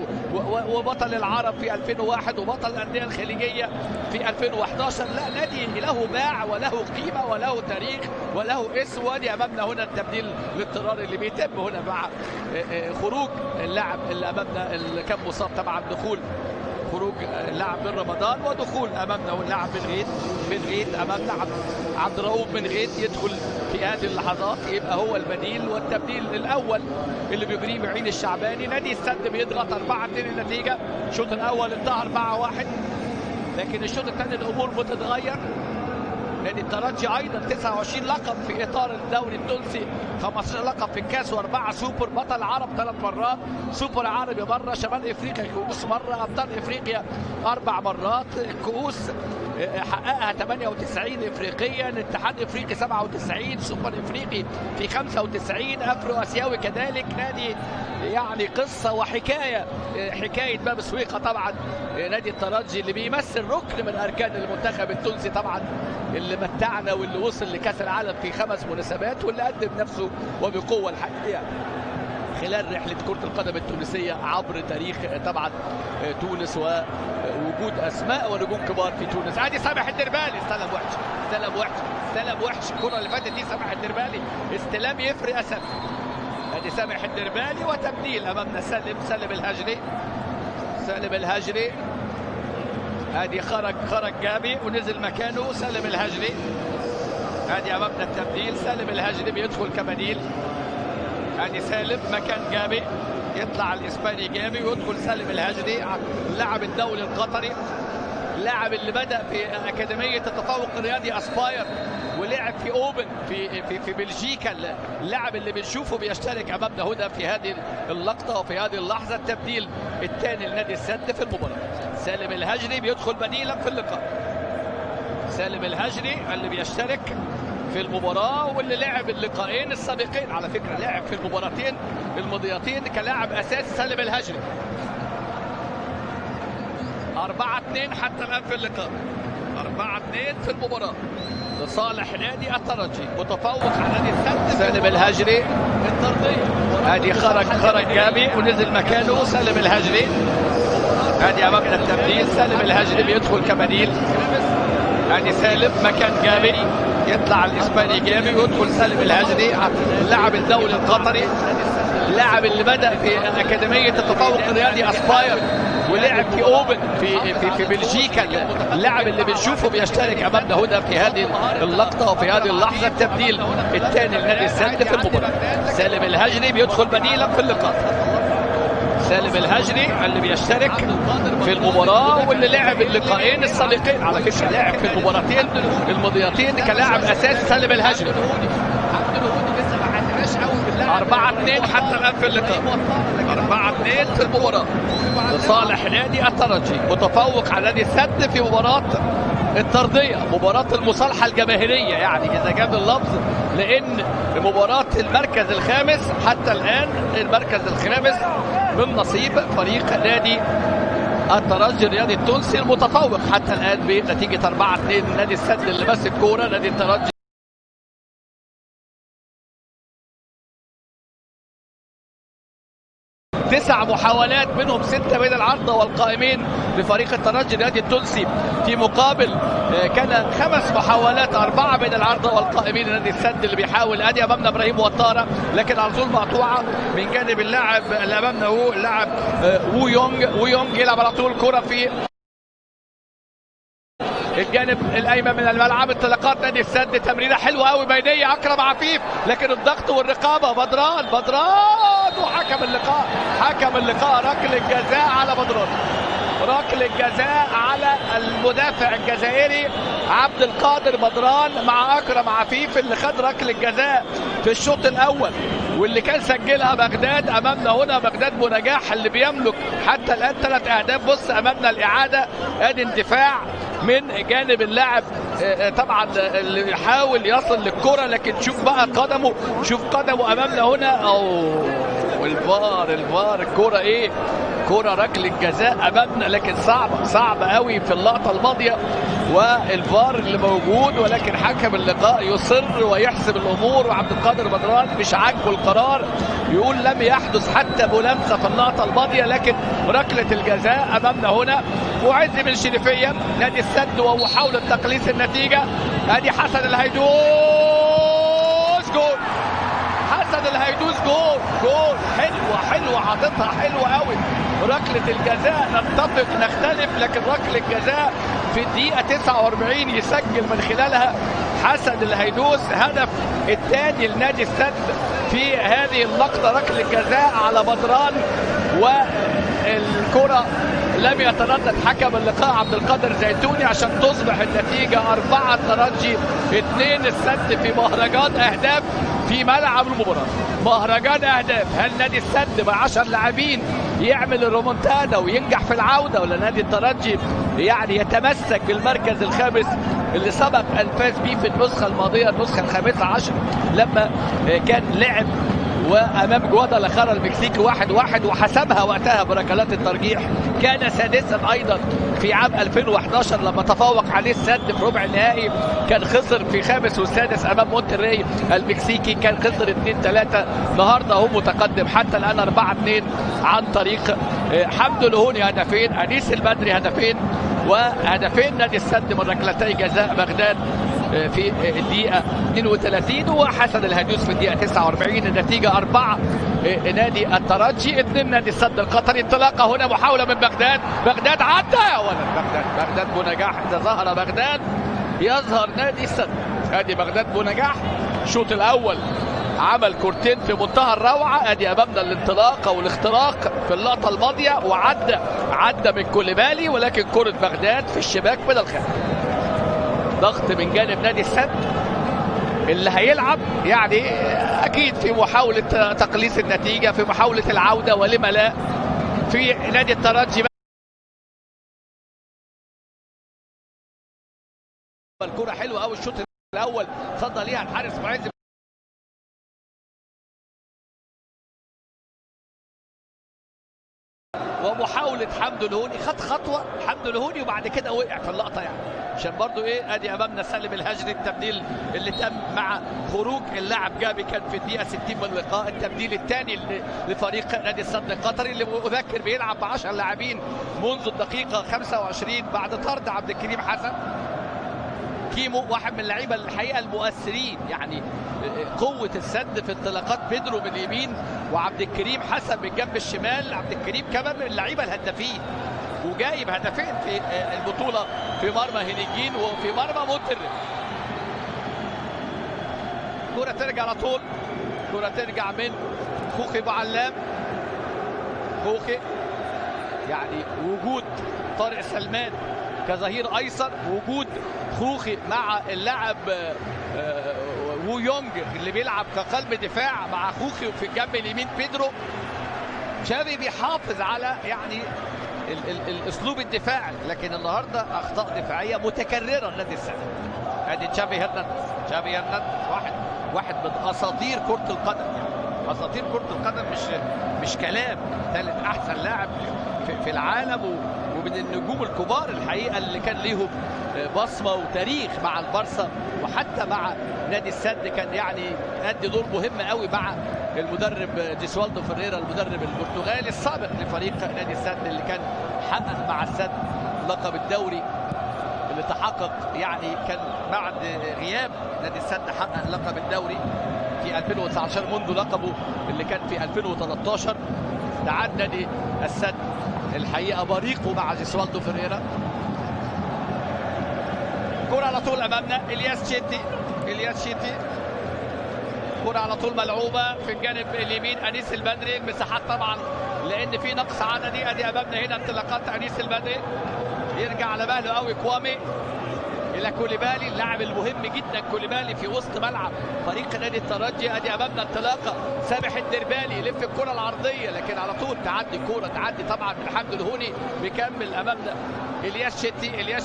وبطل العرب في 2001 وبطل الانديه الخليجيه في 2011. لا، نادي له باع وله قيمه وله تاريخ وله اسم. وادي امامنا هنا التبديل الاضطراري اللي بيتم هنا مع خروج اللاعب اللي امامنا اللي كان مصاب طبعا، دخول خروج اللاعب بن رمضان ودخول امامنا واللاعب بن غيث امامنا عبد الرؤوف بن غيث يدخل في هذه اللحظات، يبقى هو البديل. والتبديل الاول اللي بيجريه معين الشعباني. نادي السد بيضغط 4-2 النتيجه. الشوط الاول انتهى 4-1، لكن الشوط الثاني الامور بتتغير. نادي الترجي ايضا 29 لقب في اطار الدوري التونسي، 15 لقب في الكاس و4 سوبر، بطل عرب 3 مرات، سوبر عربي مره، شمال افريقيا كؤوس مره، ابطال افريقيا 4 مرات، كؤوس حققها 98 افريقيا، الاتحاد افريقي 97، سوبر افريقي في 95، افرو اسيوي كذلك. نادي يعني قصه وحكايه، حكايه باب سويقه طبعا. نادي الترجي اللي بيمثل ركن من اركان المنتخب التونسي طبعا، اللي متعنا واللي وصل لكاس العالم في 5 مناسبات، واللي قدم نفسه وبقوه الحقيقه خلال رحله كره القدم التونسيه عبر تاريخ طبعا تونس، ووجود اسماء ونجوم كبار في تونس. ادي سامح الدربالي، استلم وحش الكره اللي فاتت دي. سامح الدربالي استلام يفرق اسد. ادي سامح الدربالي وتبديل امامنا سالم الهجري. ادي خرج جابي ونزل مكانه سالم الهجري. ادي امامنا التبديل، سالم الهجري بيدخل كبديل. ادي سالم مكان جابي، يطلع الاسباني جابي ويدخل سالم الهجري، اللاعب الدولي القطري، اللاعب اللي بدأ في أكاديمية التفوق الرياضي أسباير ولعب في أوبن في بلجيكا. اللاعب اللي بنشوفه بيشترك أمامنا هنا في هذه اللقطة وفي هذه اللحظة. التبديل الثاني لنادي السد في المباراة، سالم الهجري بيدخل بديلا في اللقاء. سالم الهجري اللي بيشترك في المباراة واللي لعب اللقاءين السابقين، على فكرة لعب في المباراتين الماضيتين كلاعب أساسي سالم الهجري. 4-2 حتى الآن في اللقاء، 4-2 في المباراة لصالح نادي الترجي، متفوق على نادي السد. سالم الهجري الطردية، ادي خرج جابي ونزل مكانه سالم الهجري. ادي امامنا التبديل، سالم الهجري بيدخل كبديل. ادي سالم مكان جابي، يطلع الاسباني جابي ويدخل سالم الهجري، اللاعب الدولي القطري، اللاعب اللي بدأ في أكاديمية التفوق الرياضي أسباير ولعب في أوبن في بلجيكا. اللاعب اللي بنشوفه بيشترك أمامنا هنا في هذه اللقطة وفي هذه اللحظة. التبديل الثاني لنادي السد في المباراة، سالم الهجري بيدخل بديلا في اللقاء. سالم الهجري اللي بيشترك في المباراة واللي لعب اللقاءين السابقين، على فكرة لعب في المباراتين الماضيتين كلاعب أساسي سالم الهجري. 4-2 حتى الآن في اللقاء، 4-2 في المباراة لصالح نادي الترجي، متفوق على نادي السد في مباراة الترضية، مباراة المصالحة الجماهيرية يعني إذا جاب اللفظ، لأن مباراة المركز الخامس حتى الآن المركز الخامس من نصيب فريق نادي الترجي الرياضي التونسي المتفوق حتى الآن بنتيجة 4-2. نادي السد اللي ماسك كورة، نادي الترجي 9 محاولات منهم 6 بين العارضة والقائمين لفريق الترجي الرياضي التونسي، في مقابل كان 5 محاولات 4 بين العارضة والقائمين لنادي السد اللي بيحاول. ادي امامنا ابراهيم وطارة لكن على طول مقطوعة من جانب اللاعب اللي امامنا هو اللاعب ويونج يلعب على طول كرة في الجانب الايمن من الملعب. انطلاقات نادي السد، تمريره حلوه قوي بينيه اكرم عفيف، لكن الضغط والرقابه بدران وحكم اللقاء، حكم اللقاء ركله جزاء على بدران، ركله جزاء على المدافع الجزائري عبد القادر بدران مع اكرم عفيف اللي خد ركله جزاء في الشوط الاول واللي كان سجلها بغداد. امامنا هنا بغداد بنجاح اللي بيملك حتى الان 3 اهداف. بص امامنا الاعاده، ادي اندفاع من جانب اللاعب طبعا اللي يحاول يصل للكره، لكن شوف بقى قدمه، شوف قدمه امامنا هنا. الفار الكره ايه، كره ركله جزاء امامنا، لكن صعب قوي في اللقطه الماضيه والفار اللي موجود، ولكن حكم اللقاء يصر ويحسب الامور. وعبد القادر بدران مش عاجبه القرار، يقول لم يحدث حتى ملامسه في اللقطه الماضيه، لكن ركله الجزاء امامنا هنا. وعز بن شريفيه نادي السد ومحاوله تقليص النتيجه. ادي حسن الهيدوس، جول حسن الهيدوس، جول حلوه حاططها حلوه قوي. ركله الجزاء نتفق نختلف، لكن ركله الجزاء في الدقيقه 49 يسجل من خلالها حسن الهيدوس هدف الثاني لنادي السد في هذه اللقطه، ركله جزاء على بدران. والكره لم يتردد حكم اللقاء عبد القادر زيتوني عشان تصبح النتيجه 4 الترجي 2 السد في مهرجان اهداف في ملعب المباراه. مهرجان اهداف، هل نادي السد ب 10 لاعبين يعمل الرومونتادا وينجح في العوده، ولا نادي الترجي يعني يتمسك بالمركز الخامس اللي سبق ان فاز به في النسخه الماضيه، النسخه ال15 لما كان لعب وامام جوادالخارا المكسيكي 1-1 وحسمها وقتها بركلات الترجيح. كان سادسا ايضا في عام 2011 لما تفوق عليه السد في ربع النهائي، كان خسر في خامس وسادس امام مونتري المكسيكي، كان خسر 2-3. النهارده هو متقدم حتى الان 4-2 عن طريق حمد الهوني هدفين، انيس البدري هدفين، وهدفين نادي السد من ركلتي جزاء بغداد في الدقيقة 32 وحسن الهيدوس في الدقيقة 49. النتيجة 4 نادي الترجي 2 نادي السد القطري. انطلاقة هنا، محاولة من بغداد عدى يا ولد، بغداد بنجاح. إذا ظهر بغداد يظهر نادي السد. ادي بغداد بنجاح الشوط الأول عمل كورتين في منتهى الروعة. ادي امامنا الانطلاقة والاختراق في اللقطة الماضية، وعدى من كوليبالي، ولكن كرة بغداد في الشباك من الخارج. ضغط من جانب نادي السد اللي هيلعب يعني اكيد في محاولة تقليص النتيجة، في محاولة العودة ولما لا في نادي الترجي. الكرة حلوة قوي الشوط الاول، صدى ليها الحارس معز ومحاولة حمد الهوني، خد خطوة حمد الهوني وبعد كده وقع في اللقطة يعني، عشان برضو ايه. ادي امامنا سالم الهجري، التبديل اللي تم مع خروج اللاعب جابي كان في الدقيقة 60 من اللقاء، التبديل الثاني لفريق نادي السد القطري اللي اذكر بيلعب ب10 لاعبين منذ الدقيقة 25 بعد طرد عبد الكريم حسن. كيمو واحد من اللعيبه الحقيقه المؤثرين، يعني قوه السد في انطلاقات بيدرو من اليمين وعبد الكريم حسن من جنب الشمال. عبد الكريم كمان من اللعيبه الهدافين وجايب هدفين في البطوله في مرمى هينيجين وفي مرمى مونتر. كره ترجع على طول، كره ترجع من خوخي ابو علام، خوخي، يعني وجود طارق سلمان كظهير ايسر، وجود خوخي مع اللاعب ويونج اللي بيلعب كقلب دفاع مع خوخي، وفي الجنب اليمين بيدرو. تشافي بيحافظ على يعني الاسلوب الدفاعي، لكن النهارده اخطاء دفاعيه متكرره النادي السعودي. ادي تشافي هرنانديز واحد من اساطير كره القدم، يعني اساطير كره القدم مش كلام، ثالث احسن لاعب في العالم، ومن النجوم الكبار الحقيقه اللي كان ليهم بصمه وتاريخ مع البارسا وحتى مع نادي السد. كان يعني ادي دور مهم قوي مع المدرب جيسوالدو فيريرا، المدرب البرتغالي السابق لفريق نادي السد، اللي كان حقق مع السد لقب الدوري اللي تحقق، يعني كان بعد غياب نادي السد حقق لقب الدوري في 2019 منذ لقبه اللي كان في 2013. استعاد نادي السد الحقيقه بريقه مع جيسوالدو فيريرا. كرة على طول امامنا، الياس شيتي كرة على طول ملعوبه في الجانب اليمين، انيس البدري. المساحات طبعا لان في نقص عددي. ادي امامنا هنا انطلاقات انيس البدري، يرجع على باله قوي كوامي الى كوليبالي، اللاعب المهم جدا كوليبالي في وسط ملعب فريق نادي الترجي. ادي امامنا انطلاقه سامح الدربالي يلف الكره العرضيه، لكن على طول تعدي كوره، تعدي طبعا من حمد الهوني. بيكمل امامنا الياس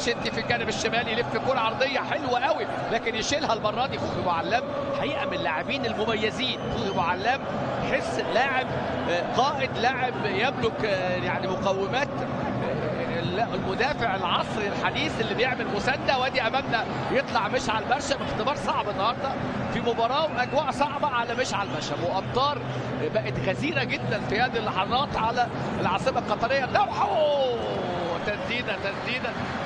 شيتي في الجانب الشمالي، يلف كره عرضيه حلوه قوي، لكن يشيلها المره دي خوخي معلم، حقيقه من اللاعبين المميزين. خوخي معلم حس لاعب قائد، لاعب يملك يعني مقومات المدافع العصري الحديث اللي بيعمل مسانده. وادي امامنا يطلع مشعل برشم، اختبار صعب النهارده في مباراه واجواء صعبه على مشعل برشم، وامطار بقت غزيره جدا في هذه اللحظات على العاصمه القطريه الدوحه.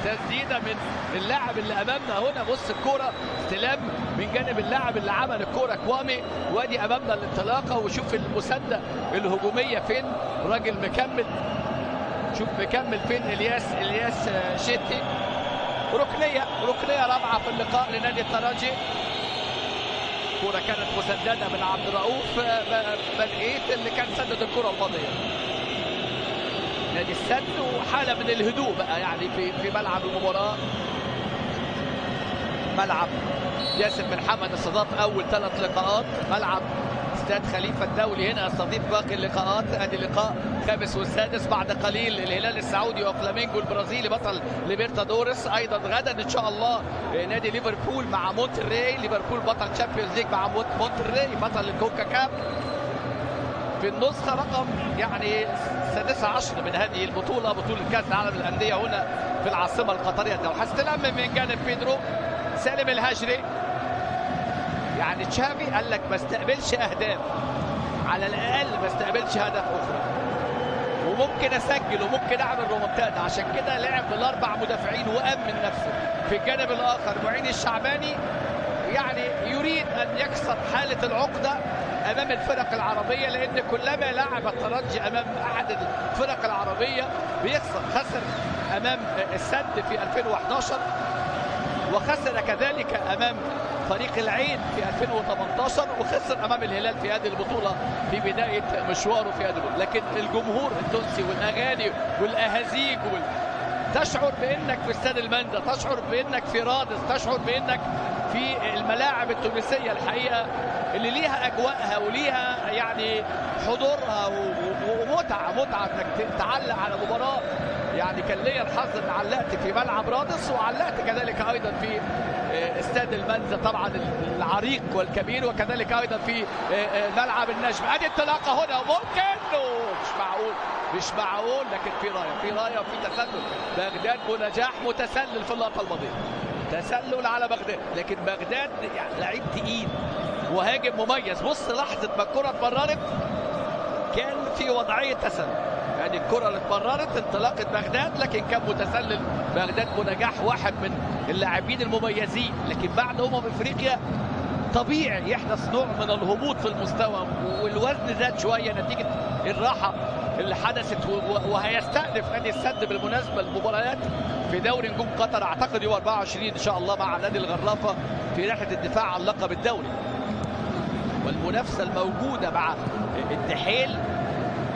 تسديده من اللاعب اللي امامنا هنا. بص الكوره استلام من جانب اللاعب اللي عمل الكوره كوامي، وادي امامنا الانطلاقه. وشوف المسانده الهجوميه فين، راجل مكمل، شوف مكمل فين الياس شيتي. ركنيه رابعه في اللقاء لنادي الترجي. كرة كانت مسدده من عبد الرؤوف بلقيت اللي كان سدد الكرة الماضيه. نادي السد وحاله من الهدوء بقى يعني في ملعب المباراه. ملعب ياسر بن حمد استضاف اول 3 لقاءات، ملعب استاد خليفه الدولي هنا استضيف باقي اللقاءات. ادي اللقاء الخامس والسادس بعد قليل، الهلال السعودي وفلامينجو البرازيلي بطل ليبرتادوريس. ايضا غدا ان شاء الله نادي ليفربول مع مونتري، ليفربول بطل تشامبيونز ليج مع مونتري بطل الكوكا كاب في النسخه رقم يعني 16 من هذه البطوله، بطوله كاس العالم للانديه هنا في العاصمه القطريه الدوحه. استلام من جانب بيدرو، سالم الهجري. يعني تشافي قال لك ما استقبلش اهداف، على الاقل ما استقبلش هدف اخرى، وممكن اسجل وممكن اعمل رومنتادا. عشان كده لعب بال4 مدافعين وامن نفسه. في الجانب الاخر معين الشعباني يعني يريد ان يكسر حاله العقده امام الفرق العربيه، لان كلما لعب الترجي امام احد الفرق العربيه بيخسر. خسر امام السد في 2011 وخسر كذلك امام فريق العين في 2018 وخسر امام الهلال في هذه البطوله في بدايه مشواره في هذه البطوله. لكن الجمهور التونسي والاغاني والاهازيج تشعر بانك في استاد المندى، تشعر بانك في رادس، تشعر بانك في الملاعب التونسيه الحقيقه اللي ليها اجواءها وليها يعني حضورها ومتعه انك تعلق على مباراه. يعني كان ليا الحظ ان علقت في ملعب رادس، وعلقت كذلك ايضا في استاد المنزه طبعا العريق والكبير، وكذلك ايضا في ملعب النجم. ادي انطلاقه هنا وممكن مش معقول لكن في رايه وفي تسلل. بغداد بنجاح متسلل في اللقطه الماضيه، تسلل على بغداد، لكن بغداد يعني لعيب تقيل مهاجم مميز. بص لحظه ما الكره اتمررت كان في وضعيه تسلل، يعني الكره اللي اتمررت انطلاقه بغداد، لكن كان متسلل بغداد بنجاح واحد من اللاعبين المميزين. لكن بعد افريقيا طبيعي يحدث نوع من الهبوط في المستوى، والوزن زاد شويه نتيجه الراحه اللي حدثت. وهيستأنف نادي السد بالمناسبه المباريات في دوري نجوم قطر اعتقد يوم 24 ان شاء الله مع نادي الغرافه في رحله الدفاع عن لقب الدوري. والمنافسه الموجوده مع الدحيل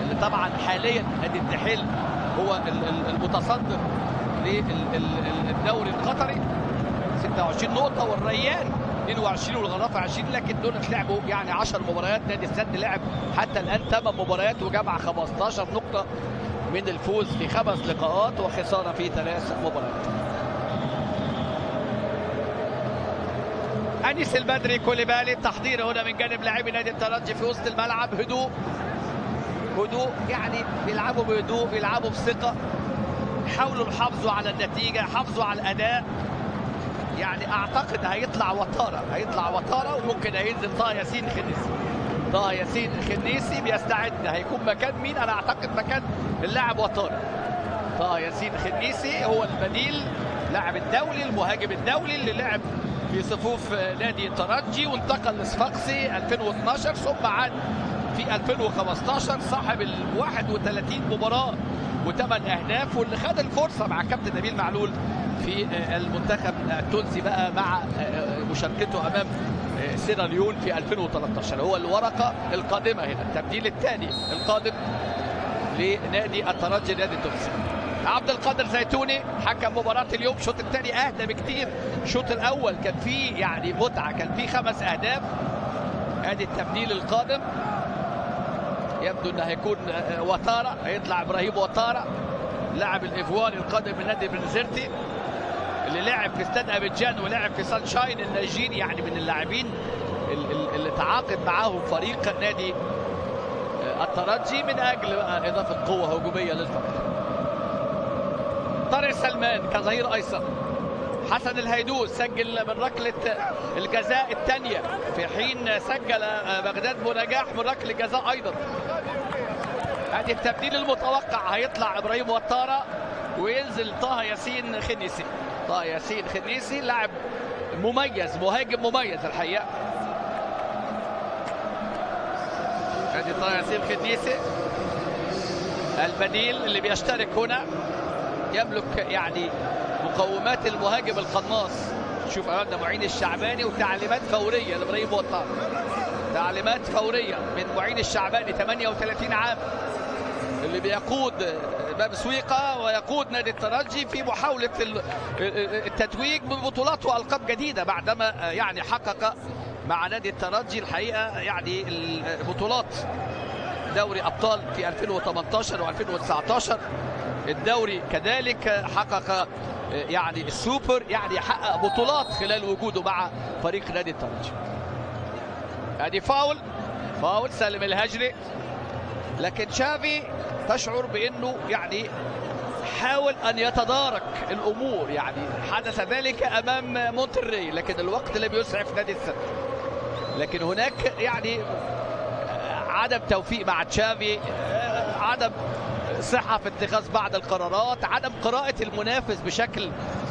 اللي طبعا حاليا نادي الدحيل هو المتصدر للدوري القطري 26 نقطة، والريان 22 والغرافة 20، لكن دول لعبوا يعني 10 مباريات. نادي السد لعب حتى الآن 8 مباريات وجمع 15 نقطة من الفوز في 5 لقاءات وخسارة في 3 مباريات. أنيس البدري كوليبالي، التحضير هنا من جانب لاعبي نادي الترجي في وسط الملعب. هدوء يعني بيلعبوا بهدوء، بيلعبوا بثقة، حاولوا الحفظوا على النتيجة، حافظوا على الأداء. يعني أعتقد هيطلع وطارة وممكن هينزل طه ياسين خنيسي بيستعد. هيكون مكان مين؟ أنا أعتقد مكان اللاعب وطارة. طه ياسين خنيسي هو البديل، لاعب الدولي، المهاجم الدولي اللي لعب في صفوف نادي الترجي وانتقل لصفاقسي 2012 ثم عاد في 2015 صاحب ال 31 مباراة و8 أهداف، واللي خد الفرصة مع كابتن نبيل معلول في المنتخب التونسي بقى مع مشاركته أمام سيراليون في 2013. هو الورقة القادمة هنا، التبديل الثاني القادم لنادي الترجي نادي التونسي. عبد القادر زيتوني حكم مباراة اليوم. الشوط الثاني أهدى بكتير، الشوط الأول كان فيه يعني متعة، كان فيه 5 أهداف. ادي التبديل القادم، يبدو انه هيكون وطارة، هيطلع ابراهيم وطارة لاعب الايفواري القادم من نادي بنزرتي اللي لعب في استاد ابيجان ولعب في سانشاين النيجيري، يعني من اللاعبين اللي تعاقد معاهم فريق نادي الترجي من اجل اضافة قوة هجومية للفريق. طارق سلمان كظهير ايسر. حسن الهيدوس سجل من ركلة الجزاء الثانية في حين سجل بغداد بنجاح من ركلة الجزاء أيضا. هذه التبديل المتوقع، هيطلع إبراهيم وطارة وينزل طه ياسين خنيسي لاعب مميز، مهاجم مميز الحقيقة. هذه طه ياسين خنيسي البديل اللي بيشترك هنا، يملك يعني مقومات المهاجم القناص. شوف امامنا معين الشعباني وتعليمات فوريه لابراهيم وطارة، تعليمات فوريه من معين الشعباني 38 عام اللي بيقود باب سويقه ويقود نادي الترجي في محاوله التتويج ببطولات والقاب جديده بعدما يعني حقق مع نادي الترجي الحقيقه يعني البطولات دوري ابطال في 2018 و2019، الدوري كذلك حقق يعني السوبر، يعني حقق بطولات خلال وجوده مع فريق نادي الترجي. ادي فاول سالم الهجري، لكن شافي تشعر بانه يعني حاول ان يتدارك الامور، يعني حدث ذلك امام مونتري لكن الوقت لم يسعف نادي السد. لكن هناك يعني عدم توفيق مع تشافي، عدم صحة في اتخاذ بعض القرارات، عدم قراءة المنافس بشكل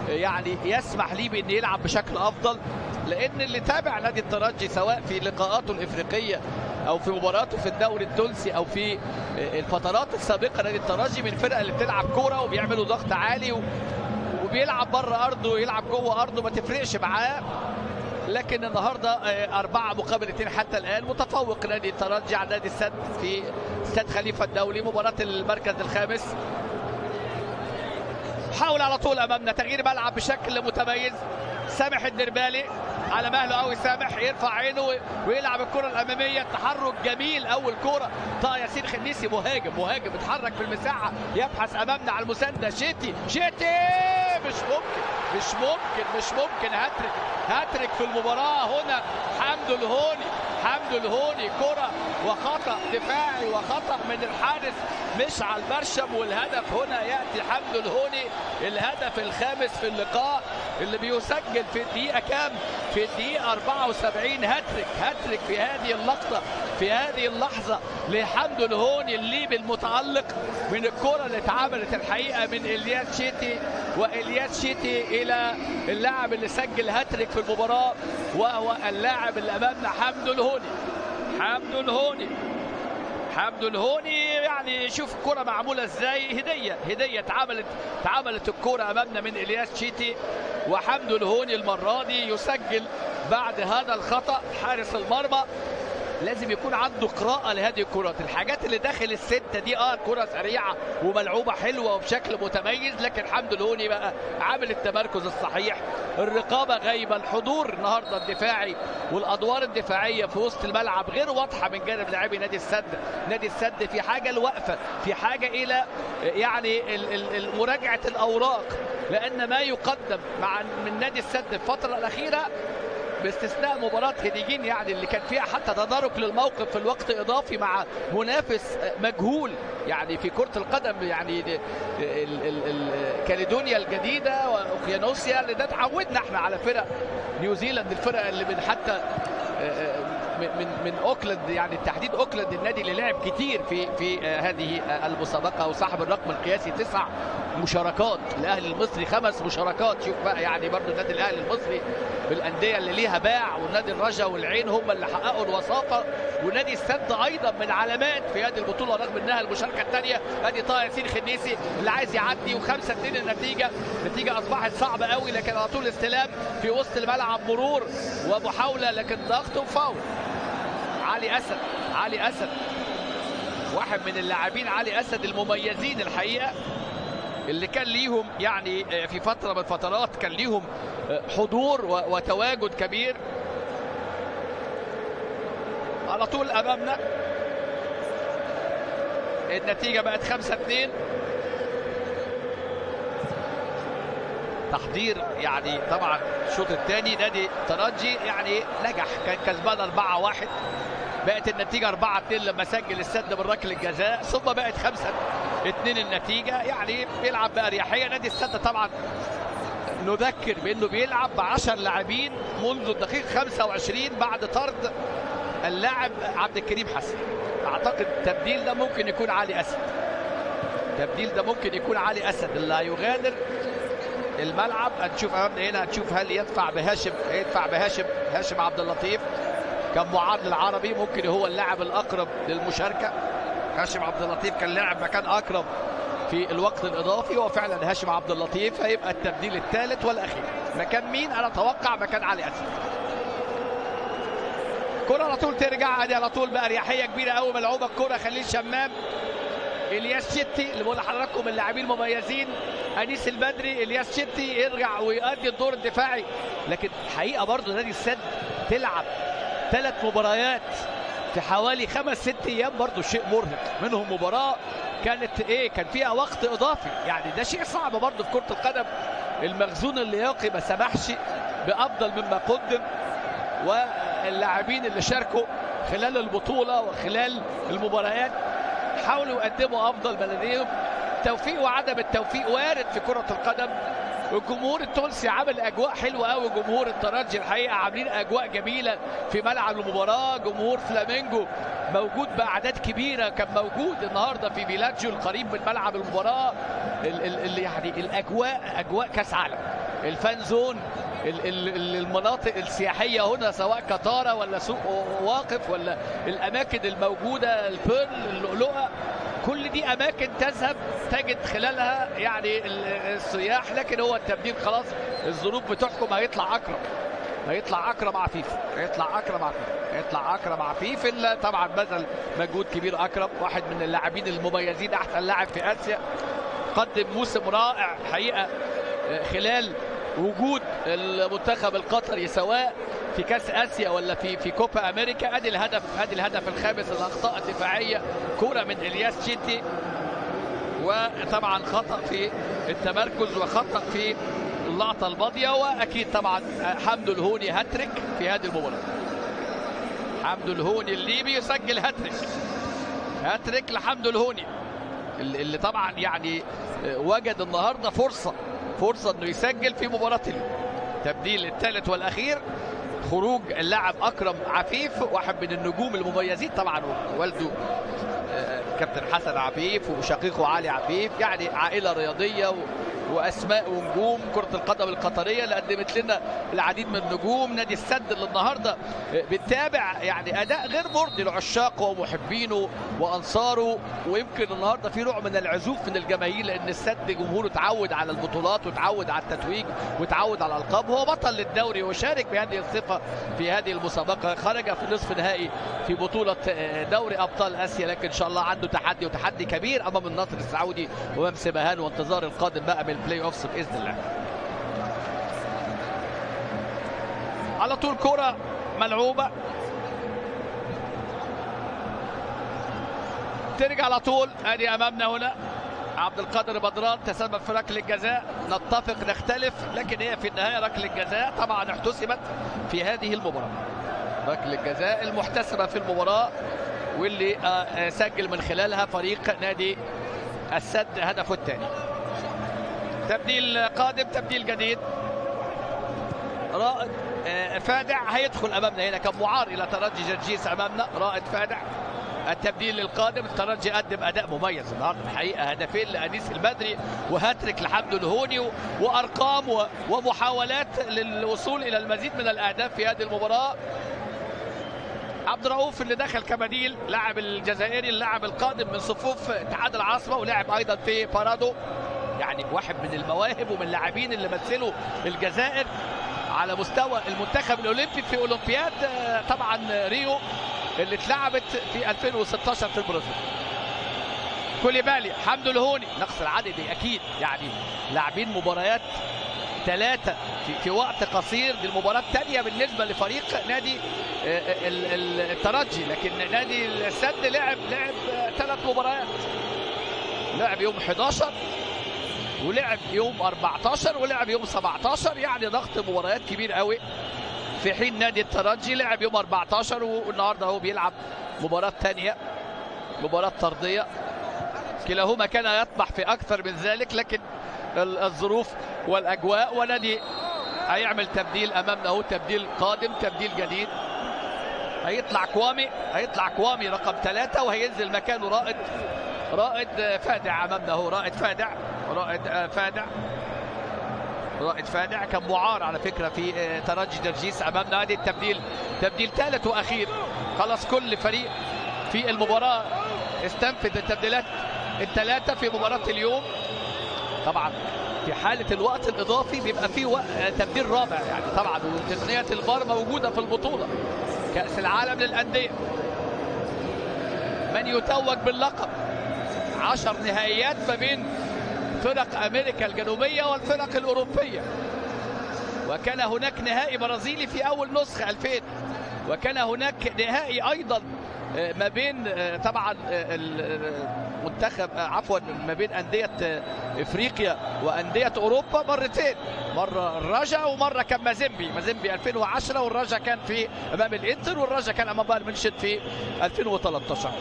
يعني يسمح ليه بأن يلعب بشكل أفضل. لأن اللي تابع نادي الترجي سواء في لقاءاته الإفريقية أو في مباراته في الدوري التونسي أو في الفترات السابقة، نادي الترجي من الفرقة اللي بتلعب كورة وبيعملوا ضغط عالي وبيلعب بره أرضه ويلعب جوه أرضه، ما تفرقش معاه. لكن النهارده 4-2 حتى الآن متفوق نادي الترجي على نادي السد في استاد خليفة الدولي، مباراة المركز الخامس. حاول على طول أمامنا تغيير ملعب بشكل متميز. سامح الدربالي على مهله قوي، سامح يرفع عينه ويلعب الكرة الأمامية، تحرك جميل. أول كرة طه ياسين خنيسي مهاجم اتحرك في المساحة، يبحث أمامنا على المساندة. شيتي مش ممكن هاتريك في المباراة هنا. حمد الهوني كرة وخطأ دفاعي وخطأ من الحارس مشعل برشم، والهدف هنا يأتي حمد الهوني، الهدف الخامس في اللقاء اللي بيسجل في الدقيقة كام؟ في الدقيقة 74. هاتريك في هذه اللقطة، في هذه اللحظة لحمد الهوني، الليبي المتألق من الكرة اللي اتعملت الحقيقة من إلياس شيتي، وإلياس شيتي إلى اللاعب اللي سجل هاتريك في المباراة وهو اللاعب اللي أمامنا حمد الهوني. يعني شوف الكرة معمولة ازاي، هدية اتعملت الكرة أمامنا من إلياس شيتي، وحمد الهوني المرة دي يسجل بعد هذا الخطأ. حارس المرمى لازم يكون عنده قراءة لهذه الكرات. الحاجات اللي داخل الستة دي كرة سريعة وملعوبة حلوة وبشكل متميز، لكن حمدو الهوني بقى عامل التمركز الصحيح، الرقابة غايبة، الحضور النهاردة الدفاعي والأدوار الدفاعية في وسط الملعب غير واضحة من جانب لاعبي نادي السد. نادي السد في حاجة الوقفة، في حاجة إلى يعني مراجعة الأوراق، لأن ما يقدم من نادي السد في الفترة الأخيرة باستثناء مباراة هديجين يعني اللي كان فيها حتى تدارك للموقف في الوقت إضافي مع منافس مجهول يعني في كرة القدم، يعني كاليدونيا الجديدة وأوقيانوسيا اللي ده تعودنا احنا على فرق نيوزيلاند، الفرق اللي من حتى من اوكلاند، يعني التحديد اوكلاند النادي اللي لعب كتير في هذه المسابقه وصاحب الرقم القياسي 9 مشاركات. الاهلي المصري 5 مشاركات. شوف بقى يعني برضو النادي الاهلي المصري بالانديه اللي ليها باع، والنادي الرجاء والعين هم اللي حققوا الوثاقه، ونادي السد ايضا من علامات في هذه البطوله رغم انها المشاركه الثانيه. ادي طه ياسين خنيسي اللي عايز يعدي، و5-2 النتيجه اصبحت صعبه قوي، لكن على طول استلام في وسط الملعب، مرور ومحاوله لكن ضغط وفاول. علي اسد واحد من اللاعبين، علي اسد المميزين الحقيقه اللي كان ليهم يعني في فتره من الفترات كان ليهم حضور وتواجد كبير. على طول امامنا النتيجه بقت 5-2. تحضير يعني طبعا الشوط الثاني نادي ترجي يعني نجح، كان كسبان 4-1، بقت النتيجه 4-2 لما سجل السد من ركله الجزاء، ثم بقت 5-2 النتيجه، يعني بيلعب باريحيه. نادي السد طبعا نذكر بانه بيلعب ب10 لاعبين منذ الدقيقه 25 بعد طرد اللاعب عبد الكريم حسن. اعتقد التبديل ده ممكن يكون علي اسد اللي هيغادر الملعب. هنشوف امامنا هنا، هنشوف هل يدفع بهاشم عبد اللطيف. كان معار للعربي، ممكن هو اللاعب الاقرب للمشاركه. هاشم عبد اللطيف كان لاعب مكان اقرب في الوقت الاضافي، وفعلا هاشم عبد اللطيف هيبقى التبديل الثالث والاخير. مكان مين؟ انا اتوقع مكان علي اسد. كرة على طول ترجع، ادي على طول باريحيه كبيره قوي ملعوبه الكرة. خليل شمام، الياس شتي اللي بقول لحضراتكم اللاعبين المميزين، انيس البدري، الياس شتي يرجع ويؤدي الدور الدفاعي. لكن الحقيقه برضه نادي السد تلعب 3 مباريات في حوالي 5-6 ايام، برضه شيء مرهق. منهم مباراه كانت كان فيها وقت اضافي، يعني ده شيء صعب برضه في كره القدم. المخزون اللياقي ما سمحش بافضل مما قدم، واللاعبين اللي شاركوا خلال البطوله وخلال المباريات حاولوا يقدموا افضل ما لديهم. التوفيق وعدم التوفيق وارد في كره القدم. الجمهور التونسي عمل اجواء حلوه قوي، جمهور الترجي الحقيقه عاملين اجواء جميله في ملعب المباراه. جمهور فلامينجو موجود باعداد كبيره، كان موجود النهارده في بيلاجيو القريب من ملعب المباراه. اللي يعني اجواء كاس عالم، الفان زون، المناطق السياحيه هنا سواء كطاره ولا سوق واقف ولا الاماكن الموجوده، البيرل، اللؤلؤه، كل دي اماكن تذهب تجد خلالها يعني السياح. لكن هو التبديل خلاص، الظروف بتحكم. هيطلع اكرم عفيف اللي طبعا بذل مجهود كبير. اكرم واحد من اللاعبين المميزين، احسن لاعب في اسيا، قدم موسم رائع حقيقه خلال وجود المنتخب القطري سواء في كاس اسيا ولا في كوبا امريكا. ادي الهدف الخامس، الاخطاء الدفاعيه، كرة من الياس شيتي، وطبعا خطأ في التمركز وخطأ في اللقطة الماضية. واكيد طبعا حمدو الهوني هاتريك في هذه المباراة. حمدو الهوني الليبي يسجل هاتريك لحمدو الهوني اللي طبعا يعني وجد النهارده فرصة انه يسجل في مباراة اليوم. تبديل الثالث والاخير، خروج اللاعب اكرم عفيف، واحد من النجوم المميزين طبعا، والده كابتن حسن عفيف وشقيقه علي عفيف، يعني عائله رياضيه واسماء ونجوم كره القدم القطريه اللي قدمت لنا العديد من النجوم. نادي السد اللي النهارده بتتابع يعني اداء غير مرضي لعشاقه ومحبينه وانصاره، ويمكن النهارده في نوع من العزوف من الجماهير لان السد جمهوره اتعود على البطولات وتعود على التتويج وتعود على الالقاب. هو بطل للدوري وشارك بهذه الصفه في هذه المسابقه، خرج في نصف نهائي في بطوله دوري ابطال اسيا، لكن ان شاء الله عنده تحدي وتحدي كبير امام النصر السعودي وامام سبهان، وانتظار القادم بقى من البلاي اوفس باذن الله. على طول كرة ملعوبة ترجع على طول. ادي امامنا هنا عبد القادر بدران تسبب في ركله الجزاء، نتفق نختلف لكن هي في النهايه ركله الجزاء طبعا احتسبت في هذه المباراه. ركله الجزاء المحتسبه في المباراه واللي سجل من خلالها فريق نادي السد هدفه الثاني. تبديل قادم، تبديل جديد. رائد فادع هيدخل امامنا هنا كمعار الى ترجي جرجيس. امامنا رائد فادع التبديل القادم. الترجي قدم اداء مميز النهارده الحقيقه، هدفين لانيس البدري وهاتريك لحمد الهوني وارقام ومحاولات للوصول الى المزيد من الاهداف في هذه المباراه. عبد الرؤوف اللي دخل كبديل، لاعب الجزائري، اللاعب القادم من صفوف اتحاد العاصمه ولعب ايضا في بارادو، يعني واحد من المواهب ومن اللاعبين اللي مثلوا الجزائر على مستوى المنتخب الاولمبي في اولمبياد طبعا ريو اللي اتلعبت في 2016 في البرازيل. كوليبالي، حمد الهوني، نقص العددي اكيد، يعني لاعبين مباريات 3 في وقت قصير. دي المباراه الثانيه بالنسبه لفريق نادي الترجي، لكن نادي السد لعب 3 مباريات، لعب يوم 11 ولعب يوم 14 ولعب يوم 17، يعني ضغط مباريات كبير قوي، في حين نادي الترجي لعب يوم 14 والنهارده هو بيلعب مباراه ثانيه، مباراه طرديه. كلاهما كان يطمح في اكثر من ذلك لكن الظروف والاجواء. ونادي هيعمل تبديل امامنا اهو، تبديل قادم، تبديل جديد. هيطلع كوامي رقم 3 وهينزل مكانه رائد فادع. امامنا اهو رائد فادع كان معار على فكره في ترجي جرجيس. امامنا هذه التبديل، تبديل ثالث واخير. خلاص كل فريق في المباراه استنفذ التبديلات ال3 في مباراه اليوم. طبعا في حاله الوقت الاضافي بيبقى فيه تبديل رابع، يعني طبعا وتقنيه الفار موجوده في البطوله. كاس العالم للانديه، من يتوج باللقب، 10 نهائيات ما بين فرق امريكا الجنوبيه والفرق الاوروبيه، وكان هناك نهائي برازيلي في اول نسخه 2000، وكان هناك نهائي ايضا ما بين طبعا المنتخب ما بين انديه افريقيا وانديه اوروبا مرتين، مره الرجا ومره كان مازيمبي 2010، والرجا كان في امام الانتر، والرجا كان امام بايرن ميونخ في 2013.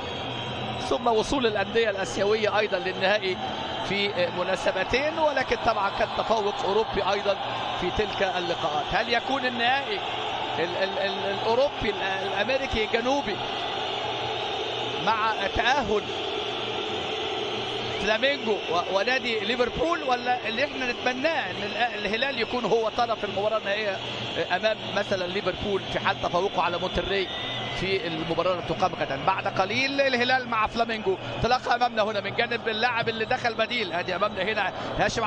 ثم وصول الانديه الاسيويه ايضا للنهائي في مناسبتين، ولكن طبعا كان تفوق اوروبي ايضا في تلك اللقاءات. هل يكون النهائي الاوروبي الامريكي الجنوبي مع تاهل فلامينجو ونادي ليفربول، ولا اللي احنا نتمناه ان الهلال يكون هو طرف المباراه النهائيه امام مثلا ليفربول في حال تفوقه على مونتري في المباراه اللي تقام غدا؟ بعد قليل الهلال مع فلامينجو. تلقى امامنا هنا من جانب اللاعب اللي دخل بديل، ادي امامنا هنا هاشم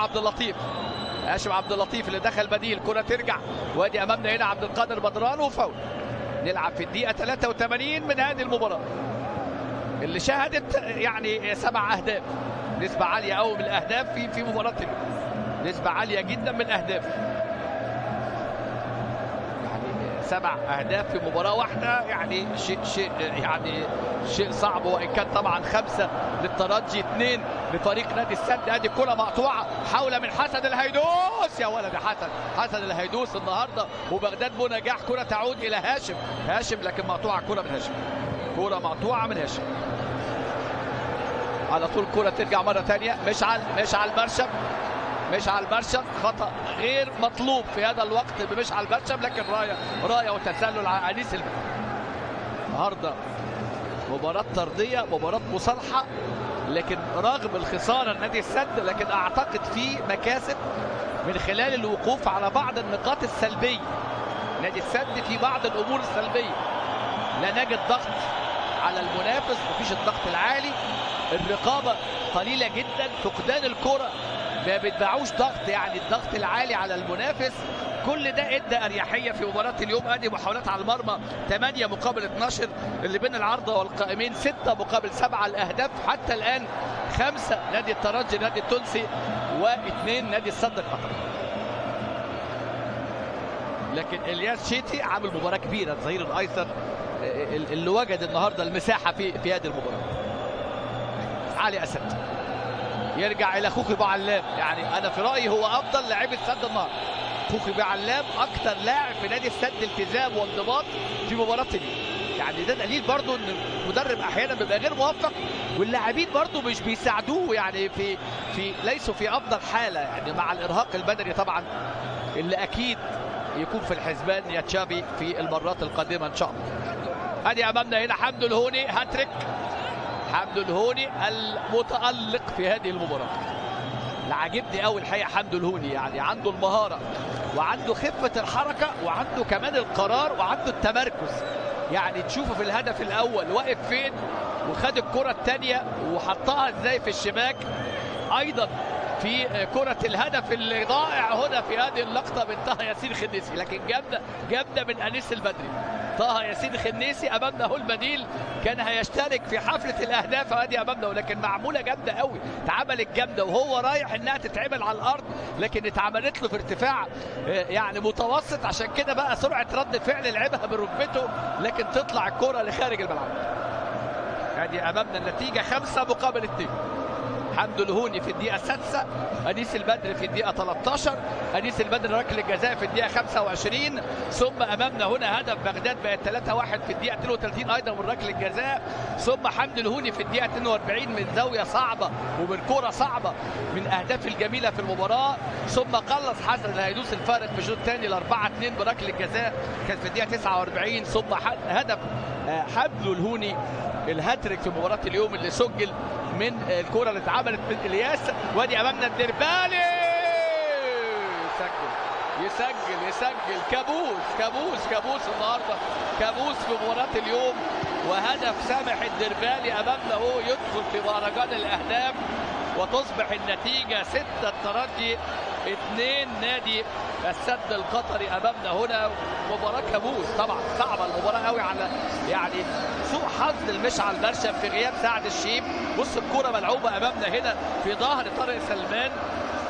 عبد اللطيف اللي دخل بديل. كره ترجع، وادي امامنا هنا عبد القادر بدران وفاول. نلعب في الدقيقه 83 من هذه المباراه اللي شهدت يعني 7 اهداف، نسبه عاليه قوي من الاهداف في مباراه، نسبه عاليه جدا من الاهداف، يعني 7 اهداف في مباراه واحده، يعني شيء صعب. وان كان طبعا 5 للترجي 2 لفريق نادي السد. ادي كره مقطوعه حول من حسن الهيدوس، يا ولد حسن الهيدوس النهارده وبغداد بنجاح. كره تعود الى هاشم لكن مقطوعه، كره مقطوعه من هاشم. على طول كرة ترجع مرة ثانية، مش على المرشد، خطأ غير مطلوب في هذا الوقت بمشعل برشم، لكن راية وتسلل على أنيس النهارده مباراة طردية، مباراة مصالحة لكن رغم الخساره نادي السد لكن اعتقد في مكاسب من خلال الوقوف على بعض النقاط السلبيه. نادي السد في بعض الامور السلبيه، لا نجد ضغط على المنافس، مفيش الضغط العالي، الرقابه قليله جدا، فقدان الكره ما بيتباعوش ضغط، يعني الضغط العالي على المنافس. كل ده ادى اريحيه في مباراه اليوم. ادي محاولات على المرمى 8 مقابل 12 اللي بين العارضه والقائمين، 6 مقابل 7 الاهداف حتى الان 5 نادي الترجي نادي التونسي و2 نادي السد القطري. لكن الياس شيتي عامل مباراه كبيره، الظهير الايسر اللي وجد النهارده المساحه في هذه المباراه. علي اسد يرجع الى خوخي بعلام، يعني انا في رايي هو افضل لاعب السد النهارده. خوخي بعلام اكثر لاعب في نادي السد التزام وانضباط في مباراه اليوم، يعني ده دليل برضو ان المدرب احيانا بيبقى غير موفق واللاعبين برضو مش بيساعدوه، يعني في ليسوا في افضل حاله، يعني مع الارهاق البدني طبعا اللي اكيد يكون في الحسبان يا تشافي في المرات القادمه ان شاء الله. ادي امامنا هنا حمدو الهوني، هاتريك حمدو الهوني المتالق في هذه المباراه. اللي عاجبني قوي الحقيقه حمدو الهوني، يعني عنده المهاره وعنده خفه الحركه وعنده كمان القرار وعنده التمركز. يعني تشوفه في الهدف الاول واقف فين وخد الكره الثانيه وحطها ازاي في الشباك. ايضا في كرة الهدف اللي ضائع هنا في هذه اللقطة من طه ياسين خنيسي، لكن جامدة من أنيس البدري. طه ياسين خنيسي أمامنا هو البديل، كان هيشترك في حفلة الأهداف هذه أمامنا، ولكن معمولة جامدة قوي، اتعملت جامدة وهو رايح إنها تتعمل على الأرض، لكن اتعملت له في ارتفاع يعني متوسط، عشان كده بقى سرعة رد فعل لعبها بركبته، لكن تطلع الكرة لخارج الملعب. هذه أمامنا النتيجة 5 مقابل 2. حمدو الهوني في الدقيقة 6، أنيس البدر في الدقيقة 13، أنيس البدر ركله الجزاء في الدقيقة 25، ثم أمامنا هنا هدف بغداد بقت 3-1 في الدقيقة 32 أيضا من ركله الجزاء، ثم حمدو الهوني في الدقيقة 42 من زاوية صعبة ومن كرة صعبة من أهداف الجميلة في المباراة، ثم قلص حسن الهيدوس الفارق في الشوط الثاني ل 4-2 بركله الجزاء كانت في الدقيقة 49، ثم هدف حمدو الهوني الهاتريك في مباراة اليوم اللي سجل من الكرة اللي اتعملت من الياس. وادي امامنا الدربالي يسجل كابوس النهارده، كابوس في مباراة اليوم، وهدف سامح الدربالي امامنا هو يدخل في مهرجان الاهداف، وتصبح النتيجة 6 الترجي 2 نادي السد القطري امامنا هنا. مباراة كابوس طبعا، صعبة المباراة قوي، على يعني سوء حظ المشعل مرشد في غياب سعد الشيب. بص الكرة ملعوبة امامنا هنا في ظهر طارق سلمان،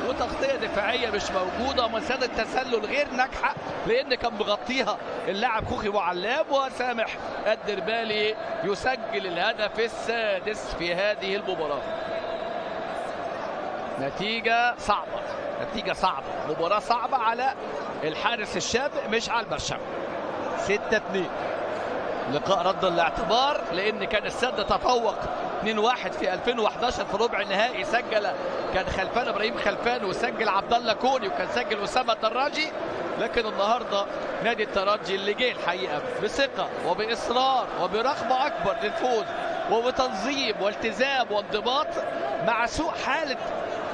وتغطية دفاعية مش موجودة، ومسادة التسلل غير ناجحة لأن كان مغطيها اللاعب خوخي معلاب، وسامح الدربالي يسجل الهدف السادس في هذه المباراة. نتيجة صعبة، مباراة صعبة على الحارس الشاب مشعل مرشد. 6-2 لقاء رد الاعتبار، لأن كان السد تفوق 2-1 في 2011 في ربع النهائي، كان خلفان ابراهيم خلفان وسجل عبد الله كوني وكان سجل اسامه الدراجي. لكن النهارده نادي الترجي اللي جه الحقيقه بثقه وباصرار وبرغبه اكبر للفوز وبتنظيم والتزام وانضباط، مع سوء حاله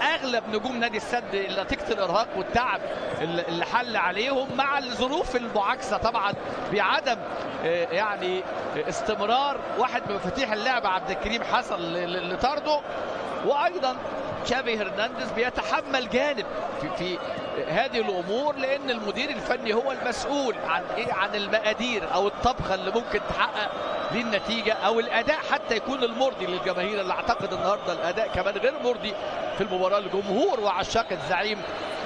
اغلب نجوم نادي السد نتيجه الارهاق والتعب اللي حل عليهم، مع الظروف المعاكسه طبعا بعدم يعني استمرار واحد من مفاتيح اللعبه عبد الكريم حسن لطرده، وايضا تشافي هرنانديز بيتحمل جانب في هذه الامور، لان المدير الفني هو المسؤول عن المقادير او الطبخه اللي ممكن تحقق للنتيجه او الاداء حتى يكون المرضي للجماهير، اللي اعتقد النهارده الاداء كمان غير مرضي في المباراه. الجمهور وعشاق الزعيم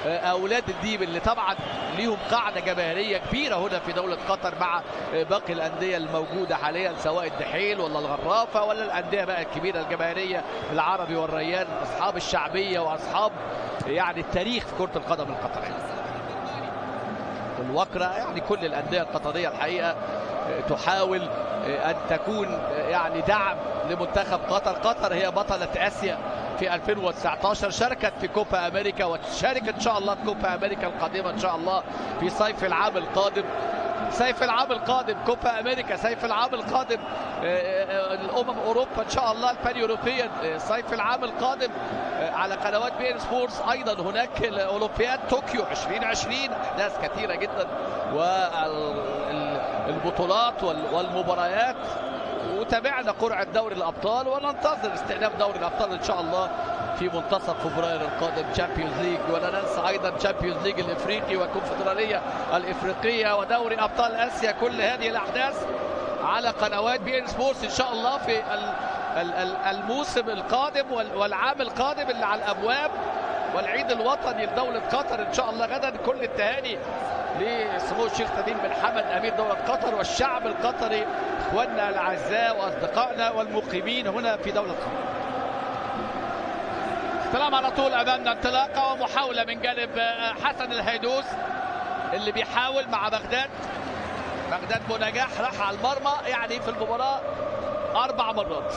اولاد الديب اللي طبعا ليهم قاعده جماهيريه كبيره هنا في دوله قطر مع باقي الانديه الموجوده حاليا، سواء الدحيل ولا الغرافه ولا الانديه بقى الكبيره الجماهيريه، العربي والريان، اصحاب الشعبيه واصحاب يعني التاريخ في كره القدم القطريه. الوقرة يعني كل الانديه القطريه الحقيقه تحاول ان تكون يعني دعم لمنتخب قطر. قطر هي بطله اسيا في 2019، شاركت في كوبا امريكا وتشارك ان شاء الله في كوبا امريكا القادمه ان شاء الله في صيف العام القادم. سيف العام القادم كوبا امريكا، سيف العام القادم الامم اوروبا ان شاء الله، البان يوروبيان، سيف العام القادم على قنوات بي ان سبورتس. ايضا هناك الاولمبياد طوكيو 2020، احداث كثيره جدا والبطولات والمباريات. وتابعنا قرعه دوري الابطال وننتظر استئناف دوري الابطال ان شاء الله في منتصف فبراير القادم، تشامبيونز ليج، ولا ننسى ايضا تشامبيونز ليج الافريقي والكونفدراليه الافريقيه ودوري ابطال اسيا. كل هذه الاحداث على قنوات بي ان سبورتس ان شاء الله في الموسم القادم والعام القادم اللي على الابواب، والعيد الوطني لدوله قطر ان شاء الله غدا. كل التهاني لسمو الشيخ تميم بن حمد امير دوله قطر والشعب القطري، اخواننا الاعزاء واصدقائنا والمقيمين هنا في دوله قطر. سلام على طول امامنا، انطلاقه ومحاوله من جانب حسن الهيدوس اللي بيحاول مع بغداد بنجاح، راح على المرمى يعني في المباراه 4 مرات،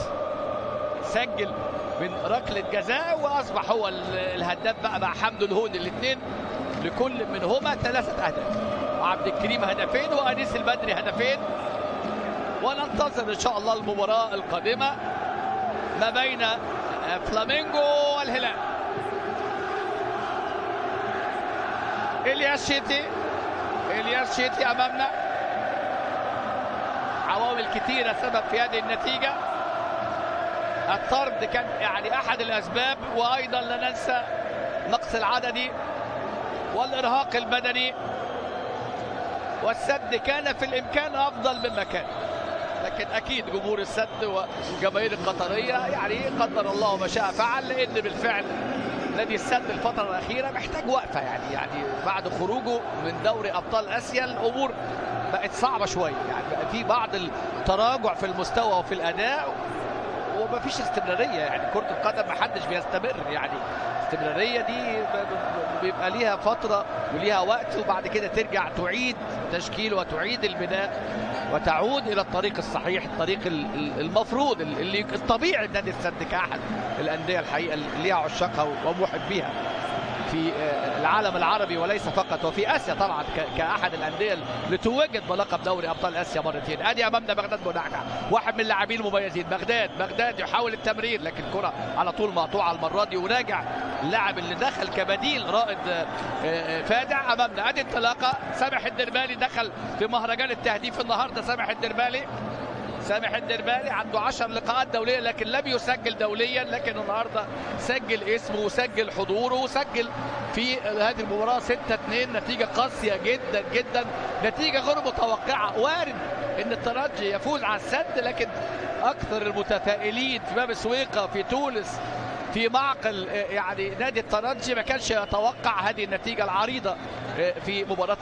سجل من ركله جزاء واصبح هو الهداف بقى مع حمد الهوني، الاثنين لكل منهما 3 أهداف، وعبد الكريم هدفين وانيس البدري هدفين. وننتظر ان شاء الله المباراه القادمه ما بين فلامينغو والهلال. إلياس شيتي امامنا، عوامل كثيره سبب في هذه النتيجه. الطرد كان يعني احد الاسباب، وايضا لا ننسى نقص العددي والارهاق البدني، والسد كان في الامكان افضل مما كان، لكن اكيد جمهور السد والجماهير القطريه يعني قدر الله ما شاء فعل، لان بالفعل نادي السد الفتره الاخيره محتاج وقفه، يعني بعد خروجه من دوري ابطال اسيا الامور بقت صعبه شويه، يعني بقى في بعض التراجع في المستوى وفي الاداء ومفيش استمراريه. يعني كره القدم محدش بيستمر، يعني الاستمراريه دي بيبقى ليها فتره وليها وقت، وبعد كده ترجع تعيد تشكيل وتعيد البناء وتعود الى الطريق الصحيح، الطريق المفروض اللي الطبيعي نادي السد كاحد الانديه الحقيقه اللي ليها عشاقها ومحبيها في العالم العربي وليس فقط، وفي اسيا طبعا كاحد الانديه اللي توجت بلقب دوري ابطال اسيا مرتين. ادي امامنا بغداد بنجاح، واحد من اللاعبين المميزين. بغداد يحاول التمرير لكن كره على طول مقطوعه المره دي، وراجع اللاعب اللي دخل كبديل رائد فادع. امامنا ادي انطلاقه، سامح الدربالي دخل في مهرجان التهديف النهارده. سامح الدربالي عنده 10 لقاءات دوليه لكن لم يسجل دوليا، لكن النهارده سجل اسمه وسجل حضوره وسجل في هذه المباراه 6-2. نتيجه قاسيه جدا جدا، نتيجه غير متوقعه. وارد ان الترجي يفوز على السد، لكن اكثر المتفائلين في باب سويقه في تونس في معقل يعني نادي الترجي ما كانش يتوقع هذه النتيجه العريضه في مباراه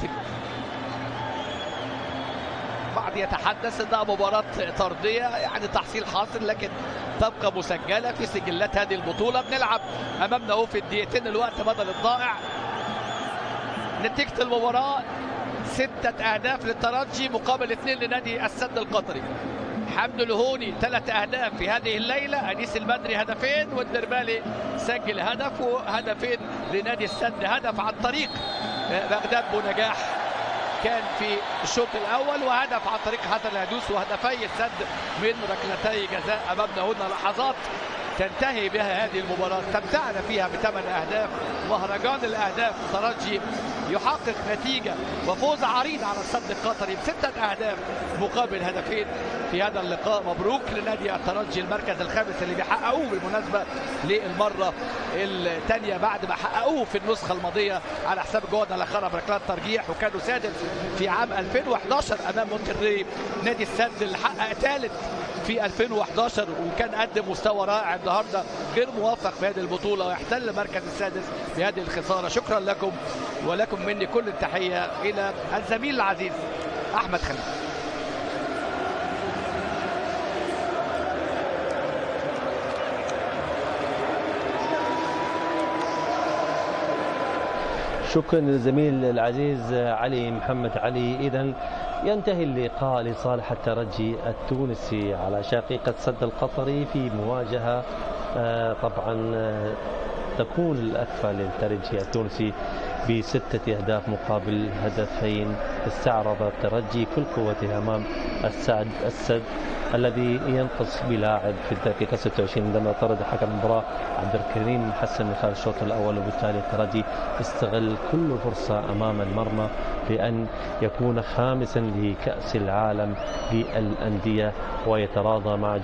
بعض يتحدث انها مباراة طردية، يعني تحصيل حاصل لكن تبقى مسجلة في سجلات هذه البطولة. بنلعب امامنا اهو في الدقيقتين الوقت بدل الضائع. نتيجة المباراة 6 أهداف للترجي مقابل 2 لنادي السد القطري. حمد الهوني 3 أهداف في هذه الليلة، أنيس البدري هدفين، والدربالي سجل هدف وهدفين لنادي السد، هدف عن طريق بغداد بنجاح كان في الشوط الاول، وهدف عن طريق حسن الهيدوس، وهدفي السد من ركلتي جزاء. امامنا هنا لحظات تنتهي بها هذه المباراه، استمتعنا فيها ب8 أهداف. مهرجان الاهداف، الترجي يحقق نتيجه وفوز عريض على السد القطري ب6 أهداف مقابل هدفين في هذا اللقاء. مبروك لنادي الترجي المركز الخامس اللي بيحققوه بالمناسبه للمره الثانيه بعد ما حققوه في النسخه الماضيه على حساب جوادالخارا بركلات ترجيح، وكانوا سادس في عام 2011 امام مونتري. نادي السد اللي حقق ثالث في 2011 وكان قدم مستوى رائع، النهارده غير موفق في هذه البطوله ويحتل المركز السادس بهذه الخساره. شكرا لكم ولكم مني كل التحيه الى الزميل العزيز احمد خليل. شكرا للزميل العزيز علي محمد علي. إذن ينتهي اللقاء لصالح الترجي التونسي على شقيقة سد القطري في مواجهة طبعا تكون الأكفأ للترجي التونسي ب6 أهداف مقابل هدفين استعرض الترجي كل قوته أمام السد الذي ينقص بلاعب في الدقيقة 26 عندما طرد حكم المباراة عبد الكريم محسن من خلال الشوط الأول، وبالتالي الترجي استغل كل فرصة أمام المرمى لأن يكون خامسا لكأس العالم للأندية ويتراضى مع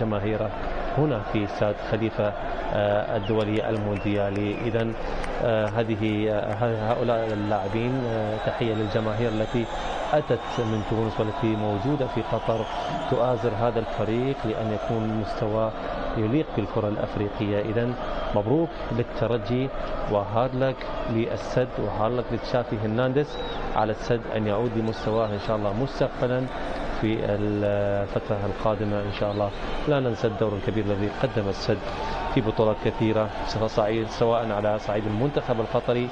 جماهيره هنا في استاد خليفة الدولي المونديالي. إذن هؤلاء اللاعبين تحية للجماهير التي أتت من تونس والتي موجودة في قطر تؤازر هذا الفريق لأن يكون مستوى يليق بالكرة الأفريقية. إذن مبروك للترجي وهارد لك للسد وهارد لك لتشافي هرنانديز على السد أن يعود لمستواه إن شاء الله مستقبلا في الفترة القادمة إن شاء الله. لا ننسى الدور الكبير الذي قدم السد في بطولات كثيرة سواء على صعيد المنتخب القطري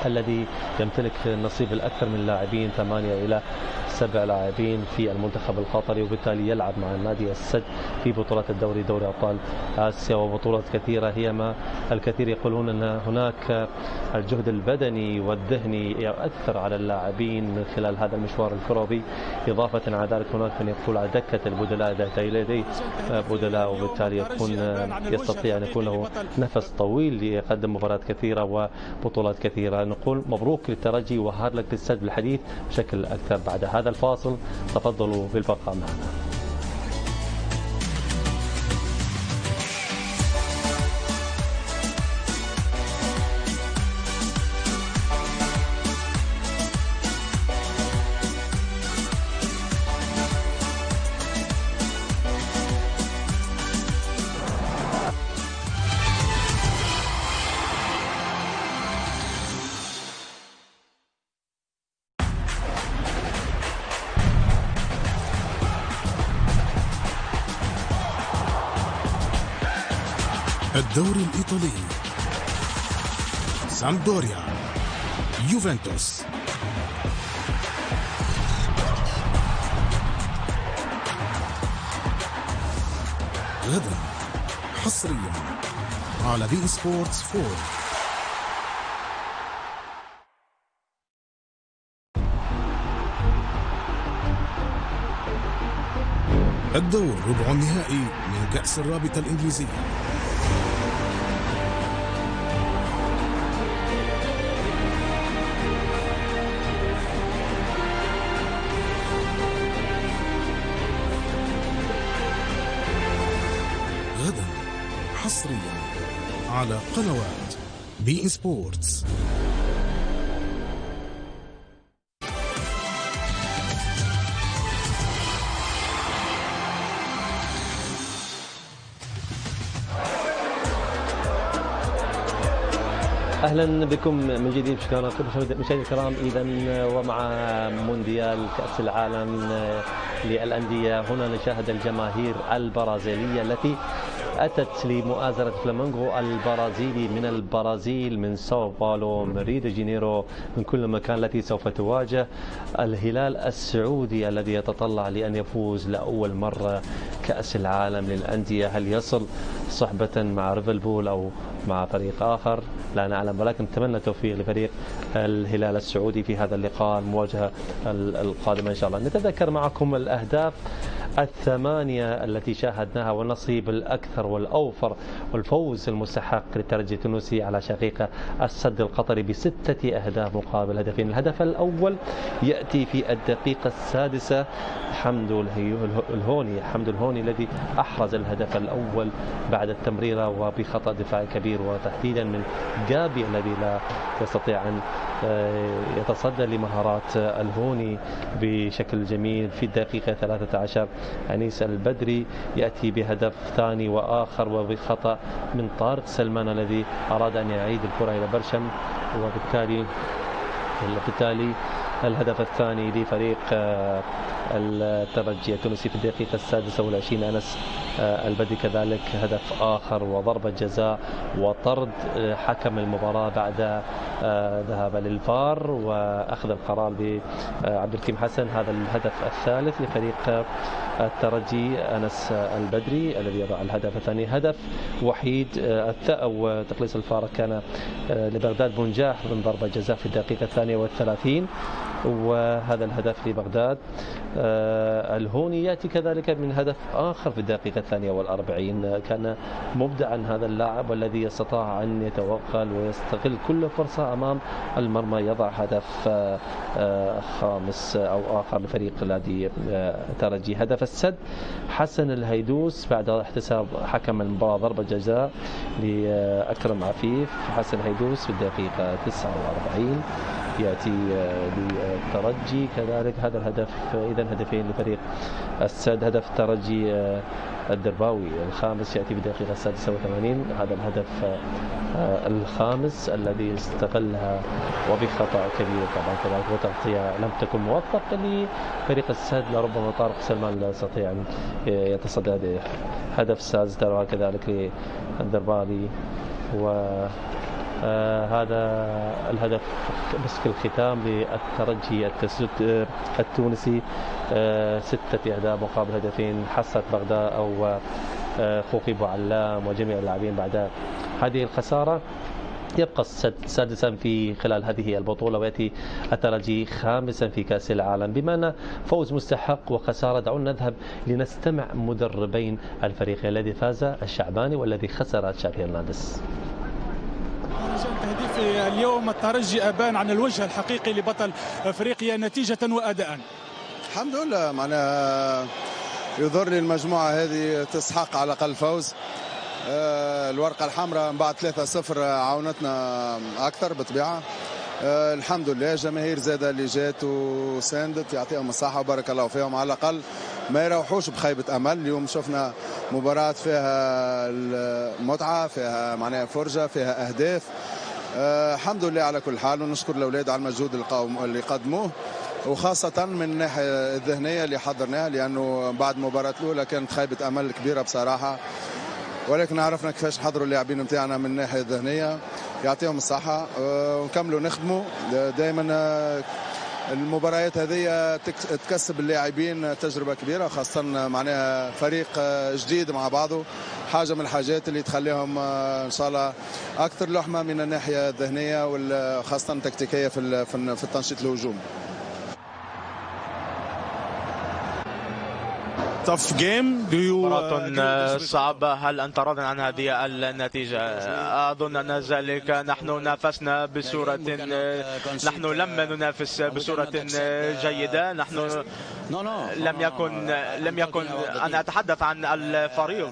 الذي يمتلك النصيب الأكثر من لاعبين 8 إلى 7 لاعبين في المنتخب القطري، وبالتالي يلعب مع النادي السد في بطولات الدوري، دوري أبطال آسيا وبطولات كثيرة. هي ما الكثير يقولون أن هناك الجهد البدني والذهني يؤثر على اللاعبين من خلال هذا المشوار الكروي، إضافة على ذلك هناك من يقول على دكة البدلاء لديه بدلاء، وبالتالي يستطيع أن يكون له نفس طويل ليقدم مباريات كثيرة وبطولات كثيرة. نقول مبروك للترجي وهارد لك للسد. بالحديث بشكل أكثر بعد هذا الفاصل، تفضلوا بالبقاء معنا. الدوري الإيطالي، سامدوريا، يوفنتوس. غدا حصريا على بي سبورتس 4. الدور ربع النهائي من كأس الرابطة الإنجليزية. غدا حصريا على قنوات بي سبورتس. اهلا بكم من جديد مشاهدينا الكرام. اذا ومع مونديال كاس العالم للانديه هنا نشاهد الجماهير البرازيليه التي أتت لمؤازرة فلامينغو البرازيلي من البرازيل، من ساو باولو، من ريو دي جانيرو، من كل مكان، التي سوف تواجه الهلال السعودي الذي يتطلع لأن يفوز لأول مرة كأس العالم للأندية. هل يصل صحبة مع ليفربول أو مع فريق آخر لا نعلم، ولكن نتمنى التوفيق لفريق الهلال السعودي في هذا اللقاء المواجهة القادمة إن شاء الله. نتذكر معكم الأهداف 8 التي شاهدناها والنصيب الأكثر والأوفر والفوز المستحق للترجي التونسي على شقيقه السد القطري ب6 أهداف مقابل هدفين. الهدف الأول يأتي في الدقيقة 6، حمد الهوني الذي أحرز الهدف الأول بعد التمريرة وبخطأ دفاعي كبير، وتحديدا من جابي الذي لا يستطيع أن يتصدى لمهارات الهوني بشكل جميل. في الدقيقة 13 أنيس البدري يأتي بهدف ثاني وآخر وبخطأ من طارق سلمان الذي أراد أن يعيد الكرة إلى برشم، وبالتالي الهدف الثاني لفريق الترجي التونسي في الدقيقة 26 أنس البدري كذلك هدف آخر وضربة جزاء وطرد حكم المباراة بعد ذهب للفار وأخذ القرار بعبد الحكيم حسن. هذا الهدف الثالث لفريق الترجي. أنس البدري الذي يضع الهدف الثاني. هدف وحيد أو تقليص الفارق كان لبغداد بنجاح من ضربة جزاء في الدقيقة 32 وهذا الهدف لبغداد. الهوني يأتي كذلك من هدف آخر في الدقيقة 42. كان مبدعا هذا اللاعب والذي استطاع أن يتوغل ويستغل كل فرصة أمام المرمى يضع هدف خامس أو آخر لفريق نادي ترجي. هدف السد حسن الهيدوس بعد احتساب حكم المباراة ضربة جزاء لأكرم عفيف. حسن الهيدوس في الدقيقة 49 يأتي للترجي كذلك هذا الهدف. إذا هدفين لفريق السد. هدف الترجي الدرباوي الخامس يأتي في الدقيقة 86. هذا الهدف الخامس الذي استغلها وبخطأ كبير طبعا كذلك وتغطية لم تكن موفق لفريق السد. لربما طارق سلمان لا يستطيع أن يتصدى هدف السادس كذلك للدرباوي. هذا الهدف بس في الختام للترجي التونسي. 6 أهداف مقابل هدفين حصلت بغداد أو خوخي بوعلام وجميع اللاعبين بعد هذه الخسارة. يبقى سادسا في خلال هذه البطولة ويأتي الترجي خامسا في كأس العالم. بما أن فوز مستحق وخسارة دعونا نذهب لنستمع مدربين الفريق الذي فاز الشعباني والذي خسر تشافي هرنانديز. تهديف اليوم الترجي أبان عن الوجه الحقيقي لبطل أفريقيا نتيجة وأداء. الحمد لله معناها يظهر لي المجموعة هذه تستحق على الأقل فوز. الورقة الحمراء من بعد 3-0 عاونتنا أكثر بطبيعة. الحمد لله جماهير زادة اللي جات وساندت يعطيهم الصحة وبارك الله فيهم على الأقل ما يروحوش بخيبة أمل. اليوم شفنا مباراة فيها المتعة فيها معناها فرجة فيها أهداف. الحمد لله على كل حال ونشكر الأولاد على المجهود اللي قدموه وخاصة من الناحية الذهنية اللي حضرناها لأنه بعد المباراة الأولى كانت خيبة أمل كبيرة بصراحة ولكن عرفنا كيفاش نحضروا اللاعبين نتاعنا من الناحية الذهنية. يعطيهم الصحة ونكملوا نخدموا دائما. المباريات هذه تكسب اللاعبين تجربة كبيرة خاصة معناها فريق جديد مع بعضه. حاجة من الحاجات اللي تخليهم إن شاء الله أكثر لحمة من الناحية الذهنية وخاصة التكتيكية في التنشيط الهجوم. مباراة صعبة. هل أنت راض عن هذه النتيجة؟ أظن أن ذلك نحن نافسنا بصورة نحن لم ننافس بصورة جيدة. نحن لم يكن أنا أتحدث عن الفريق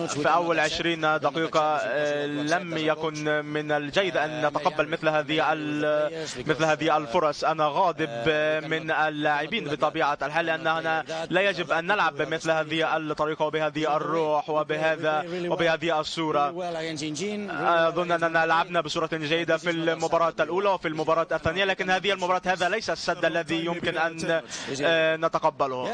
في أول 20 دقيقة لم يكن من الجيد أن نتقبل مثل هذه الفرص. أنا غاضب من اللاعبين بطبيعة الحال لأننا لا يجب أن نلعب بمثل هذه الطريقة وبهذه الروح وبهذه الصورة. أظن أننا لعبنا بصورة جيدة في المباراة الأولى وفي المباراة الثانية لكن هذه المباراة هذا ليس السد الذي يمكن أن نتقبله.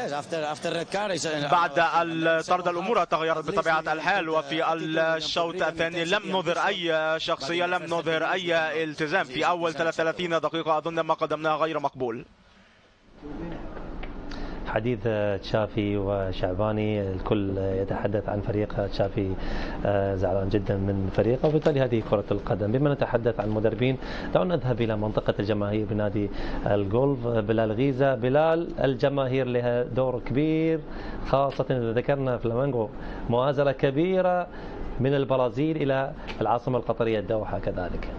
بعد الطرد الأمور تغيرت بطبيعة الحال وفي الشوط الثاني لم نظهر أي شخصية لم نظهر أي التزام. في أول 33 دقيقة أظن ما قدمناه غير مقبول. حديث تشافي وشعباني الكل يتحدث عن فريق تشافي زعلان جدا من فريقه وبالتالي هذه كرة القدم. بما نتحدث عن مدربين دعونا نذهب إلى منطقة الجماهير بنادي الجولف. بلال غيزة. بلال الجماهير لها دور كبير خاصة إذا ذكرنا فلامينغو مؤازرة كبيرة من البرازيل إلى العاصمة القطرية الدوحة كذلك.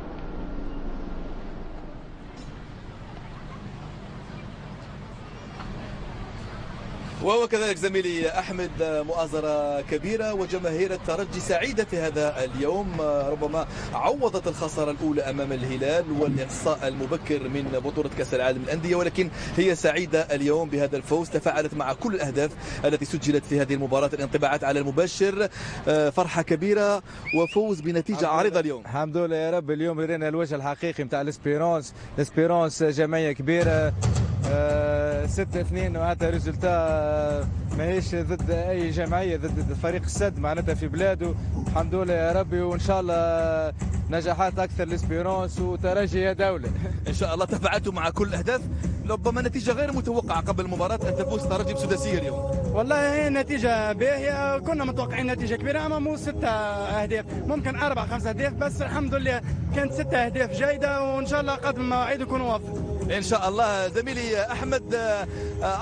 وهو كذلك زميلي أحمد مؤازرة كبيرة وجماهير الترجي سعيدة في هذا اليوم. ربما عوضت الخسارة الأولى أمام الهلال والإقصاء المبكر من بطولة كأس العالم للأندية ولكن هي سعيدة اليوم بهذا الفوز. تفاعلت مع كل الأهداف التي سجلت في هذه المباراة. الانطباعات على المباشر فرحة كبيرة وفوز بنتيجة عارضة اليوم. الحمد لله يا رب. اليوم رينا الوجه الحقيقي نتاع الاسبيرونس جمعية كبيرة 6-2 وهذا ريزلتا ماهيش ضد اي جمعيه ضد فريق السد معناتها في بلاده. الحمد لله يا ربي وان شاء الله نجاحات اكثر لسبيرونس وترجي يا دوله. ان شاء الله تفاعلتوا مع كل الاهداف، ربما نتيجه غير متوقعه قبل المباراه ان تفوز الترجي بسداسيه اليوم. والله هي نتيجه باهيه، كنا متوقعين نتيجه كبيره اما مو 6 اهداف، ممكن 4 5 اهداف، بس الحمد لله كانت 6 اهداف جيده، وان شاء الله قدم المواعيد يكون موفق ان شاء الله. زميلي احمد،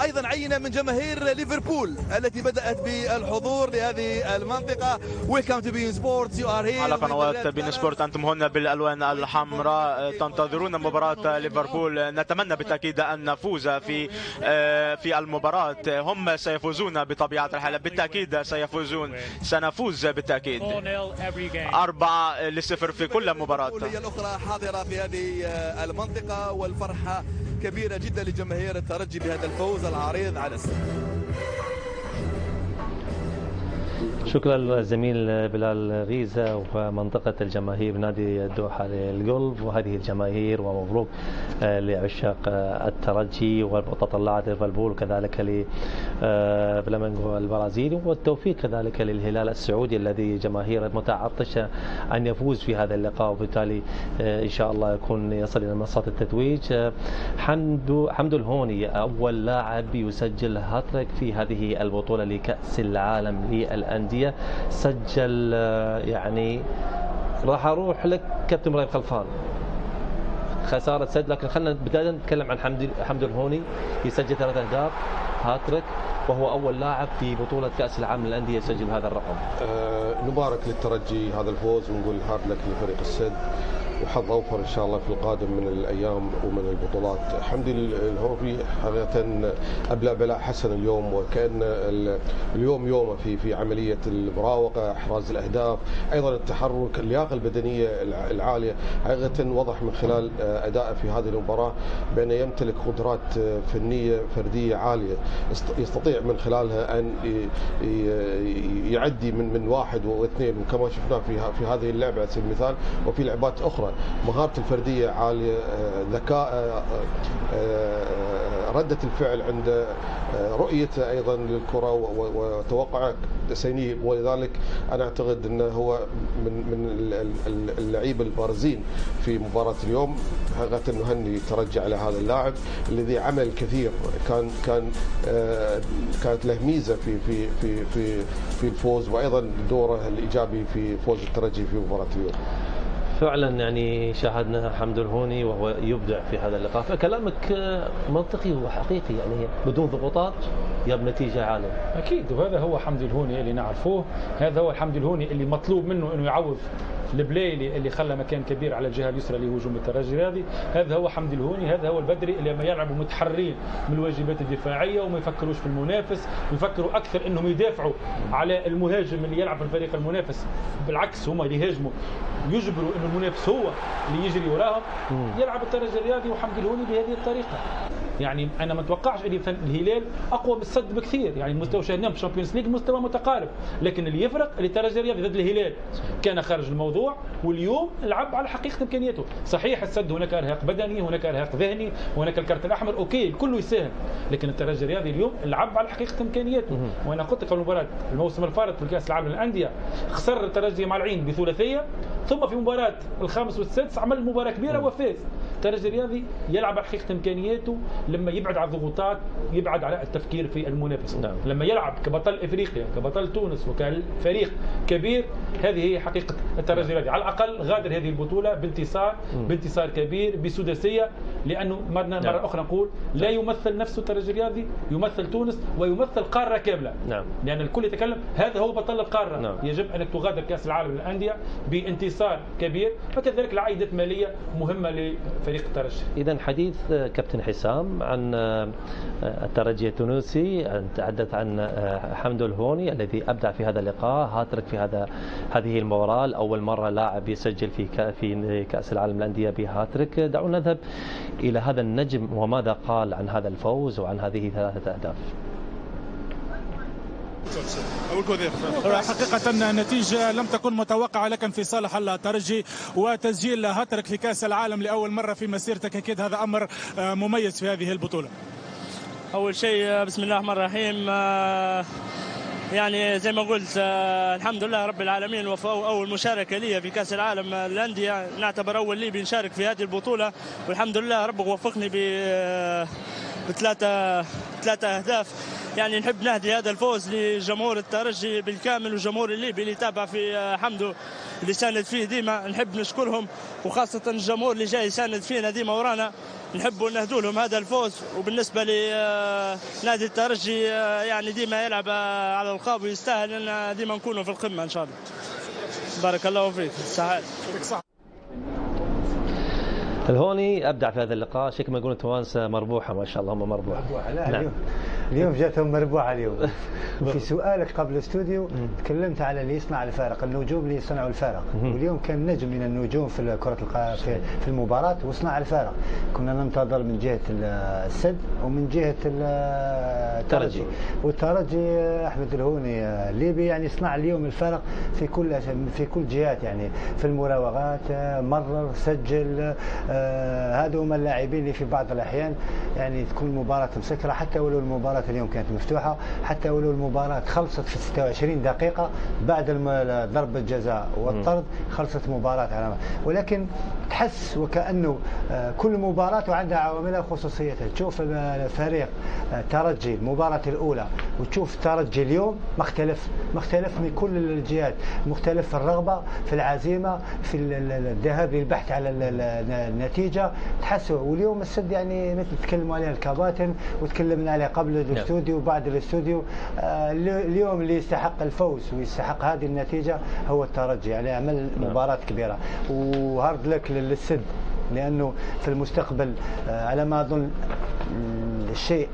ايضا عينه من جماهير ليفربول التي بدات بالحضور لهذه المنطقه. ويلكم تو بي سبورتس، يو ار هير على قنوات بين سبورت. انتم هنا بالالوان الحمراء تنتظرون مباراه ليفربول. نتمنى بالتاكيد ان نفوز في المباراه. هم سيفوزون بطبيعه الحال، بالتاكيد سيفوزون، سنفوز بالتاكيد 4-0 في كل مباراه. الاخرى حاضره في هذه المنطقه، والفرحه كبيرة جدا لجماهير الترجي بهذا الفوز العريض على السد. شكرا للزميل بلال غيزة ومنطقة الجماهير بنادي الدوحة للقلب، وهذه الجماهير ومبروك لعشاق الترجي ومتطلعات ليفربول، وكذلك لفلامينغو البرازيلي، والتوفيق كذلك للهلال السعودي الذي جماهير متعطشة أن يفوز في هذا اللقاء، وبالتالي إن شاء الله يكون يصل إلى منصات التتويج. حمد الهوني أول لاعب يسجل هاتريك في هذه البطولة لكأس العالم للأندية، سجل يعني راح اروح لك كابتن ابراهيم خلفان، خساره سجل، لكن خلينا بدايه نتكلم عن حمد الهوني يسجل 3 أهداف هاتريك، وهو اول لاعب في بطوله كاس العالم للانديه يسجل هذا الرقم. نبارك للترجي هذا الفوز، ونقول هارد لك لفريق السد، وحظ اوفر ان شاء الله في القادم من الايام ومن البطولات. حمدي الهوفي حقيقه ابلع بلاء حسن اليوم، وكان اليوم يومه في عمليه المراوغه، احراز الاهداف، ايضا التحرك، اللياقه البدنيه العاليه. حقيقه وضح من خلال ادائه في هذه المباراه بانه يمتلك قدرات فنيه فرديه عاليه، يستطيع من خلالها ان يعدي من 1 و2، وكما شفناه في هذه اللعبه على سبيل المثال، وفي لعبات اخرى. مهارته الفرديه عاليه، ذكاء، رده الفعل عند رؤيته ايضا للكره وتوقعه سينيه، ولذلك انا اعتقد انه هو من اللعيبه البارزين في مباراه اليوم. حقيقه نهني ترجع على هذا اللاعب الذي عمل كثير، كانت له ميزه في الفوز، وايضا دوره الايجابي في فوز الترجي في مباراه اليوم. فعلا يعني شاهدنا حمد الهوني وهو يبدع في هذا اللقاء، فكلامك منطقي وحقيقي، يعني بدون ضغوطات جاب نتيجه عاليه. اكيد، وهذا هو حمد الهوني اللي نعرفوه، هذا هو الحمد الهوني اللي مطلوب منه انه يعوض البلاي اللي خلى مكان كبير على الجهه اليسرى لهجوم الترجي الرياضي. هذا هو حمد الهوني، هذا هو البدري اللي لما يلعبوا متحررين من الواجبات الدفاعيه وما يفكروش في المنافس، ويفكروا اكثر انهم يدافعوا على المهاجم اللي يلعب في الفريق المنافس، بالعكس هم اللي يهاجموا يجبروا انه المنافس هو اللي يجري وراهم. يلعب الترجي الرياضي وحمد الهوني بهذه الطريقه. يعني انا ما اتوقعش ان الهلال اقوى من السد بكثير، يعني المستوى شاهدناه في الشامبيونز ليج مستوى متقارب، لكن اللي يفرق اللي الترجي الرياضي ضد الهلال كان خارج الموضوع، واليوم لعب على حقيقه امكانياته. صحيح السد هناك ارهاق بدني، هناك ارهاق ذهني، هناك الكارت الاحمر، اوكي كله يساهم، لكن الترجي الرياضي اليوم لعب على حقيقه امكانياته. وانا قلت قبل المباراه الموسم الفارط في كاس العالم للانديه خسر الترجي مع العين بثلاثيه، ثم في مباراه الخامس والسادس عمل مباراه كبيره وفاز. الترجي الرياضي يلعب على حقيقه امكانياته لما يبعد عن الضغوطات، يبعد على التفكير في المنافس. لما يلعب كبطل افريقيا، كبطل تونس، وكفريق كبير، هذه هي حقيقه الترجي الرياضي. على الاقل غادر هذه البطوله بانتصار كبير، بسداسيه، لانه مره اخرى نقول لا يمثل نفسه الترجي الرياضي، يمثل تونس ويمثل قاره كامله. لان الكل يتكلم هذا هو بطل القاره. يجب انك تغادر كاس العالم للانديه بانتصار كبير، فكذلك العائدات ماليه مهمه لفريق الترجي. اذا حديث كابتن حسام عن الترجي التونسي، تحدث عن حمد الهوني الذي ابدع في هذا اللقاء، هاتريك في هذه المباراه، لاول مره لاعب يسجل في كاس العالم للانديه بهاتريك. دعونا نذهب الى هذا النجم وماذا قال عن هذا الفوز وعن هذه 3 أهداف. حقيقة النتيجة لم تكن متوقعة، لكن في صالح الترجي، وتسجيل هاتريك في كأس العالم لأول مرة في مسيرتك أكيد هذا أمر مميز في هذه البطولة. أول شيء بسم الله الرحمن الرحيم، يعني زي ما قلت الحمد لله رب العالمين، أول مشاركة لي في كأس العالم للأندية، نعتبر أول ليبي نشارك في هذه البطولة، والحمد لله ربك وفقني بثلاثة أهداف. يعني نحب نهدي هذا الفوز لجمهور الترجي بالكامل والجمهور الليبي اللي تابع في حمدو اللي ساند فيه ديما، نحب نشكرهم، وخاصة الجمهور اللي جاي يساند فينا ديما ورانا، نحبوا نهدوا لهم هذا الفوز. وبالنسبة لنادي الترجي يعني ديما يلعب على الألقاب ويستاهل أن ديما نكونوا في القمة إن شاء الله. بارك الله فيك. سعد. الهوني ابدع في هذا اللقاء، شكل ما يقولون التوانسه مربوحه ما شاء الله، هم مربوحه. لا نعم. اليوم جاتهم مربوحه اليوم. في سؤالك قبل الاستوديو تكلمت على اللي يصنع الفارق، النجوم اللي يصنعوا الفارق، واليوم كان نجم من النجوم في كرة في المباراة وصنع الفارق. كنا ننتظر من جهة السد ومن جهة الترجي، والترجي أحمد الهوني الليبي يعني صنع اليوم الفارق في كل جهات، يعني في المراوغات مرر سجل. هذا هم اللاعبين اللي في بعض الأحيان يعني تكون المباراة مسكرة، حتى ولو المباراة اليوم كانت مفتوحة، حتى ولو المباراة خلصت في 26 دقيقة بعد ضربة الجزاء والطرد، خلصت مباراة على ولكن تحس وكأنه كل مباراة وعندها عواملها وخصوصيتها. تشوف فريق الترجي المباراة الأولى وتشوف الترجي اليوم مختلف من كل الجهات، مختلف في الرغبة، في العزيمة، في الذهاب للبحث على النتيجة تحسوا. واليوم السد يعني مثل تكلموا عليه الكباتن وتكلمنا عليه قبل الاستوديو وبعد الاستوديو، اليوم اللي يستحق الفوز ويستحق هذه النتيجة هو الترجي، يعني عمل مباراة كبيرة وهارد لك للسد، لأنه في المستقبل على ما أظن الشيء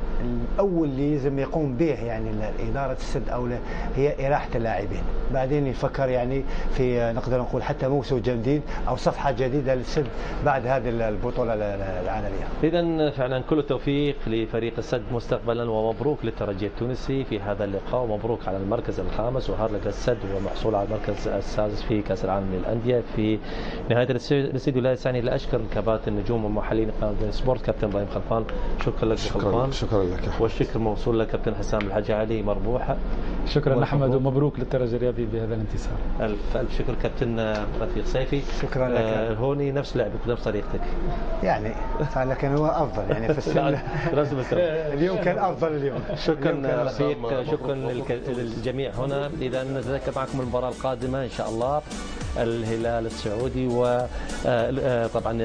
الأول اللي لازم يقوم به يعني إدارة السد أو هي إراحة اللاعبين، بعدين يفكر يعني في نقدر نقول حتى موسم جديد أو صفحة جديدة للسد بعد هذه البطولة العالمية. إذا فعلا كل التوفيق لفريق السد مستقبلا، ومبروك للترجي التونسي في هذا اللقاء، ومبروك على المركز الخامس، وهارد لك السد والمحصول على المركز السادس في كأس العالم للأندية. في نهاية الاستديو لا يسعني إلا أشكر الكباتن النجوم ومحللين قناة سبورت، كابتن ابراهيم خلفان شكرا لك. شكرا لك، والشكر موصول لك كابتن حسام الحاج علي مربوحه. شكرا احمد، ومبروك للترجي الرياضي بهذا الانتصار. الف شكر كابتن رفيق سيفي. شكرا لك. هوني نفس لعبك ونفس طريقتك يعني لكن هو افضل يعني في السن اليوم كان افضل اليوم. شكرا رفيق، شكرا للجميع هنا. اذا نتذكر معكم المباراه القادمه ان شاء الله الهلال السعودي، وطبعا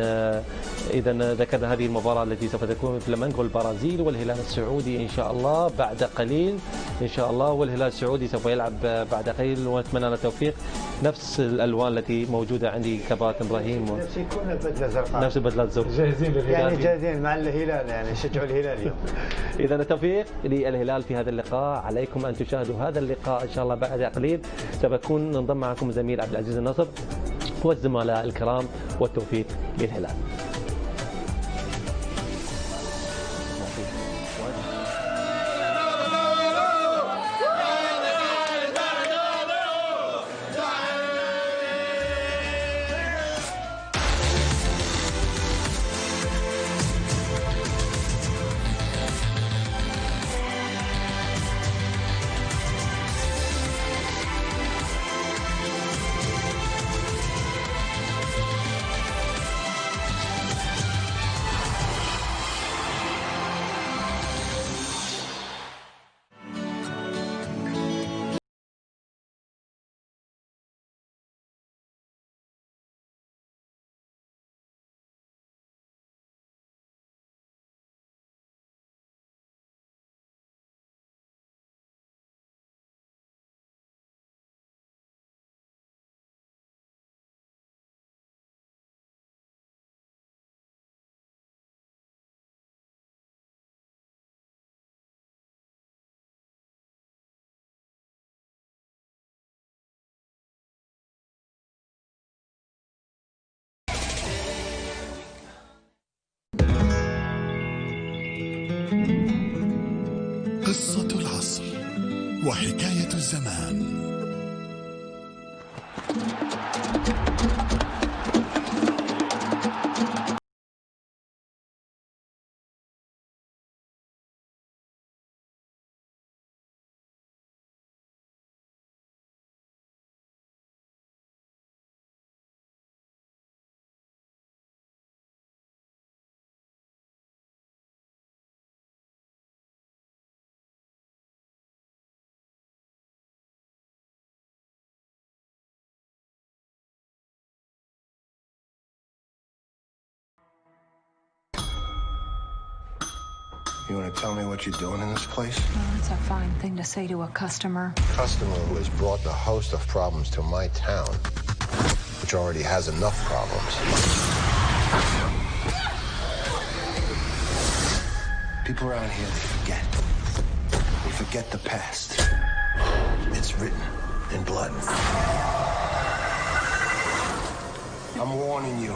اذا ذكرنا هذه المباراه التي سوف تكون في فلامينغو البرازيل والهلال السعودي ان شاء الله بعد قليل ان شاء الله، والهلال السعودي سوف يلعب بعد قليل، ونتمنى له التوفيق. نفس الالوان التي موجوده عندي كباتن ابراهيم، نفس يكون البدله الزرقاء، نفس البدله الزرقاء، جاهزين للهلال يعني جاهزين مع الهلال، يعني شجعوا الهلال اليوم. اذا التوفيق للهلال في هذا اللقاء، عليكم ان تشاهدوا هذا اللقاء ان شاء الله بعد قليل. سوف يكون ننضم معكم زميل عبد العزيز النصر والزملاء الكرام، والتوفيق للهلال. قصة العصر وحكاية الزمان. You want to tell me what you're doing in this place? Well, it's a fine thing to say to a customer. Customer who has brought the host of problems to my town, which already has enough problems. People around here, they forget. They forget the past. It's written in blood. I'm warning you.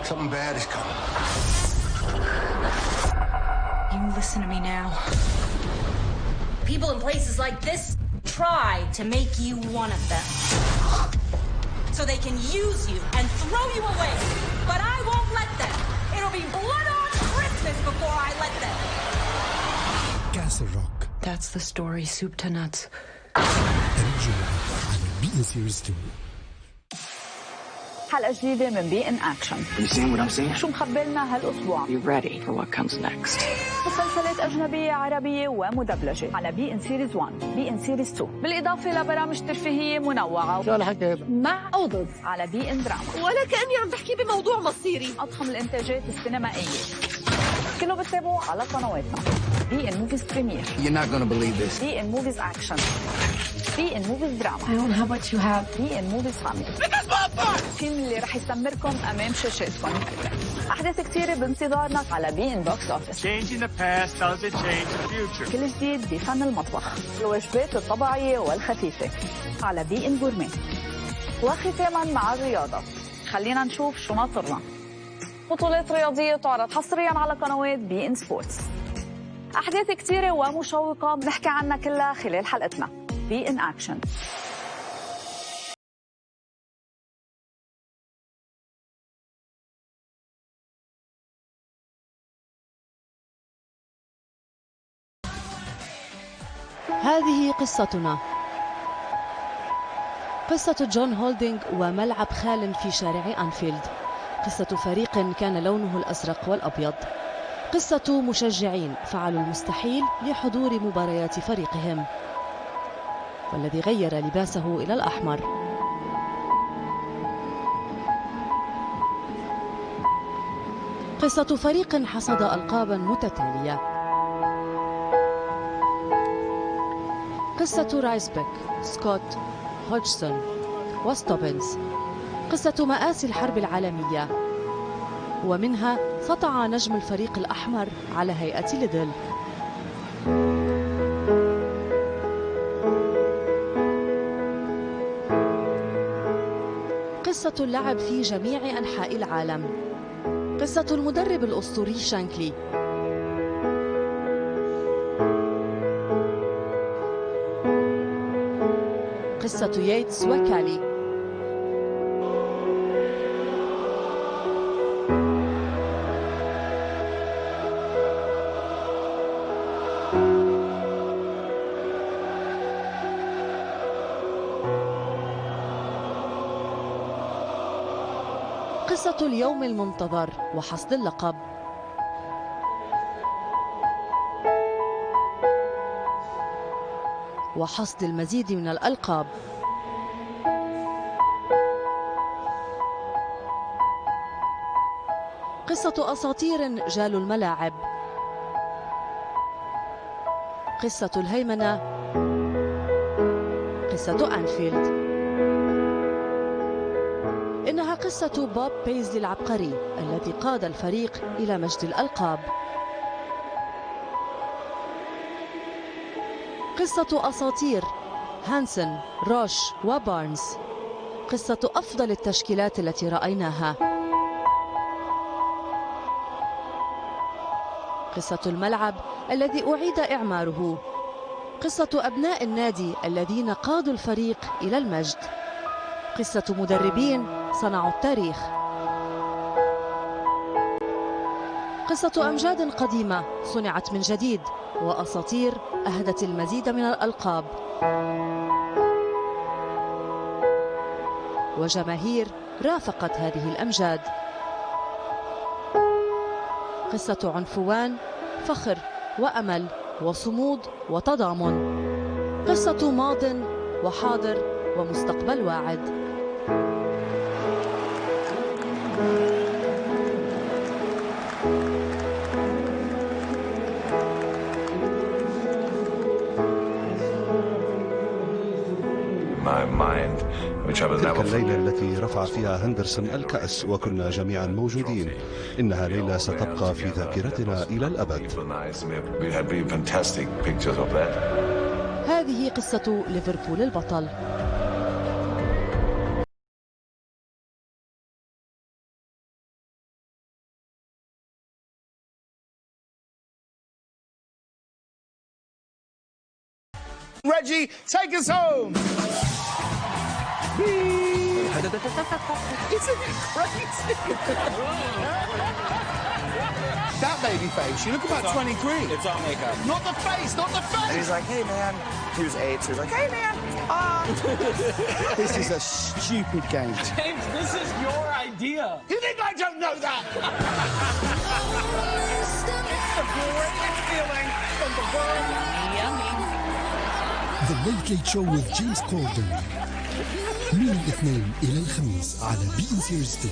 Something bad is coming. You listen to me now. People in places like this try to make you one of them. So they can use you and throw you away. But I won't let them. It'll be blood on Christmas before I let them. كأس الروك. That's the story, soup to nuts. الجولة على BN Series 2. حلقة جديدة من بي ان اكشن. شو مخبلنا هالاسبوع؟ You ready for what comes next? مسلسلات اجنبية عربية ومدبلجة على بي ان سيريز 1، بي ان سيريز 2، بالاضافة لبرامج ترفيهية منوعة شو هالحكي مع قوضز على بي ان دراما. ولا كأني عم بحكي بموضوع مصيري. اضخم الانتاجات السينمائية كله بتتابعوا على قنواتنا بي ان موفيز بريمير. You're not gonna believe this. بي ان موفيز اكشن. بي ان موفيز دراما. I don't have what you have. بي ان موفيز فاميلي. الفيلم اللي رح يستمركم امام شاشاتكم. احداث كثيره بانتظارنا على بي ان بوكس اوفيس. Changing the past doesn't change the future. كل جديد بفن المطبخ، الوجبات الطبيعيه والخفيفه على بي ان جورمي. وختاما مع الرياضه، خلينا نشوف شو ناطرنا. بطولات رياضيه تعرض حصريا على قنوات بي ان سبورتس. احداث كثيره ومشوقه بنحكي عنها كلها خلال حلقتنا بي ان اكشن. هذه قصتنا، قصة جون هولدينغ وملعب خال في شارع أنفيلد، قصة فريق كان لونه الأزرق والأبيض، قصة مشجعين فعلوا المستحيل لحضور مباريات فريقهم، والذي غير لباسه إلى الأحمر. قصة فريق حصد ألقابا متتالية، قصة رايسبيك، سكوت، هودجسون وستوبنز، قصة مآسي الحرب العالمية، ومنها سطع نجم الفريق الأحمر على هيئة ليدل. قصة اللعب في جميع أنحاء العالم، قصة المدرب الأسطوري شانكلي، قصة ييتس وكالي، قصة اليوم المنتظر وحصد اللقب، وحصد المزيد من الألقاب، قصة أساطير جالوا الملاعب، قصة الهيمنة، قصة أنفيلد. إنها قصة بوب بيزلي العبقري الذي قاد الفريق إلى مجد الألقاب، قصة أساطير هانسن، روش وبارنز، قصة أفضل التشكيلات التي رأيناها، قصة الملعب الذي أعيد إعماره، قصة أبناء النادي الذين قادوا الفريق إلى المجد، قصة مدربين صنعوا التاريخ، قصة أمجاد قديمة صنعت من جديد، وأساطير أهدت المزيد من الألقاب، وجماهير رافقت هذه الأمجاد، قصة عنفوان، فخر وأمل وصمود وتضامن، قصة ماض وحاضر ومستقبل واعد. تلك الليلة التي رفع فيها هندرسون الكأس وكنا جميعا موجودين، إنها ليلة ستبقى في ذاكرتنا إلى الأبد. هذه قصة ليفربول البطل. Reggie, take us home. Isn't it crazy? That baby face, you look about 23. It's all makeup. Not the face, not the face. And he's like, hey man, here's AIDS. He's like, hey man. This is a stupid game. James, this is your idea. You think I don't know that? It's the greatest feeling from the world. Yummy. The Late Late Show with James Corden من الاثنين إلى الخميس على beIN Series 2.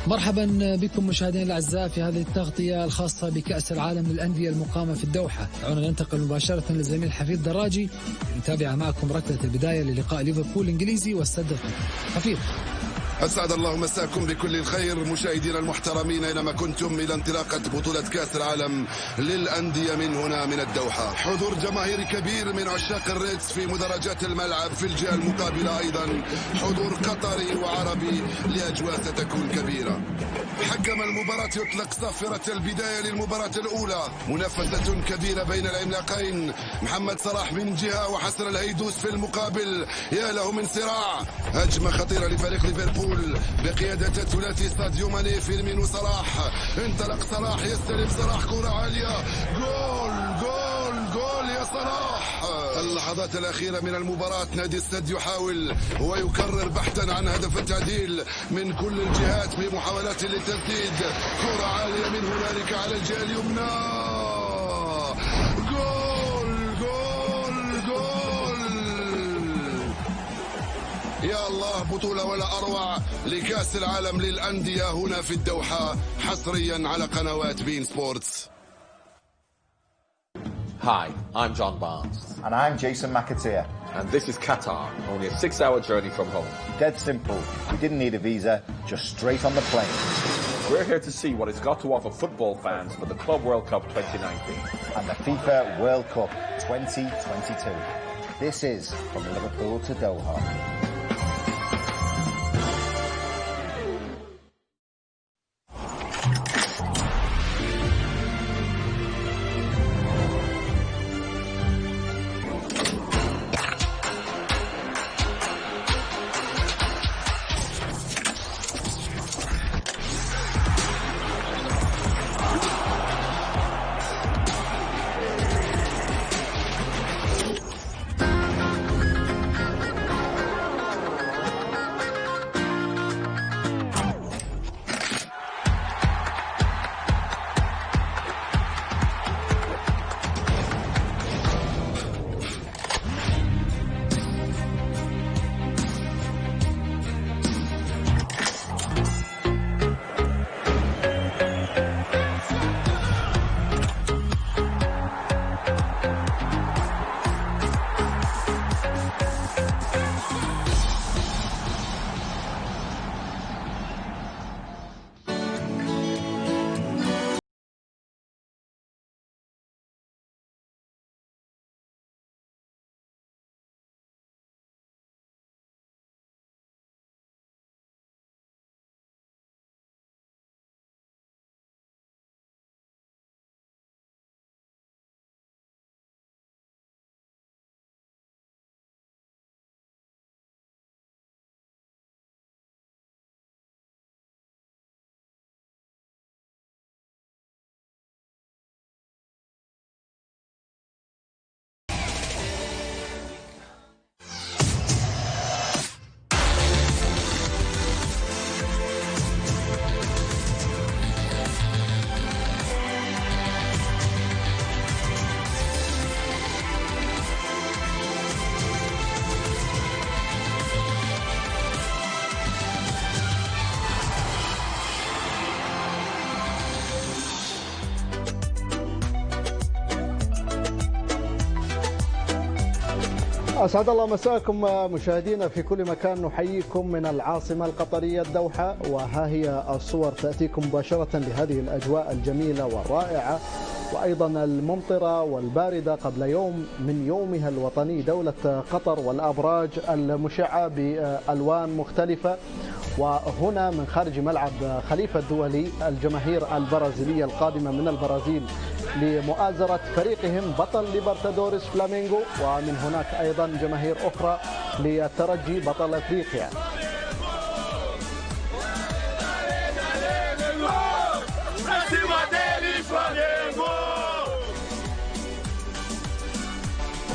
مرحبا بكم مشاهدينا الاعزاء في هذه التغطيه الخاصه بكاس العالم للانديه المقامه في الدوحه. دعونا ننتقل مباشره للزميل حفيظ دراجي نتابع معكم ركله البدايه للقاء ليفربول الانجليزي والسد القطري. حفيظ. أسعد الله مساكم بكل الخير مشاهدينا المحترمين أينما كنتم إلى انطلاقة بطولة كأس العالم للأندية من هنا من الدوحة. حضور جماهيري كبير من عشاق الريدز في مدرجات الملعب، في الجهة المقابلة أيضا حضور قطري وعربي لأجواء ستكون كبيرة. حكم المباراة يطلق صافرة البداية للمباراة الأولى، منافسة كبيرة بين العملاقين محمد صلاح من جهة وحسن الهيدوس في المقابل. يا له من صراع، هجمة خطيرة لفريق ليفربول بقيادة الثلاثي ساديو ماني فيرمينو صلاح. انطلق صلاح، يستلم صلاح، كرة عالية، جول جول جول يا صلاح. اللحظات الأخيرة من المباراة، نادي السد يحاول ويكرر بحثا عن هدف التعديل من كل الجهات في محاولات للتسديد. كرة عالية من هنالك على الجهة اليمنى، جول جول جول. يا الله، بطولة ولا أروع لكأس العالم للأندية هنا في الدوحة، حصريا على قنوات beIN Sports. Hi, I'm John Barnes. And I'm Jason McAteer. And this is Qatar, only a 6-hour journey from home. Dead simple. We didn't need a visa, just straight on the plane. We're here to see what it's got to offer football fans for the Club World Cup 2019. And the FIFA World Cup 2022. This is from Liverpool to Doha. أسعد الله مساءكم مشاهدينا في كل مكان. نحييكم من العاصمة القطرية الدوحة، وها هي الصور تأتيكم مباشرة لهذه الأجواء الجميلة والرائعة وأيضا الممطرة والباردة قبل يوم من يومها الوطني دولة قطر، والأبراج المشعة بألوان مختلفة. وهنا من خارج ملعب خليفة الدولي الجماهير البرازيلية القادمة من البرازيل لمؤازرة فريقهم بطل ليبرتادوريس فلامينغو، ومن هناك أيضا جماهير أخرى للترجي بطل أفريقيا.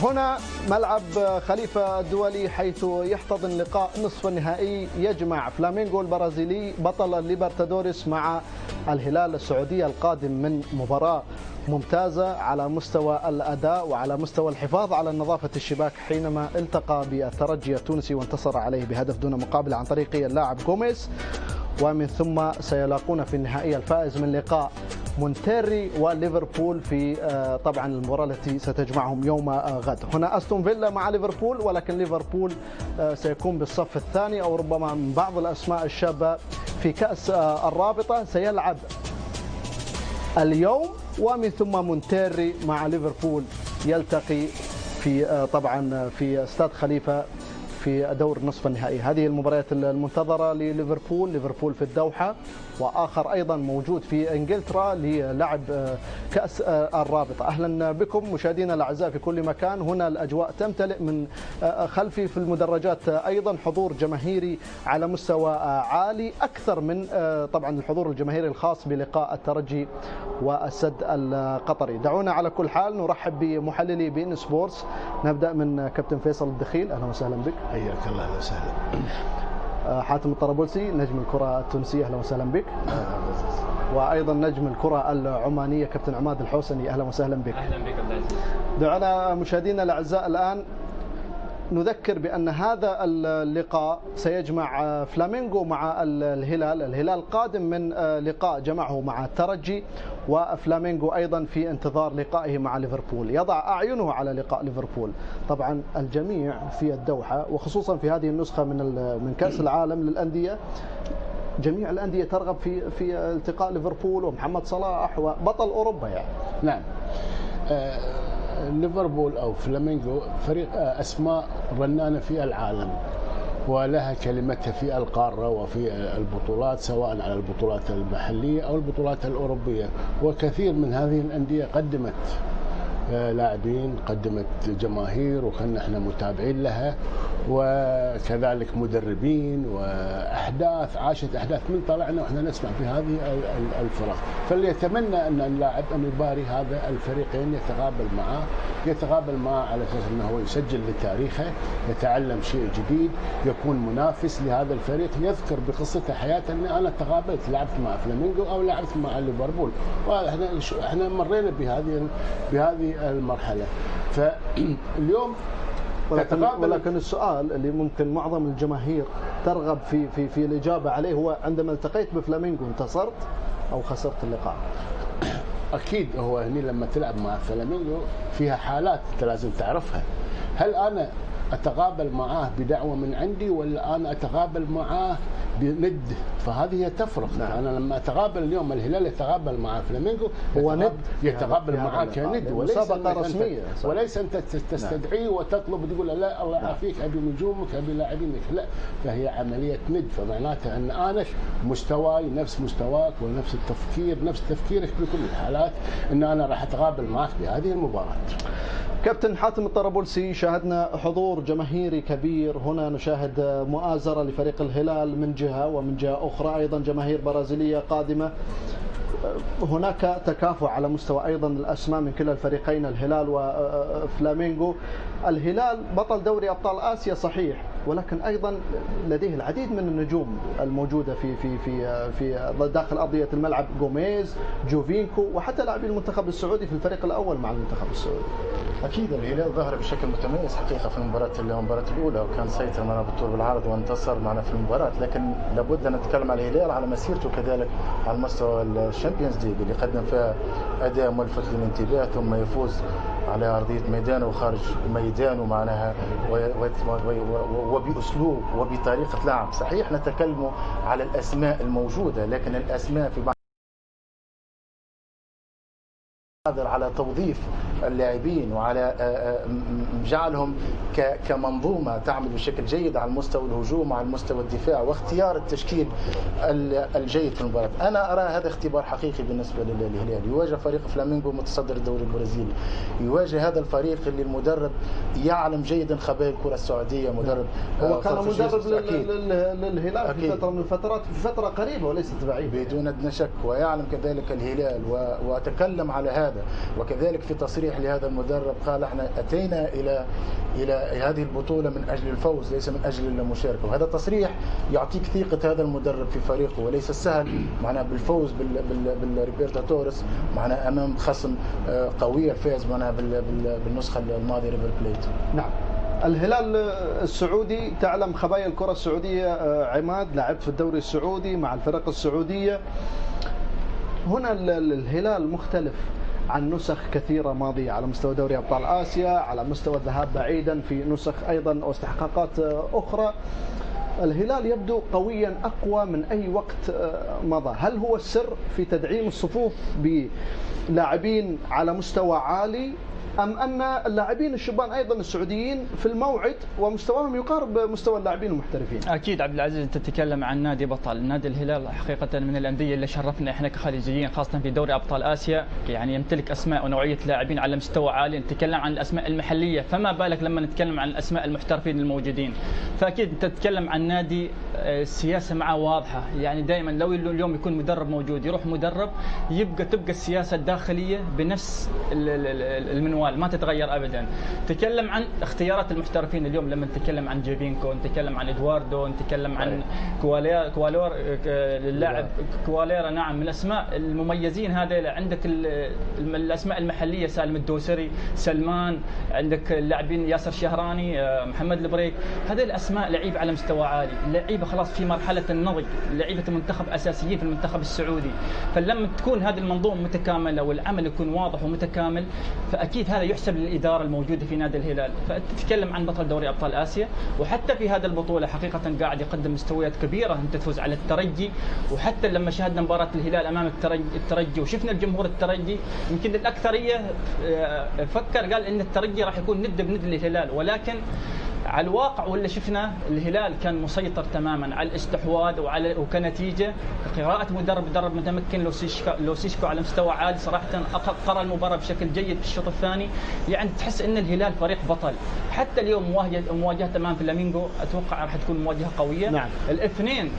هنا ملعب خليفة الدولي حيث يحتضن لقاء نصف النهائي يجمع فلامينغو البرازيلي بطل الليبرتادوريس مع الهلال السعودي القادم من مباراة ممتازة على مستوى الأداء وعلى مستوى الحفاظ على نظافة الشباك، حينما التقى بالترجي التونسي وانتصر عليه بهدف دون مقابل عن طريق اللاعب غوميز. ومن ثم سيلاقون في النهائي الفائز من لقاء مونتيري وليفربول في طبعا المباراة التي ستجمعهم يوم غد. هنا أستون فيلا مع ليفربول، ولكن ليفربول سيكون بالصف الثاني أو ربما من بعض الأسماء الشابة في كأس الرابطة. سيلعب اليوم، ومن ثم مونتيري مع ليفربول يلتقي في طبعا في استاد خليفة في دور نصف النهائي. هذه المباريات المنتظرة لليفربول، ليفربول في الدوحة، وآخر أيضا موجود في إنجلترا للعب كأس الرابطة. أهلا بكم مشاهدينا الأعزاء في كل مكان. هنا الأجواء تمتلئ من خلفي في المدرجات أيضا حضور جماهيري على مستوى عالي، أكثر من طبعا الحضور الجماهيري الخاص بلقاء الترجي والسد القطري. دعونا على كل حال نرحب بمحللي بي إن سبورتس. نبدأ من كابتن فيصل الدخيل، أهلا وسهلا بك. حياك الله، اهلا وسهلا. حاتم الطرابلسي نجم الكرة التونسية، اهلا وسهلا بك. وايضا نجم الكرة العمانية كابتن عماد الحوسني، اهلا وسهلا بك. اهلا بك عبد العزيز. دعونا مشاهدينا الاعزاء الان نذكر بأن هذا اللقاء سيجمع فلامينغو مع الهلال. الهلال قادم من لقاء جمعه مع الترجي، وفلامينغو أيضا في انتظار لقائه مع ليفربول، يضع أعينه على لقاء ليفربول. طبعا الجميع في الدوحة وخصوصا في هذه النسخة من كأس العالم للأندية، جميع الأندية ترغب في التقاء ليفربول ومحمد صلاح وبطل أوروبا يعني. نعم. ليفربول أو فلامينغو فريق أسماء رنانة في العالم، ولها كلمتها في القارة وفي البطولات، سواء على البطولات المحلية أو البطولات الأوروبية. وكثير من هذه الأندية قدمت لاعبين، قدمت جماهير، وكنا احنا متابعين لها، وكذلك مدربين، واحداث عاشت احداث من طلعنا واحنا نسمع في هذه الفرق. فاللي يتمنى ان اللاعب ان يباري هذا الفريقين يتقابل معه على اساس انه هو يسجل لتاريخه، يتعلم شيء جديد، يكون منافس لهذا الفريق، يذكر بقصته حياته ان انا تقابلت، لعبت مع فلامينغو او لعبت مع ليفربول، واحنا مرينا بهذه المرحله. فاليوم ولكن السؤال اللي ممكن معظم الجماهير ترغب في الإجابة عليه هو: عندما التقيت بفلامينغو انتصرت أو خسرت اللقاء؟ أكيد هو هني لما تلعب مع فلامينغو فيها حالات أنت لازم تعرفها. هل أنا أتقابل معاه بدعوة من عندي ولا أنا أتقابل معاه بند؟ فهذه تفرق. نعم. أنا لما أتقابل اليوم الهلال يتقابل مع فلامينغو هو ند، يتقابل معاه كند، وليس أنت تستدعيه وتطلب وتقول لا الله يعافيك أبي نجومك أبي لاعبينك، لا، فهي عملية ند. فمعناتها أن أنا مستواي نفس مستواك ونفس التفكير نفس تفكيرك بكل الحالات، أن أنا راح أتقابل معك بهذه المباراة. كابتن حاتم الطرابلسي، شاهدنا حضور جماهيري كبير هنا، نشاهد مؤازرة لفريق الهلال من جهة، ومن جهة أخرى أيضا جماهير برازيلية قادمة. هناك تكافؤ على مستوى أيضا الأسماء من كلا الفريقين، الهلال وفلامينغو. الهلال بطل دوري أبطال آسيا صحيح، ولكن أيضا لديه العديد من النجوم الموجودة في داخل أرضية الملعب، غوميز، جوفينكو، وحتى لاعبي المنتخب السعودي في الفريق الأول مع المنتخب السعودي. أكيد الهلال ظهر بشكل متميز حقيقة في المباراة الأولى، وكان سيطر معنا بالطول بالعرض وانتصر معنا في المباراة، لكن لابد أن نتكلم على الهلال على مسيرته كذلك على مستوى الشامبيونز ليج اللي قدم فيها أداء ملفت للانتباه، ثم يفوز على أرضية ميدانه وخارج ميدانه معناها وبأسلوب وبطريقة لعب. صحيح نتكلم على الأسماء الموجودة، لكن الأسماء في بعض قادر على توظيف اللاعبين وعلى جعلهم كمنظومة تعمل بشكل جيد على المستوى الهجوم وعلى المستوى الدفاع واختيار التشكيل الجيد في المباراة. أنا أرى هذا اختبار حقيقي بالنسبة للهلال. يواجه فريق فلامينغو متصدر الدوري البرازيلي، يواجه هذا الفريق اللي المدرب يعلم جيدا خبايا الكرة السعودية. مدرب هو كان مدرب للهلال في فترة من الفترات، في فترة قريبة وليست بعيدة بدون أدنى شك، ويعلم كذلك الهلال وتكلم على هذا. وكذلك في تصريح لهذا المدرب قال احنا اتينا الى هذه البطوله من اجل الفوز ليس من اجل المشاركه، وهذا تصريح يعطيك ثقه هذا المدرب في فريقه. وليس السهل معنا بالفوز بالليبرتادوريس معنا امام خصم قوي الفاز معنا بالنسخه الماضيه ريفر بليت. نعم. الهلال السعودي، تعلم خبايا الكره السعوديه عماد، لعبت في الدوري السعودي مع الفرق السعوديه. هنا الهلال مختلف عن نسخ كثيرة ماضية على مستوى دوري أبطال آسيا، على مستوى الذهاب بعيدا في نسخ أيضا واستحقاقات أخرى. الهلال يبدو قويا أقوى من أي وقت مضى. هل هو السر في تدعيم الصفوف بلاعبين على مستوى عالي، أم أن اللاعبين الشبان أيضا السعوديين في الموعد ومستواهم يقارب مستوى اللاعبين المحترفين؟ أكيد عبد العزيز، أنت تتكلم عن نادي بطل. نادي الهلال حقيقة من الأندية اللي شرفنا إحنا كخليجيين، خاصة في دوري أبطال آسيا، يعني يمتلك أسماء ونوعية لاعبين على مستوى عالي. نتكلم عن الأسماء المحلية، فما بالك لما نتكلم عن الأسماء المحترفين الموجودين. فأكيد أنت تتكلم عن نادي السياسة معه واضحة، يعني دائما لو اليوم يكون مدرب موجود يروح مدرب تبقى السياسة الداخلية بنفس المنوال، ما تتغير ابدا. تكلم عن اختيارات المحترفين اليوم، لما نتكلم عن جيفينكو، نتكلم عن ادواردو، نتكلم عن كوالور اللاعب كواليرا. نعم، من الاسماء المميزين هذا. عندك الاسماء المحليه، سالم الدوسري، سلمان، عندك اللاعبين ياسر شهراني، محمد البريك. هذه الاسماء لعيبه على مستوى عالي، لعيبه خلاص في مرحله النضج، لعيبه المنتخب اساسيين في المنتخب السعودي. فلما تكون هذه المنظومه متكامله والعمل يكون واضح ومتكامل، فاكيد هذا يحسب للإدارة الموجودة في نادي الهلال. فتتكلم عن بطل دوري أبطال آسيا، وحتى في هذا البطولة حقيقة قاعد يقدم مستويات كبيرة. أنت تفوز على الترجي، وحتى لما شاهدنا مباراة الهلال أمام الترجي وشفنا الجمهور الترجي، يمكن الأكثرية فكر قال إن الترجي راح يكون ند بند للهلال، ولكن على الواقع واللي شفنا الهلال كان مسيطر تماما على الاستحواذ وكنتيجه قراءه مدرب متمكن لوسيشكو على مستوى عالي. صراحه قرأ المباراه بشكل جيد في الشوط الثاني، يعني تحس ان الهلال فريق بطل. حتى اليوم مواجهه امام فلامينغو اتوقع راح تكون مواجهه قويه. نعم. الاثنين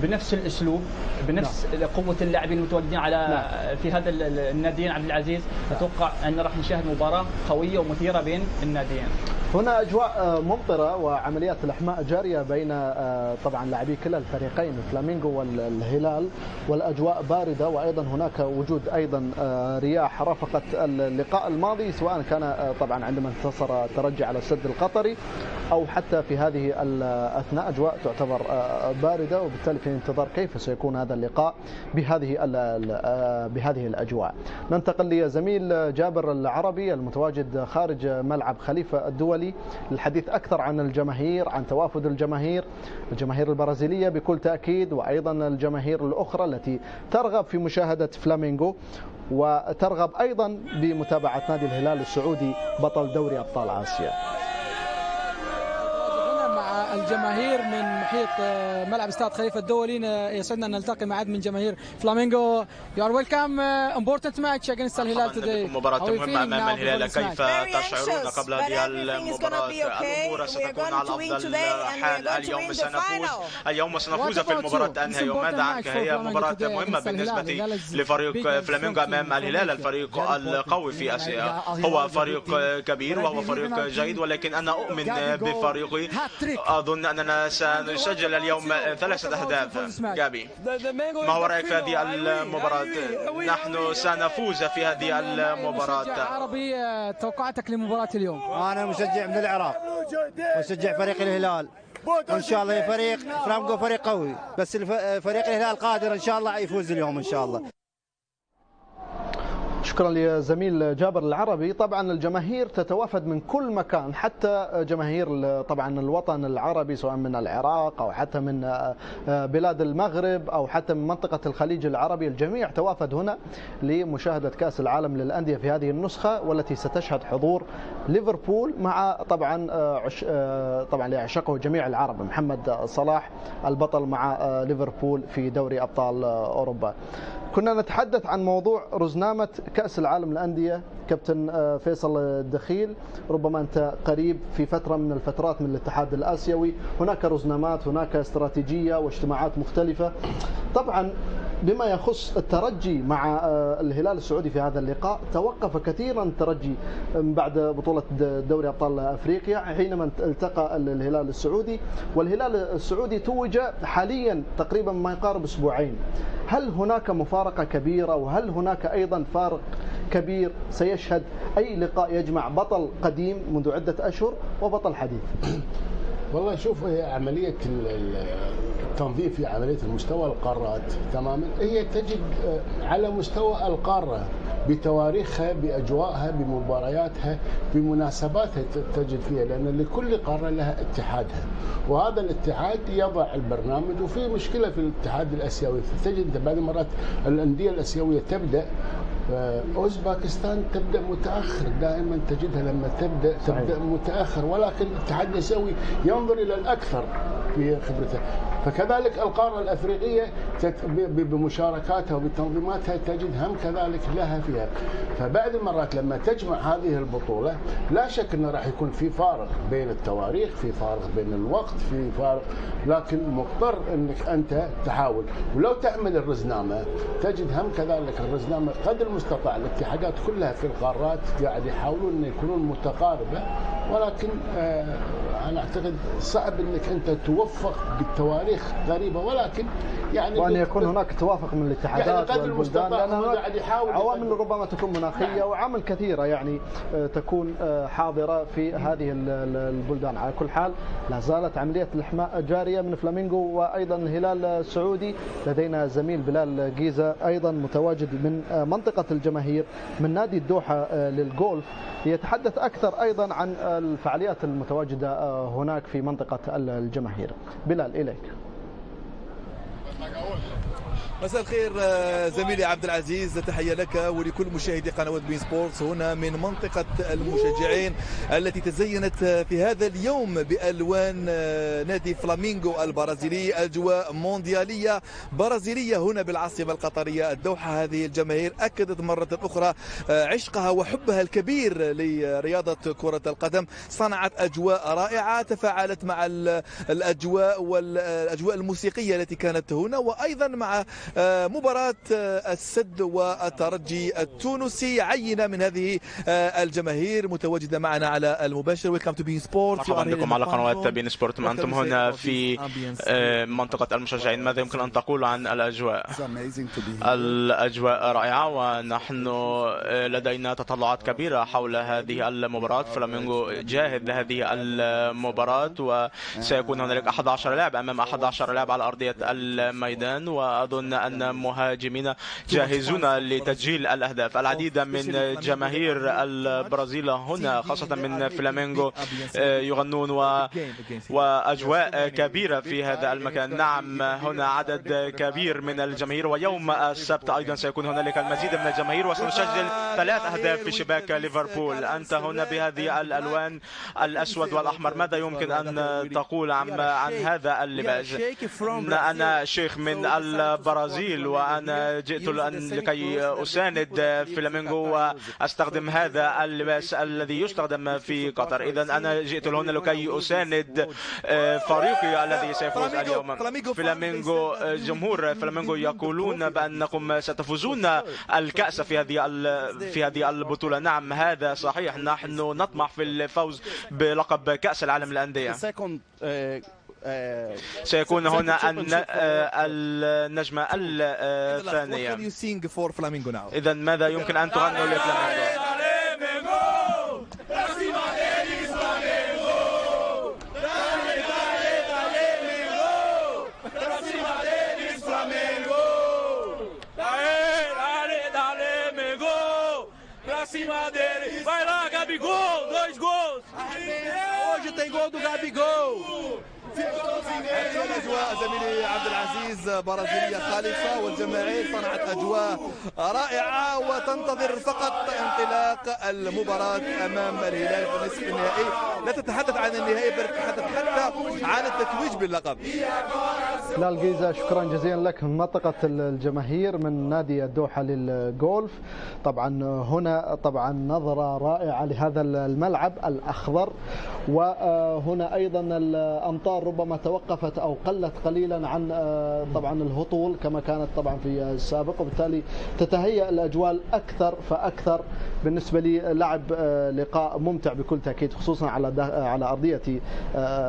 بنفس الاسلوب، بنفس قوه اللاعبين المتواجدين على في هذا الناديين. عبد العزيز، اتوقع ان راح نشاهد مباراه قويه ومثيره بين الناديين. هنا اجواء ممطره وعمليات الاحماء جاريه بين طبعا لاعبي كلا الفريقين فلامينغو والهلال، والاجواء بارده، وايضا هناك وجود ايضا رياح رافقت اللقاء الماضي، سواء كان طبعا عندما انتصر الترجي على السد القطري او حتى في هذه الاثناء. اجواء تعتبر بارده، وبالتالي في انتظار كيف سيكون هذا اللقاء بهذه الاجواء. ننتقل لزميل جابر العربي المتواجد خارج ملعب خليفه الدولي للحديث أكثر عن الجماهير، عن توافد الجماهير البرازيلية بكل تأكيد، وأيضا الجماهير الأخرى التي ترغب في مشاهدة فلامينغو وترغب أيضا بمتابعة نادي الهلال السعودي بطل دوري أبطال آسيا. الجماهير من محيط ملعب استاد خليفة الدولي، يسعدنا أن نلتقي مع عدد من جماهير فلامينغو. You are welcome. Important match against الهلال today. مباراة مهمة أمام الهلال. كيف تشعرون قبل هذه المباراة؟ الأمور ستكون على أفضل حال. اليوم سنفوز في المباراة أنهي. وماذا عنك؟ هي مباراة مهمة بالنسبة لفريق فلامينغو أمام الهلال، الفريق القوي في آسيا. هو فريق كبير وهو فريق جيد، ولكن أنا أؤمن بفريقي. أظن أننا سنسجل اليوم 3 أهداف. جابي، ما هو رأيك في هذه المباراة؟ نحن سنفوز في هذه المباراة. عربي، توقعاتك لمباراة اليوم؟ أنا مشجع من العراق، مشجع فريق الهلال، وإن شاء الله فريق فلامينغو فريق قوي، بس فريق الهلال قادر إن شاء الله يفوز اليوم إن شاء الله. شكرا لزميل جابر العربي. طبعا الجماهير تتوافد من كل مكان، حتى جماهير طبعا الوطن العربي سواء من العراق أو حتى من بلاد المغرب أو حتى من منطقة الخليج العربي، الجميع توافد هنا لمشاهدة كأس العالم للأندية في هذه النسخة، والتي ستشهد حضور ليفربول مع طبعا ليعشقه جميع العرب محمد صلاح البطل مع ليفربول في دوري أبطال أوروبا. كنا نتحدث عن موضوع رزنامة كأس العالم للأندية. كابتن فيصل الدخيل، ربما أنت قريب في فترة من الفترات من الاتحاد الآسيوي، هناك رزنامات، هناك استراتيجية واجتماعات مختلفة. طبعا بما يخص الترجي مع الهلال السعودي في هذا اللقاء، توقف كثيرا الترجي بعد بطولة دوري أبطال أفريقيا حينما التقى الهلال السعودي، والهلال السعودي توج حاليا تقريبا ما يقارب أسبوعين. هل هناك مفارقة كبيرة، وهل هناك أيضا فارق كبير سيشهد أي لقاء يجمع بطل قديم منذ عدة أشهر وبطل حديث؟ والله شوف، هي عملية التنظيم في عملية المستوى القارات تماما هي تجد على مستوى القارة بتواريخها بأجواءها بمبارياتها بمناسباتها تجد فيها، لأن لكل قارة لها اتحادها، وهذا الاتحاد يضع البرنامج. وفي مشكلة في الاتحاد الآسيوي، تجد بعض المرات الأندية الآسيوية تبدأ، أوزباكستان تبدأ متأخر، دائما تجدها لما تبدأ متأخر، ولكن الاتحاد الآسيوي ينظر إلى الأكثر في خبرته. فكذلك القارة الأفريقية بمشاركاتها وبتنظيماتها تجد هم كذلك لها فيها. فبعض المرات لما تجمع هذه البطولة لا شك أنه راح يكون في فارق بين التواريخ، في فارق بين الوقت، في فارق، لكن مضطر أنك أنت تحاول. ولو تعمل الرزنامة تجد هم كذلك الرزنامة قدر المستطاع الاتحادات كلها في القارات قاعد يحاولون أن يكونون متقاربة، ولكن أنا أعتقد صعب أنك أنت توفق بالتواريخ قريبة، ولكن يعني وأن يكون هناك توافق من الاتحادات يعني والبلدان، لأن قاعد يحاول عوامل ربما تكون مناخية وعوامل كثيرة يعني تكون حاضرة في هذه البلدان. على كل حال لا زالت عملية الإحماء جارية من فلامينغو وأيضا الهلال السعودي. لدينا زميل بلال جيزة أيضا متواجد من منطقة الجماهير من نادي الدوحة للجولف، يتحدث أكثر أيضا عن الفعاليات المتواجدة هناك في منطقة الجماهير. بلال إليك. مساء الخير زميلي عبد العزيز، تحية لك ولكل مشاهدي قنوات بين سبورتس هنا من منطقة المشجعين التي تزينت في هذا اليوم بألوان نادي فلامينغو البرازيلي. أجواء مونديالية برازيلية هنا بالعاصمة القطرية الدوحة. هذه الجماهير أكدت مرة أخرى عشقها وحبها الكبير لرياضة كرة القدم، صنعت أجواء رائعة، تفاعلت مع الأجواء الموسيقية التي كانت هنا، وأيضا مع مباراة السد والترجي التونسي. عينة من هذه الجماهير متواجدة معنا على المباشر. ويلكم تو بين سبورت. مرحبا بكم على قنوات بين سبورت. أنتم هنا في منطقة المشجعين، ماذا يمكن أن تقول عن الأجواء؟ الأجواء رائعة، ونحن لدينا تطلعات كبيرة حول هذه المباراة. فلامينغو جاهد لهذه المباراة، وسيكون هنالك 11 لاعب أمام 11 لاعب على أرضية الميدان، وأظن أن مهاجمين جاهزون لتسجيل الأهداف. العديد من جماهير البرازيل هنا خاصة من فلامينغو يغنون، وأجواء كبيرة في هذا المكان. نعم، هنا عدد كبير من الجماهير، ويوم السبت أيضا سيكون هنالك المزيد من الجماهير، وسنسجل 3 أهداف في شباك ليفربول. أنت هنا بهذه الألوان الأسود والأحمر، ماذا يمكن أن تقول عن هذا اللباس؟ أنا شيخ من البرازيل، وأنا جئت لكي أساند فلامينغو وأستخدم هذا اللباس الذي يستخدم في قطر. إذن أنا جئت هنا لكي أساند فريقي الذي سيفوز اليوم. فلامينغو، جمهور فلامينغو يقولون بأنكم ستفوزون الكأس في هذه البطولة. نعم، هذا صحيح، نحن نطمح في الفوز بلقب كأس العالم للأندية. سيكون هنا النجمة الثانية. إذن ماذا يمكن أن تغنوا لفلامينغو؟ cima dele. Vai lá, Gabigol, 2 gols. Hoje tem gol do Gabigol. هذه الأجواء زميلي عبد العزيز برازيلية خالصة، والجماهير صنعت أجواء رائعة وتنتظر فقط انطلاق المباراة أمام الهلال في نصف النهائي. لا تتحدث عن النهائي بل تتحدث حتى عن التتويج باللقب. لا الجيزة، شكرا جزيلا لك من منطقة الجماهير من نادي الدوحة للجولف. طبعا هنا طبعا نظرة رائعة لهذا الملعب الأخضر، وهنا أيضا الأمطار ربما توقفت أو قلت قليلا عن طبعا الهطول كما كانت طبعا في السابق، وبالتالي تتهيأ الأجواء أكثر فأكثر بالنسبة لي. لعب لقاء ممتع بكل تأكيد، خصوصا على أرضية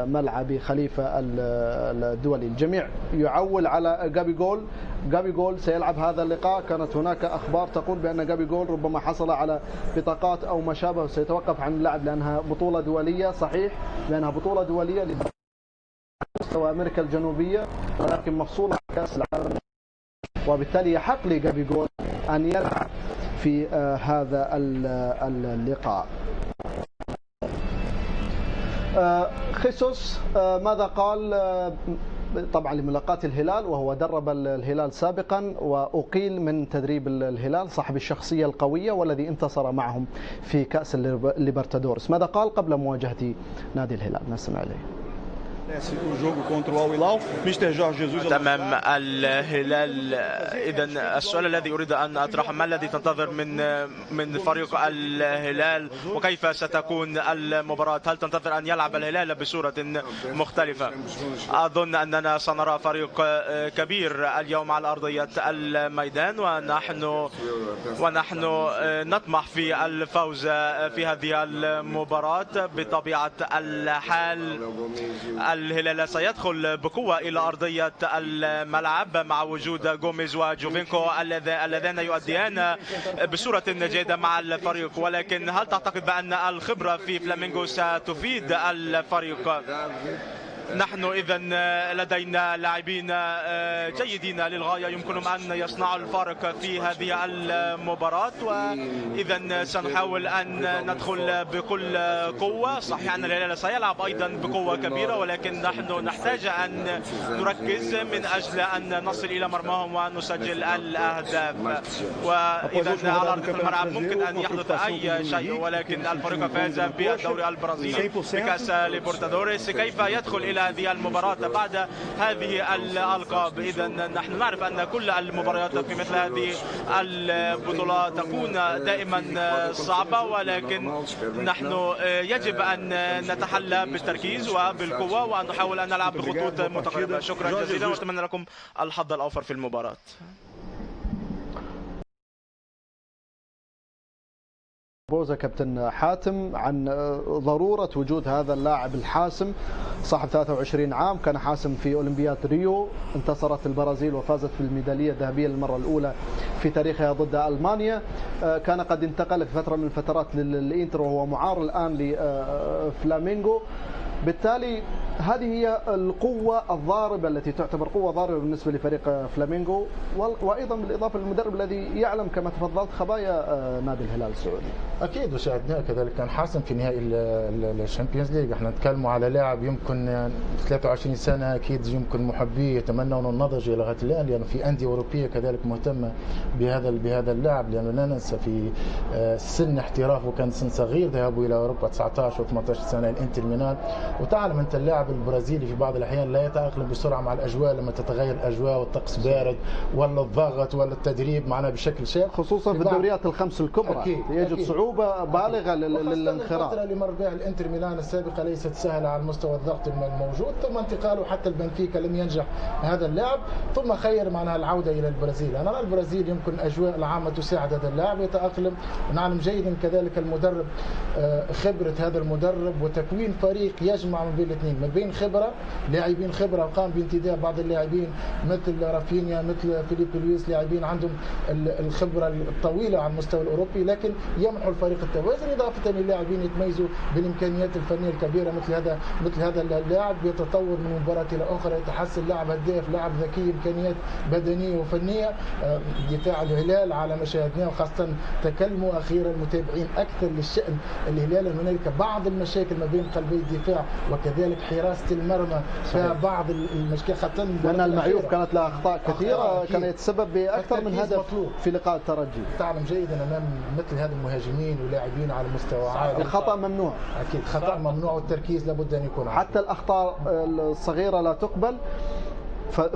ملعب خليفة الدولي. الجميع يعول على جابيجول سيلعب هذا اللقاء. كانت هناك أخبار تقول بأن جابيجول ربما حصل على بطاقات أو ما شابه سيتوقف عن اللعب لأنها بطولة دولية. صحيح، لأنها بطولة دولية مستوى أمريكا الجنوبية، ولكن مفصولة عن كأس العالم، وبالتالي يحق لجابيجول أن يلعب في هذا اللقاء. خيسوس ماذا قال طبعا لملاقاة الهلال، وهو درب الهلال سابقا وأقيل من تدريب الهلال، صاحب الشخصية القوية والذي انتصر معهم في كأس الليبرتادورس. ماذا قال قبل مواجهة نادي الهلال؟ نستمع إليه. تمام الهلال. إذا السؤال الذي أريد أن أطرحه، ما الذي تنتظر من فريق الهلال وكيف ستكون المباراة؟ هل تنتظر أن يلعب الهلال بصورة مختلفة؟ أظن أننا سنرى فريق كبير اليوم على أرضية الميدان، ونحن نطمح في الفوز في هذه المباراة. بطبيعة الحال الهلال سيدخل بقوة إلى أرضية الملعب مع وجود غوميز وجوفينكو اللذان يؤديان بصورة جيدة مع الفريق، ولكن هل تعتقد بأن الخبرة في فلامينغو ستفيد الفريق؟ نحن إذا لدينا لاعبين جيدين للغاية يمكنهم أن يصنعوا الفارق في هذه المباراة، وإذا سنحاول أن ندخل بكل قوة. صحيح أن الهلال سيلعب أيضا بقوة كبيرة، ولكن نحن نحتاج أن نركز من أجل أن نصل إلى مرماهم ونسجل الأهداف. وإذا على أرض الملعب ممكن أن يحدث أي شيء، ولكن الفريق فاز بالدوري البرازيلي بكأس ليبرتادوريس. كيف يدخل إلى هذه المباراة بعد هذه الألقاب؟ إذا نحن نعرف أن كل المباريات في مثل هذه البطولات تكون دائما صعبة، ولكن نحن يجب أن نتحلى بالتركيز وبالقوة وأن نحاول أن نلعب بخطوط متقاربة. شكرا جزيلا وأتمنى لكم الحظ الأوفر في المباراة. بوزة كابتن حاتم عن ضرورة وجود هذا اللاعب الحاسم صاحب 23 عام، كان حاسم في أولمبياد ريو، انتصرت البرازيل وفازت بالميدالية الذهبية للمرة الأولى في تاريخها ضد ألمانيا. كان قد انتقل في فترة من الفترات للإنتر وهو معار الآن لفلامينغو. بالتالي هذه هي القوة الضاربة التي تعتبر قوة ضاربة بالنسبة لفريق فلامينغو، وأيضا بالإضافة للمدرب الذي يعلم كما تفضلت خبايا نادي الهلال السعودي. أكيد، وشاهدناه كذلك كان حاسم في نهائي الشامبيونز ليج. احنا نتكلموا على لاعب يمكن 23 سنة، أكيد يمكن محبيه يتمنون النضج لغاية الآن، لأنه في أندية أوروبية كذلك مهتمة بهذا اللاعب، لأنه لا ننسى في سن احترافه كان سن صغير، ذهابه إلى أوروبا 19 و18 سنة الإنتر ميلان. وتعلم أنت اللاعب البرازيلي في بعض الأحيان لا يتأقلم بسرعة مع الأجواء لما تتغير الأجواء والطقس بارد ولا الضغط ولا التدريب معنا بشكل شاق، خصوصا في الدوريات الخمس الكبرى يجد صعوبة بالغة للانخراط. الفترة اللي مر بها الإنتر ميلان السابقة ليست سهلة على مستوى الضغط الموجود، ثم انتقاله حتى البنفيكا لم ينجح هذا اللاعب، ثم خير معناها العودة إلى البرازيل. أنا البرازيل يمكن الأجواء العامة تساعد هذا اللاعب يتأقلم، ونعلم جيدا كذلك المدرب خبرة هذا المدرب وتكوين فريق يجمع ما بين الاثنين، ما بين خبره، لاعبين خبره وقام بانتداب بعض اللاعبين مثل رافينيا مثل فيليب لويس، لاعبين عندهم الخبره الطويله على المستوى الاوروبي، لكن يمنحوا الفريق التوازن اضافه للاعبين يتميزوا بالامكانيات الفنيه الكبيره مثل هذا اللاعب يتطور من مباراه الى اخرى، يتحسن لاعب هداف، لاعب ذكي، امكانيات بدنيه وفنيه. دفاع الهلال على مشاهدنا وخاصه تكلموا اخيرا المتابعين اكثر للشان الهلال، هنالك بعض المشاكل ما بين قلبي الدفاع وكذلك حراسه المرمى، فبعض المشاكل خاصه لان المعيوف كانت لها اخطاء كثيره كان يتسبب باكثر من هدف في لقاء الترجي. تعلم جيدا امام مثل هذا المهاجمين ولاعبين على مستوى عالي الخطا ممنوع، اكيد خطا ممنوع والتركيز لابد ان يكون حتى الاخطاء الصغيره لا تقبل.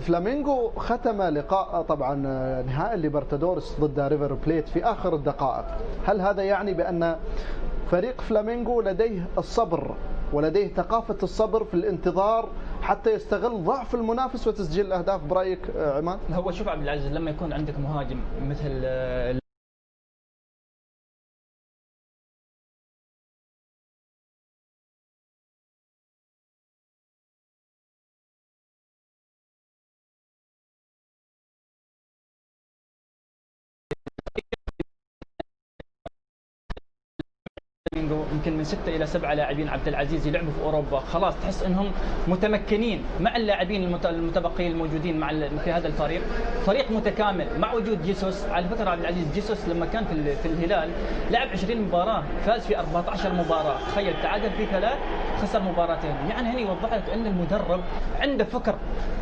فلامينغو ختم لقاء طبعا نهائي الليبرتادورس ضد ريفر بليت في اخر الدقائق. هل هذا يعني بان فريق فلامينغو لديه الصبر ولديه ثقافه الصبر في الانتظار حتى يستغل ضعف المنافس وتسجيل الاهداف برايك عماد؟ هو شوف عبد العزيز، لما يكون عندك مهاجم مثل يمكن من 6 إلى 7 لاعبين عبد العزيز يلعبوا في اوروبا، خلاص تحس انهم متمكنين مع اللاعبين المتبقيين الموجودين في هذا الفريق، فريق متكامل مع وجود جيسوس. على فكره عبد العزيز جيسوس لما كان في الهلال لعب 20 مباراه، فاز في 14 مباراه، تخيل تعادل في 3 خسر مباراتين. يعني هنا يوضح لك ان المدرب عنده فكر،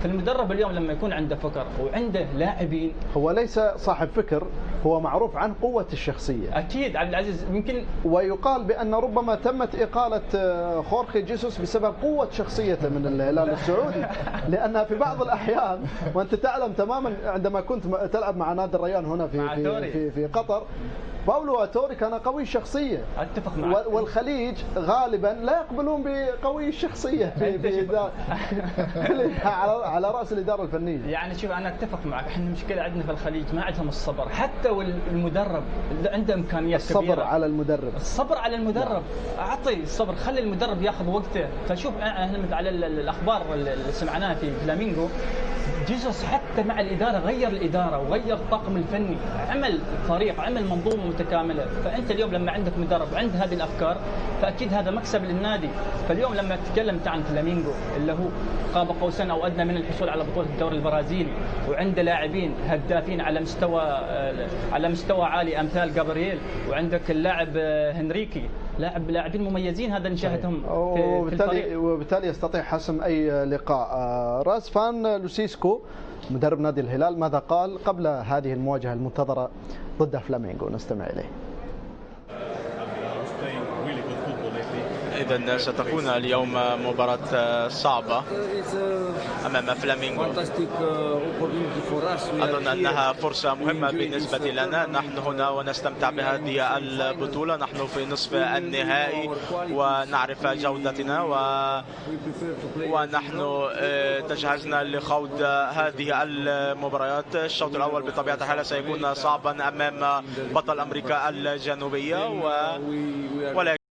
فالمدرب اليوم لما يكون عنده فكر وعنده لاعبين، هو ليس صاحب فكر، هو معروف عن قوه الشخصيه. اكيد عبد العزيز، يمكن ويقال بأن ربما تمت إقالة خورخي جيسوس بسبب قوة شخصيته من الهلال السعودي، لأنها في بعض الأحيان وأنت تعلم تماما عندما كنت تلعب مع نادي الريان هنا في قطر، باولو أتوري كان قوي الشخصية. اتفق معك. والخليج غالبا لا يقبلون بقوي الشخصية على رأس الإدارة الفنية. يعني شوف أنا اتفق معك، احنا المشكلة عندنا في الخليج ما عندهم الصبر، حتى والمدرب عنده إمكانيات كبيرة. الصبر على المدرب، الصبر على المدرب، أعطي الصبر، خلي المدرب ياخذ وقته. فشوف احنا على الأخبار اللي سمعناها في فلامينغو، جيسوس حتى مع الإدارة غير الإدارة وغير الطاقم الفني، عمل فريق، عمل منظومة متكاملة. فأنت اليوم لما عندك مدرب عنده هذه الأفكار فأكيد هذا مكسب للنادي. فاليوم لما تكلمت عن فلامينغو اللي هو قاب قوسين أو أدنى من الحصول على بطولة الدوري البرازيلي، وعنده لاعبين هدافين على مستوى عالي أمثال جابرييل، وعندك اللاعب هنريكي، لاعبين مميزين هذا نشاهدهم في الفريق، وبالتالي يستطيع حسم أي لقاء. راسفان لوسيسكو مدرب نادي الهلال ماذا قال قبل هذه المواجهة المنتظرة ضد فلامينغو؟ نستمع إليه. إذا ستكون اليوم مباراة صعبة أمام فلامينغو. أظن أنها فرصة مهمة بالنسبة لنا، نحن هنا ونستمتع بهذه البطولة، نحن في نصف النهائي ونعرف جودتنا ونحن تجهزنا لخوض هذه المباريات. الشوط الأول بطبيعة الحال سيكون صعبا أمام بطل أمريكا الجنوبية ولكن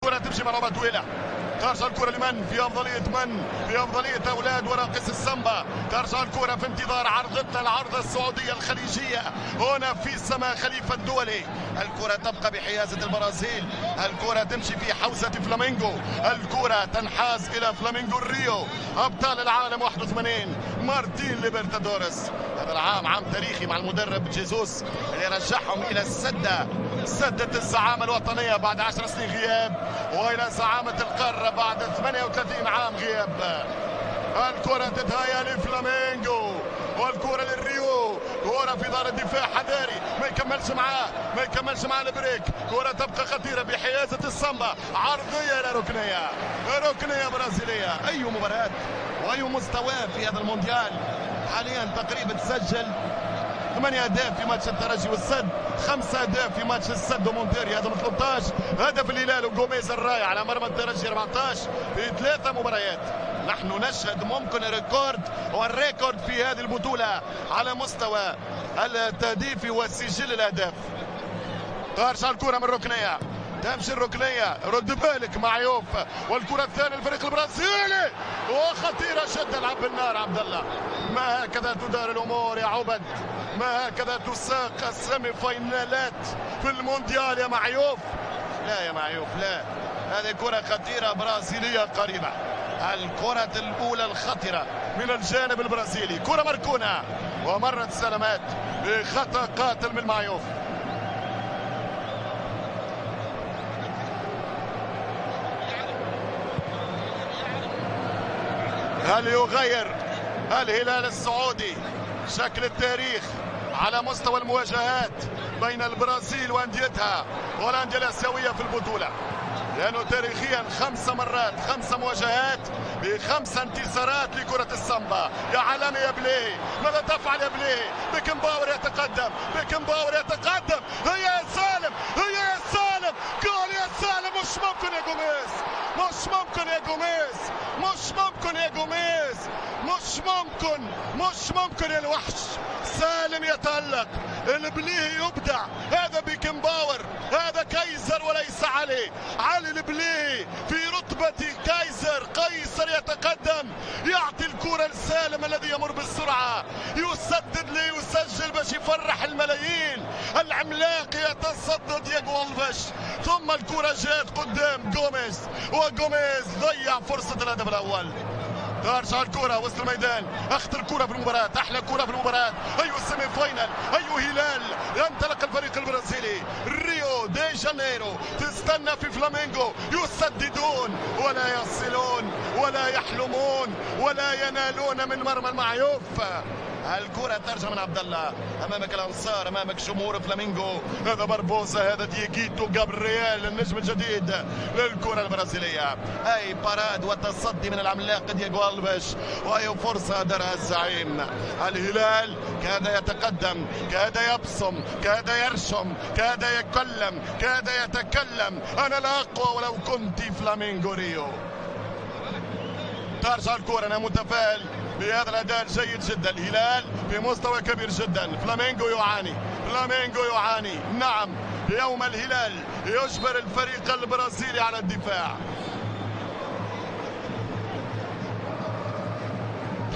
كرة تمشي مرة طويلة، ترجع الكرة لمن؟ في أفضلية من؟ في أفضلية أولاد وراقص السامبا. ترجع الكرة في انتظار عرضتنا العرضة السعودية الخليجية هنا في السماء خليفة الدولي. الكرة تبقى بحيازة البرازيل، الكرة تمشي في حوزة فلامينغو، الكرة تنحاز إلى فلامينغو الريو أبطال العالم 81 مارتين ليبرتادوريس. هذا العام عام تاريخي مع المدرب جيزوس اللي رجعهم إلى سدة الزعامة الوطنية بعد 10 سنين غياب، وإلى زعامة القارة بعد 38 عام غياب. الكرة تتهيأ لفلامينغو والكرة للريو، كرة في دار الدفاع حذاري ما يكملش معاه البريك. كرة تبقى خطيرة بحيازة السامبا، عرضية إلى ركنية برازيلية. أي مباراة وأي مستوى في هذا المونديال. حاليا تقريبا تسجل 8 أهداف في ماتش الترجي والسد، 5 أهداف في ماتش السد ومونتيري هذا من 13 هدف الهلال، وغوميز الرائع على مرمى الترجي 14 في 3 مباريات. نحن نشهد ممكن ريكورد والريكورد في هذه البطولة على مستوى التهديف وسجل الأهداف. ترجع الكرة من الركنية، تمشي الركنية، رد بالك معيوف، والكرة الثانية الفريق البرازيلي وخطيرة جدا. لعب بالنار عبد الله. ما هكذا تدار الأمور يا عبد، ما هكذا تساق السيمي فاينالات في المونديال يا معيوف. لا يا معيوف لا، هذه كرة خطيرة برازيلية قريبة. الكرة الأولى الخطرة من الجانب البرازيلي، كرة مركونة ومرت سلامات بخطأ قاتل من معيوف. هل يغير الهلال السعودي شكل التاريخ على مستوى المواجهات بين البرازيل وانديتها والانديه الاسيويه في البطوله؟ لانه تاريخيا 5 مرات 5 مواجهات ب5 انتصارات لكره السامبا. يا عالمي يا بليه، ماذا تفعل يا بليه؟ بيكنباور يتقدم، هي يا سالم، جول يا سالم. مش ممكن يا الوحش. سالم يتألق، البليه يبدع. هذا بيكنباور، هذا كايزر وليس علي البليه في رتبة قيصر يتقدم، يعطي الكرة لسالم الذي يمر بالسرعة، يسدد ليسجل باش يفرح الملايين. العملاق يتصدى دياغو ألفيش، ثم الكرة جات قدام وغوميز ضيع فرصة الهدف الأول. ترجع الكرة وسط الميدان، أخطر كرة في المباراة، أحلى كرة في المباراة. أيوه السيمي فاينل، أيوه هلال ينطلق الفريق البرازيلي. ريو دي جانيرو تستنى في فلامينغو، يسددون ولا يصلون ولا يحلمون ولا ينالون من مرمى المعيوف. الكرة ترجع من عبد الله، امامك الانصار، امامك جمهور فلامينغو. هذا باربوزا، هذا دييغيتو جابرييل النجم الجديد للكرة البرازيلية. اي باراد وتصدي من العملاق دياغو ألفيش، واي فرصة درها الزعيم. الهلال كاد يتقدم، كاد يبصم، كاد يرشم، كاد يتكلم. انا لا اقوى ولو كنت فلامينغو ريو. ترجع الكرة، انا متفائل بهذا الاداء الجيد جدا. الهلال في مستوى كبير جدا، فلامينغو يعاني. نعم، يوم الهلال يجبر الفريق البرازيلي على الدفاع.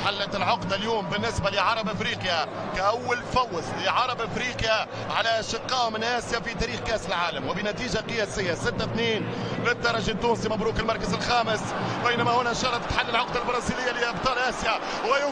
حلت العقدة اليوم بالنسبة لعرب افريقيا كأول فوز لعرب افريقيا على اشقائهم من اسيا في تاريخ كأس العالم، وبنتيجة قياسية 6-2 للترجي التونسي. مبروك المركز الخامس. بينما هنا شرط تحل العقدة البرازيلية لأبطال اسيا. أي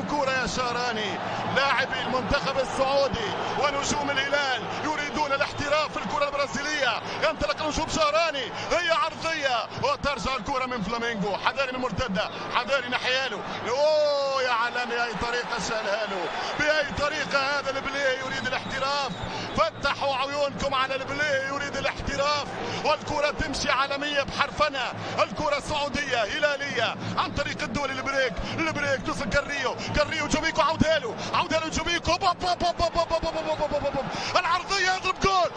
كرة يا شاراني. لاعبي المنتخب السعودي ونجوم الهلال يريدون الاحتراف في الكرة البرازيلية. ينطلق نجوم شاراني، هي عرضية وترجع الكرة من فلامينغو. حذاري من المرتدة، حذاري نحياله. اوه يا عالمي، اي طريقة شالها له، باي طريقة. هذا البليه يريد الاحتراف، فتحوا عيونكم على البليه يريد الاحتراف. والكرة تمشي عالمية بحرفنة، الكرة سعودية هلالية عن طريق الدول. البريك توصل كاريو جوبيكو، عودها له جوبيكو. العرضية يضرب جول.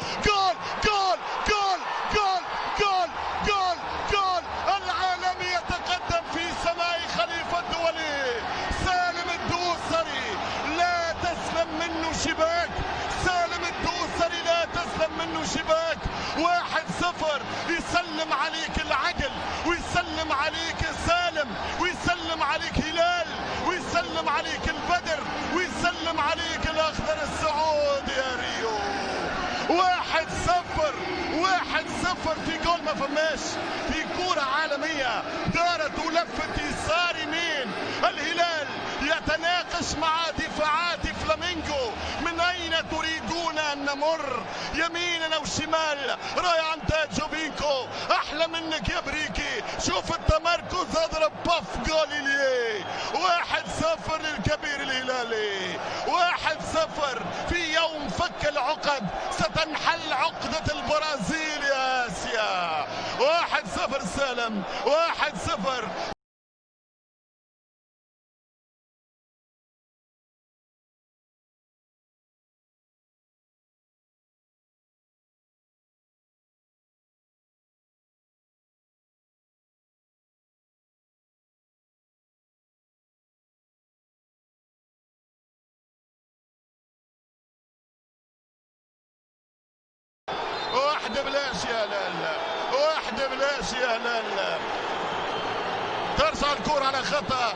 العالمي يتقدم في سماء خليفة الدولي. سالم الدوسري لا تسلم منه شباك. عليك سالم، ويسلم عليك هلال، ويسلم عليك البدر، ويسلم عليك الأخضر السعودي يا ريو. 1-0 1-0 في جول ما فماش، في كرة عالمية دارت ولفت يسار يمين. الهلال يتناقش مع دفاعات فلامينغو، من أين تريدون أن نمر؟ يمينا أو شمال؟ رايان تاجوبينكو أحلى منك يا بريكي، شوف التمركز، اضرب باف جول إليه. 1-0 للكبير الهلالي، 1-0 في يوم فك العقد، ستنحل عقدة البرازيل يا آسيا. 1-0 سالم، 1-0. واحدة بلاش يا هلال، واحدة بلاش يا هلال. ترجع الكرة على خطأ،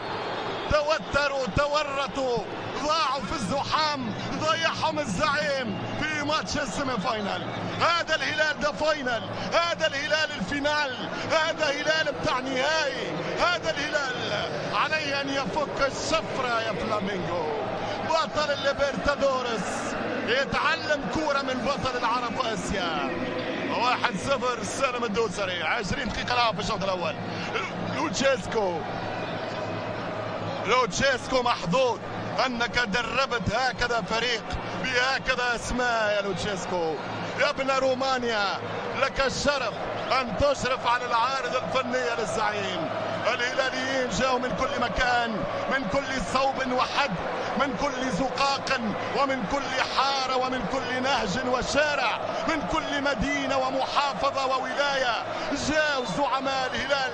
توتروا تورطوا، ضاعوا في الزحام، ضيعهم الزعيم في ماتش السيمي فاينل. هذا الهلال ده فاينل، هذا الهلال الفينال، هذا هلال بتاع نهائي. هذا الهلال عليه ان يفك الشفرة يا فلامينغو. بطل الليبرتادورس يتعلم كورة من بطل العرب واسيا. 1-0 سالم الدوسري، 20 دقيقة لعب في الشوط الأول. لوتشيسكو محظوظ أنك دربت هكذا فريق بهكذا أسماء يا لوتشيسكو. يا ابن رومانيا لك الشرف أن تشرف على العارض الفنية للزعيم. الهلاليين جاءوا من كل مكان، من كل صوب وحد، من كل زقاق ومن كل حارة ومن كل نهج وشارع، من كل مدينة ومحافظة وولاية. جاءوا زعماء الهلال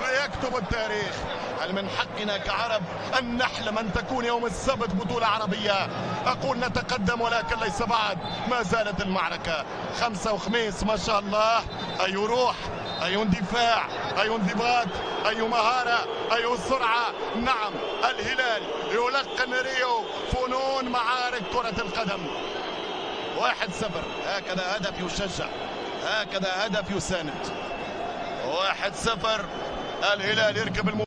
ليكتبوا التاريخ. هل من حقنا كعرب أن نحلم أن تكون يوم السبت بطولة عربية؟ أقول نتقدم ولكن ليس بعد، ما زالت المعركة. خمسة وخميس ما شاء الله، أي روح، أي اندفاع، أي انضباط، أي مهارة، أي سرعة. نعم الهلال يلقن ريو فنون معارك كرة القدم. 1-0 هكذا هدف يشجع، هكذا هدف يساند. 1-0 الهلال يركب